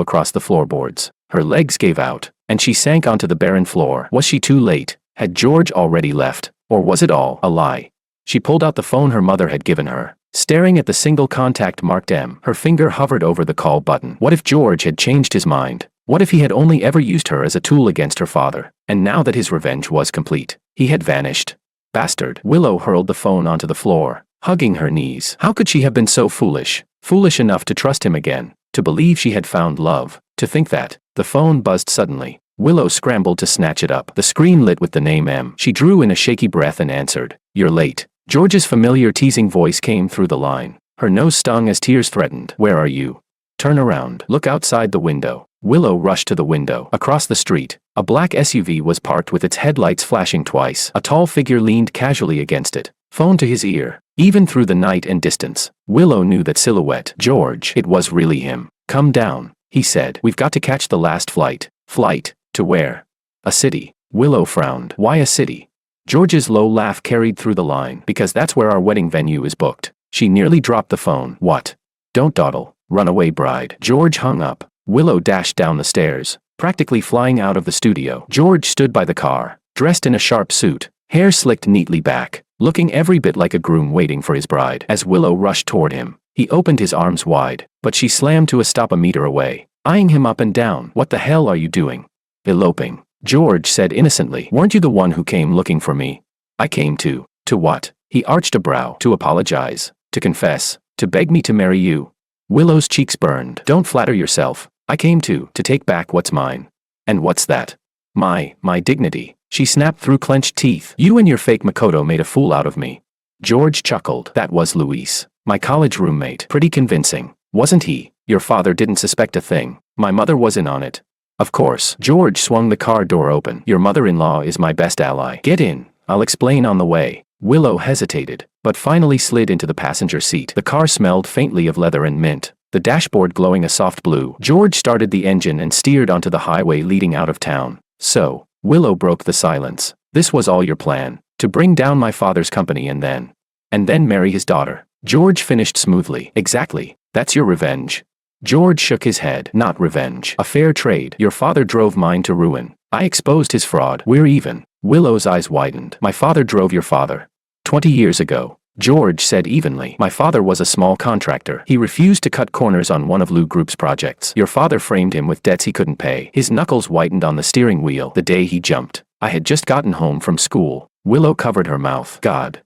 across the floorboards. Her legs gave out, and she sank onto the barren floor. Was she too late? Had George already left? Or was it all a lie? She pulled out the phone her mother had given her, staring at the single contact marked M. Her finger hovered over the call button. What if George had changed his mind? What if he had only ever used her as a tool against her father? And now that his revenge was complete, he had vanished. Bastard. Willow hurled the phone onto the floor, hugging her knees. How could she have been so foolish? Foolish enough to trust him again, to believe she had found love, to think that. The phone buzzed suddenly. Willow scrambled to snatch it up. The screen lit with the name M. She drew in a shaky breath and answered. You're late. George's familiar teasing voice came through the line. Her nose stung as tears threatened. Where are you? Turn around. Look outside the window. Willow rushed to the window. Across the street, a black SUV was parked with its headlights flashing twice. A tall figure leaned casually against it, phone to his ear. Even through the night and distance, Willow knew that silhouette. George. It was really him. Come down, he said. We've got to catch the last flight. Flight? To where? A city. Willow frowned. Why a city? George's low laugh carried through the line. Because that's where our wedding venue is booked. She nearly dropped the phone. What? Don't dawdle. Runaway bride. George hung up. Willow dashed down the stairs, practically flying out of the studio. George stood by the car, dressed in a sharp suit, hair slicked neatly back, looking every bit like a groom waiting for his bride. As Willow rushed toward him, he opened his arms wide, but she slammed to a stop a meter away, eyeing him up and down. What the hell are you doing? Eloping. George said innocently. Weren't you the one who came looking for me? I came to. To what? He arched a brow. To apologize. To confess. To beg me to marry you. Willow's cheeks burned. Don't flatter yourself. I came to take back what's mine. And what's that? My dignity. She snapped through clenched teeth. You and your fake Makoto made a fool out of me. George chuckled. That was Luis, my college roommate. Pretty convincing, wasn't he? Your father didn't suspect a thing. My mother was in on it. Of course. George swung the car door open. Your mother-in-law is my best ally. Get in. I'll explain on the way. Willow hesitated, but finally slid into the passenger seat. The car smelled faintly of leather and mint, the dashboard glowing a soft blue. George started the engine and steered onto the highway leading out of town. So, Willow broke the silence. This was all your plan, to bring down my father's company and then marry his daughter. George finished smoothly. Exactly. That's your revenge. George shook his head. Not revenge. A fair trade. Your father drove mine to ruin. I exposed his fraud. We're even. Willow's eyes widened. My father drove your father. 20 years ago. George said evenly. My father was a small contractor. He refused to cut corners on one of Lou Group's projects. Your father framed him with debts he couldn't pay. His knuckles whitened on the steering wheel the day he jumped. I had just gotten home from school. Willow covered her mouth. God.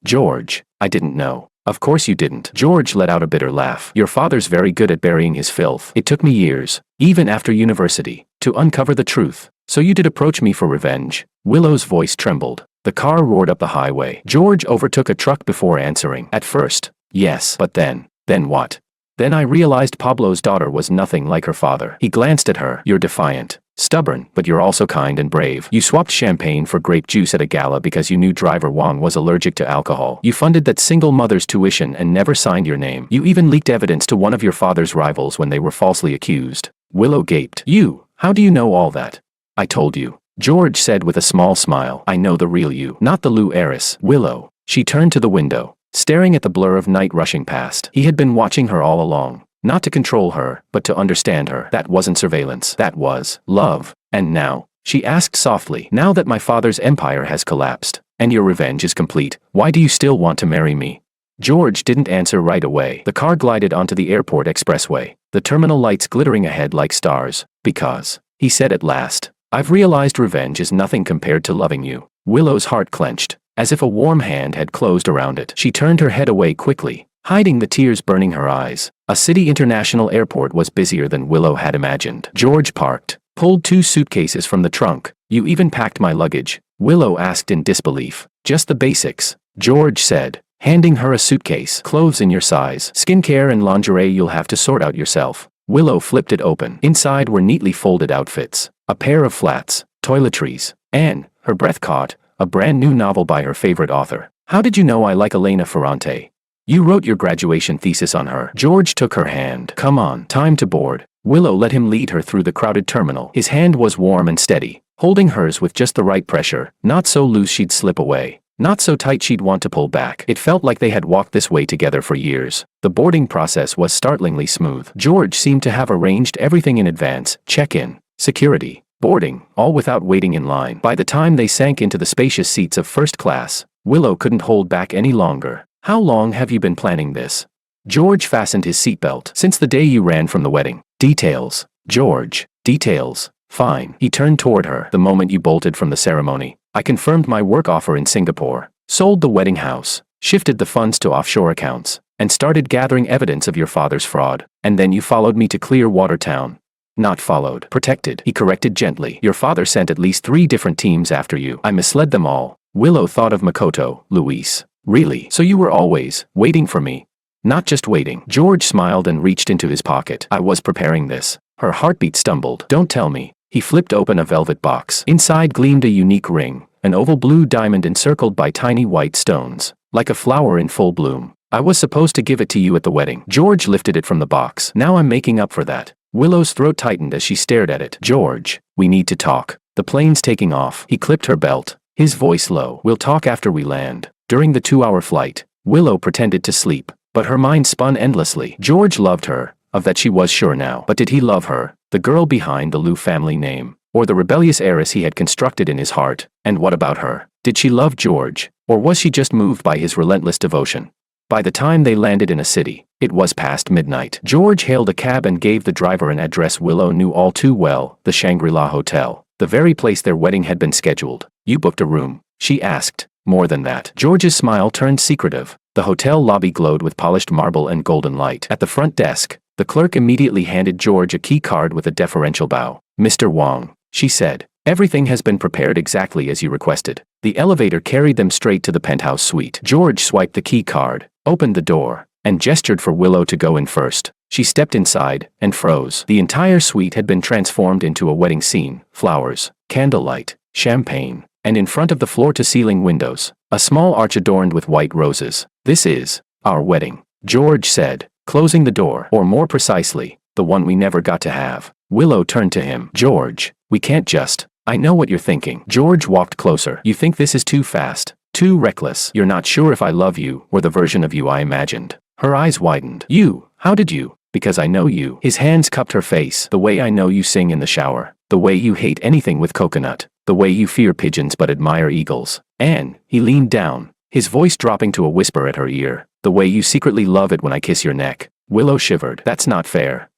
George, I didn't know. Of course you didn't. George let out a bitter laugh. Your father's very good at burying his filth. It took me years, even after university, to uncover the truth. So you did approach me for revenge. Willow's voice trembled. The car roared up the highway. George overtook a truck before answering. At first, yes. But then what? Then I realized Pablo's daughter was nothing like her father. He glanced at her. You're defiant, stubborn, but you're also kind and brave. You swapped champagne for grape juice at a gala because you knew driver Wang was allergic to alcohol. You funded that single mother's tuition and never signed your name. You even leaked evidence to one of your father's rivals when they were falsely accused. Willow gaped. You, how do you know all that? I told you. George said with a small smile. I know the real you, not the Lou heiress. Willow. She turned to the window, staring at the blur of night rushing past. He had been watching her all along, not to control her, but to understand her. That wasn't surveillance. That was love. And now, she asked softly, now that my father's empire has collapsed, and your revenge is complete, why do you still want to marry me? George didn't answer right away. The car glided onto the airport expressway, the terminal lights glittering ahead like stars. Because, he said at last, I've realized revenge is nothing compared to loving you. Willow's heart clenched, as if a warm hand had closed around it. She turned her head away quickly, hiding the tears burning her eyes. A city international airport was busier than Willow had imagined. George parked, pulled 2 suitcases from the trunk. You even packed my luggage? Willow asked in disbelief. Just the basics, George said, handing her a suitcase. Clothes in your size. Skincare and lingerie you'll have to sort out yourself. Willow flipped it open. Inside were neatly folded outfits, a pair of flats, toiletries, and, her breath caught, a brand new novel by her favorite author. How did you know I like Elena Ferrante? You wrote your graduation thesis on her. George took her hand. Come on, time to board. Willow let him lead her through the crowded terminal. His hand was warm and steady, holding hers with just the right pressure, not so loose she'd slip away, not so tight she'd want to pull back. It felt like they had walked this way together for years. The boarding process was startlingly smooth. George seemed to have arranged everything in advance. Check-in, security, boarding, all without waiting in line. By the time they sank into the spacious seats of first class, Willow couldn't hold back any longer. How long have you been planning this? George fastened his seatbelt. Since the day you ran from the wedding. Details. George. Details. Fine. He turned toward her. The moment you bolted from the ceremony, I confirmed my work offer in Singapore, sold the wedding house, shifted the funds to offshore accounts, and started gathering evidence of your father's fraud. And then you followed me to Clearwater Town. Not followed. Protected. He corrected gently. Your father sent at least 3 different teams after you. I misled them all. Willow thought of Makoto. Luis. Really? So you were always waiting for me? Not just waiting. George smiled and reached into his pocket. I was preparing this. Her heartbeat stumbled. Don't tell me. He flipped open a velvet box. Inside gleamed a unique ring, an oval blue diamond encircled by tiny white stones, like a flower in full bloom. I was supposed to give it to you at the wedding. George lifted it from the box. Now I'm making up for that. Willow's throat tightened as she stared at it. George, we need to talk. The plane's taking off. He clipped her belt, his voice low. We'll talk after we land. During the 2-hour flight, Willow pretended to sleep, but her mind spun endlessly. George loved her, of that she was sure now. But did he love her, the girl behind the Lou family name, or the rebellious heiress he had constructed in his heart? And what about her? Did she love George, or was she just moved by his relentless devotion? By the time they landed in a city, it was past midnight. George hailed a cab and gave the driver an address Willow knew all too well, the Shangri-La Hotel, the very place their wedding had been scheduled. You booked a room. she asked. More than that. George's smile turned secretive. The hotel lobby glowed with polished marble and golden light. At the front desk, the clerk immediately handed George a key card with a deferential bow. "Mr. Wong," she said, "everything has been prepared exactly as you requested." The elevator carried them straight to the penthouse suite. George swiped the key card, opened the door, and gestured for Willow to go in first. She stepped inside and froze. The entire suite had been transformed into a wedding scene: flowers, candlelight, champagne, and in front of the floor-to-ceiling windows, a small arch adorned with white roses. "This is our wedding," George said, closing the door, or more precisely, the one we never got to have. Willow turned to him. "George, we can't just—" "I know what you're thinking." George walked closer. "You think this is too fast, too reckless. You're not sure if I love you or the version of you I imagined." Her eyes widened. "You? How did you?" "Because I know you." His hands cupped her face. "The way I know you sing in the shower. The way you hate anything with coconut. The way you fear pigeons but admire eagles. And," he leaned down, his voice dropping to a whisper at her ear, "the way you secretly love it when I kiss your neck." Willow shivered. "That's not fair.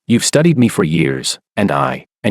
You've studied me for years, and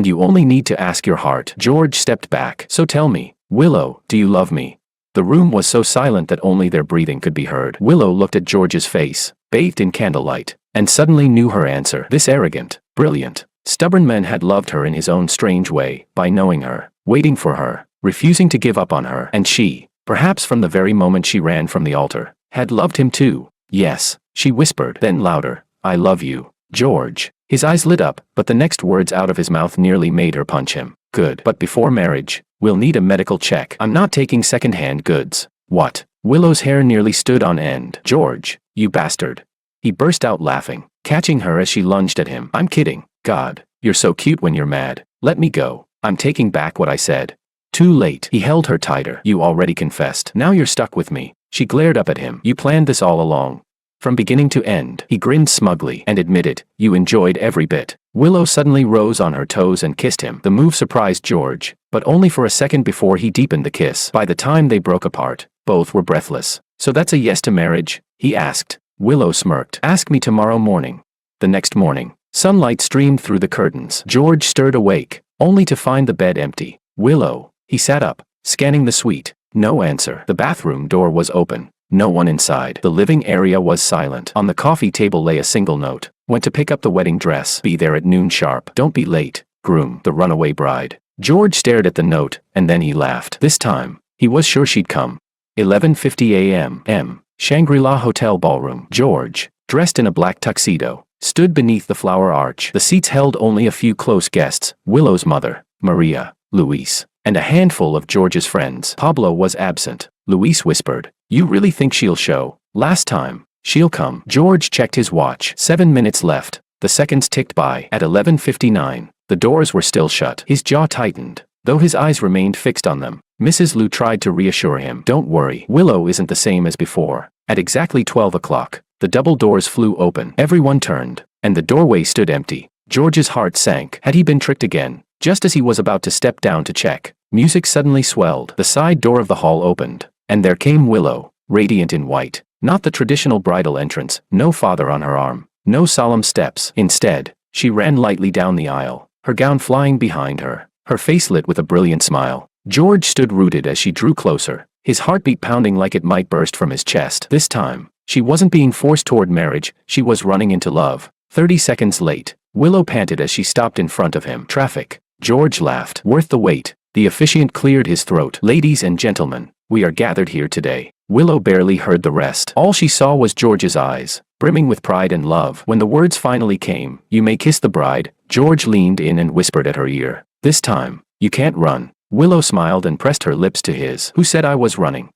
you only need to ask your heart." George stepped back. "So tell me, Willow, do you love me?" The room was so silent that only their breathing could be heard. Willow looked at George's face, bathed in candlelight, and suddenly knew her answer. This arrogant, brilliant, stubborn man had loved her in his own strange way, by knowing her, waiting for her, refusing to give up on her. And she, perhaps from the very moment she ran from the altar, had loved him too. "Yes," she whispered, then louder, "I love you, George." His eyes lit up, but the next words out of his mouth nearly made her punch him. "Good. But before marriage, we'll need a medical check. I'm not taking second-hand goods." "What?" Willow's hair nearly stood on end. "George, you bastard." He burst out laughing, catching her as she lunged at him. "I'm kidding. God, you're so cute when you're mad. Let me go. I'm taking back what I said." Too late. He held her tighter. "You already confessed. Now you're stuck with me." She glared up at him. "You planned this all along. From beginning to end." He grinned smugly and admitted, "You enjoyed every bit." Willow suddenly rose on her toes and kissed him. The move surprised George, but only for a second before he deepened the kiss. By the time they broke apart, both were breathless. "So that's a yes to marriage?" he asked. Willow smirked. "Ask me tomorrow morning." The next morning, sunlight streamed through the curtains. George stirred awake, only to find the bed empty. "Willow." He sat up, scanning the suite. No answer. The bathroom door was open. No one inside. The living area was silent. On the coffee table lay a single note. "Went to pick up the wedding dress. Be there at noon sharp. Don't be late. Groom, the runaway bride." George stared at the note, and then he laughed. This time, he was sure she'd come. 11:50 a.m. Shangri-La Hotel Ballroom. George, dressed in a black tuxedo, stood beneath the flower arch. The seats held only a few close guests: Willow's mother, Maria, Luis, and a handful of George's friends. Pablo was absent. Luis whispered, "You really think she'll show? Last time, she'll come." George checked his watch. 7 minutes left. The seconds ticked by. At 11:59, the doors were still shut. His jaw tightened, though his eyes remained fixed on them. Mrs. Liu tried to reassure him. "Don't worry. Willow isn't the same as before." At exactly 12 o'clock, the double doors flew open. Everyone turned, and the doorway stood empty. George's heart sank. Had he been tricked again? Just as he was about to step down to check, music suddenly swelled. The side door of the hall opened, and there came Willow, radiant in white. Not the traditional bridal entrance, no father on her arm, no solemn steps. Instead, she ran lightly down the aisle, her gown flying behind her, her face lit with a brilliant smile. George stood rooted as she drew closer, his heartbeat pounding like it might burst from his chest. This time, she wasn't being forced toward marriage, she was running into love. 30 seconds late, Willow panted as she stopped in front of him. "Traffic." George laughed. "Worth the wait." The officiant cleared his throat. "Ladies and gentlemen, we are gathered here today." Willow barely heard the rest. All she saw was George's eyes, brimming with pride and love. When the words finally came, "You may kiss the bride," George leaned in and whispered at her ear, "This time, you can't run." Willow smiled and pressed her lips to his. "Who said I was running?"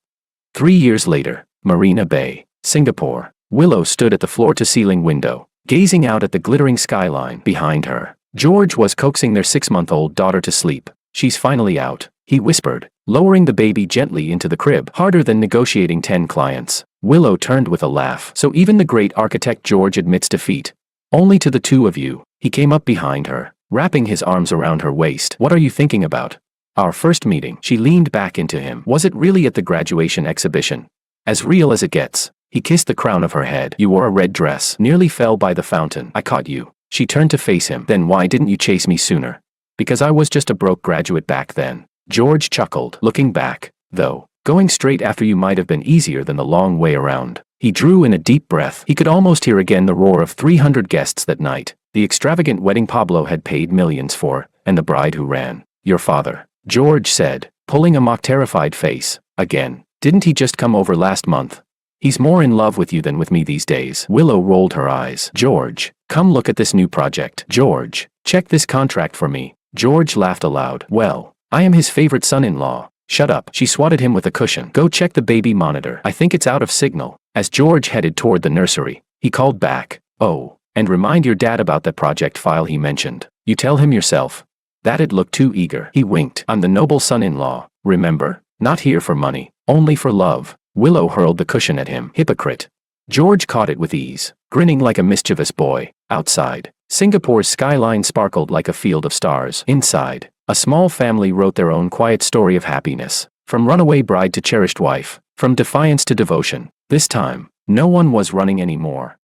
3 years later, Marina Bay, Singapore. Willow stood at the floor-to-ceiling window, gazing out at the glittering skyline behind her. George was coaxing their 6-month-old daughter to sleep. "She's finally out," he whispered, lowering the baby gently into the crib. "Harder than negotiating 10 clients." Willow turned with a laugh. "So even the great architect George admits defeat. Only to the two of you." He came up behind her, wrapping his arms around her waist. "What are you thinking about?" "Our first meeting." She leaned back into him. "Was it really at the graduation exhibition?" "As real as it gets." He kissed the crown of her head. "You wore a red dress. Nearly fell by the fountain. I caught you." She turned to face him. "Then why didn't you chase me sooner?" "Because I was just a broke graduate back then." George chuckled. Looking back, though. Going straight after you might have been easier than the long way around. He drew in a deep breath. He could almost hear again the roar of 300 guests that night. The extravagant wedding Pablo had paid millions for, and the bride who ran. Your father, George said, pulling a mock terrified face. Again, didn't he just come over last month? He's more in love with you than with me these days. Willow rolled her eyes. George, come look at this new project. George, check this contract for me. George laughed aloud. Well, I am his favorite son-in-law. Shut up. She swatted him with a cushion. Go check the baby monitor. I think it's out of signal. As George headed toward the nursery, he called back. Oh, and remind your dad about that project file he mentioned. You tell him yourself. That'd look too eager. He winked. I'm the noble son-in-law. Remember, not here for money, only for love. Willow hurled the cushion at him. Hypocrite. George caught it with ease, grinning like a mischievous boy. Outside, Singapore's skyline sparkled like a field of stars. Inside, a small family wrote their own quiet story of happiness. From runaway bride to cherished wife, from defiance to devotion. This time, no one was running anymore.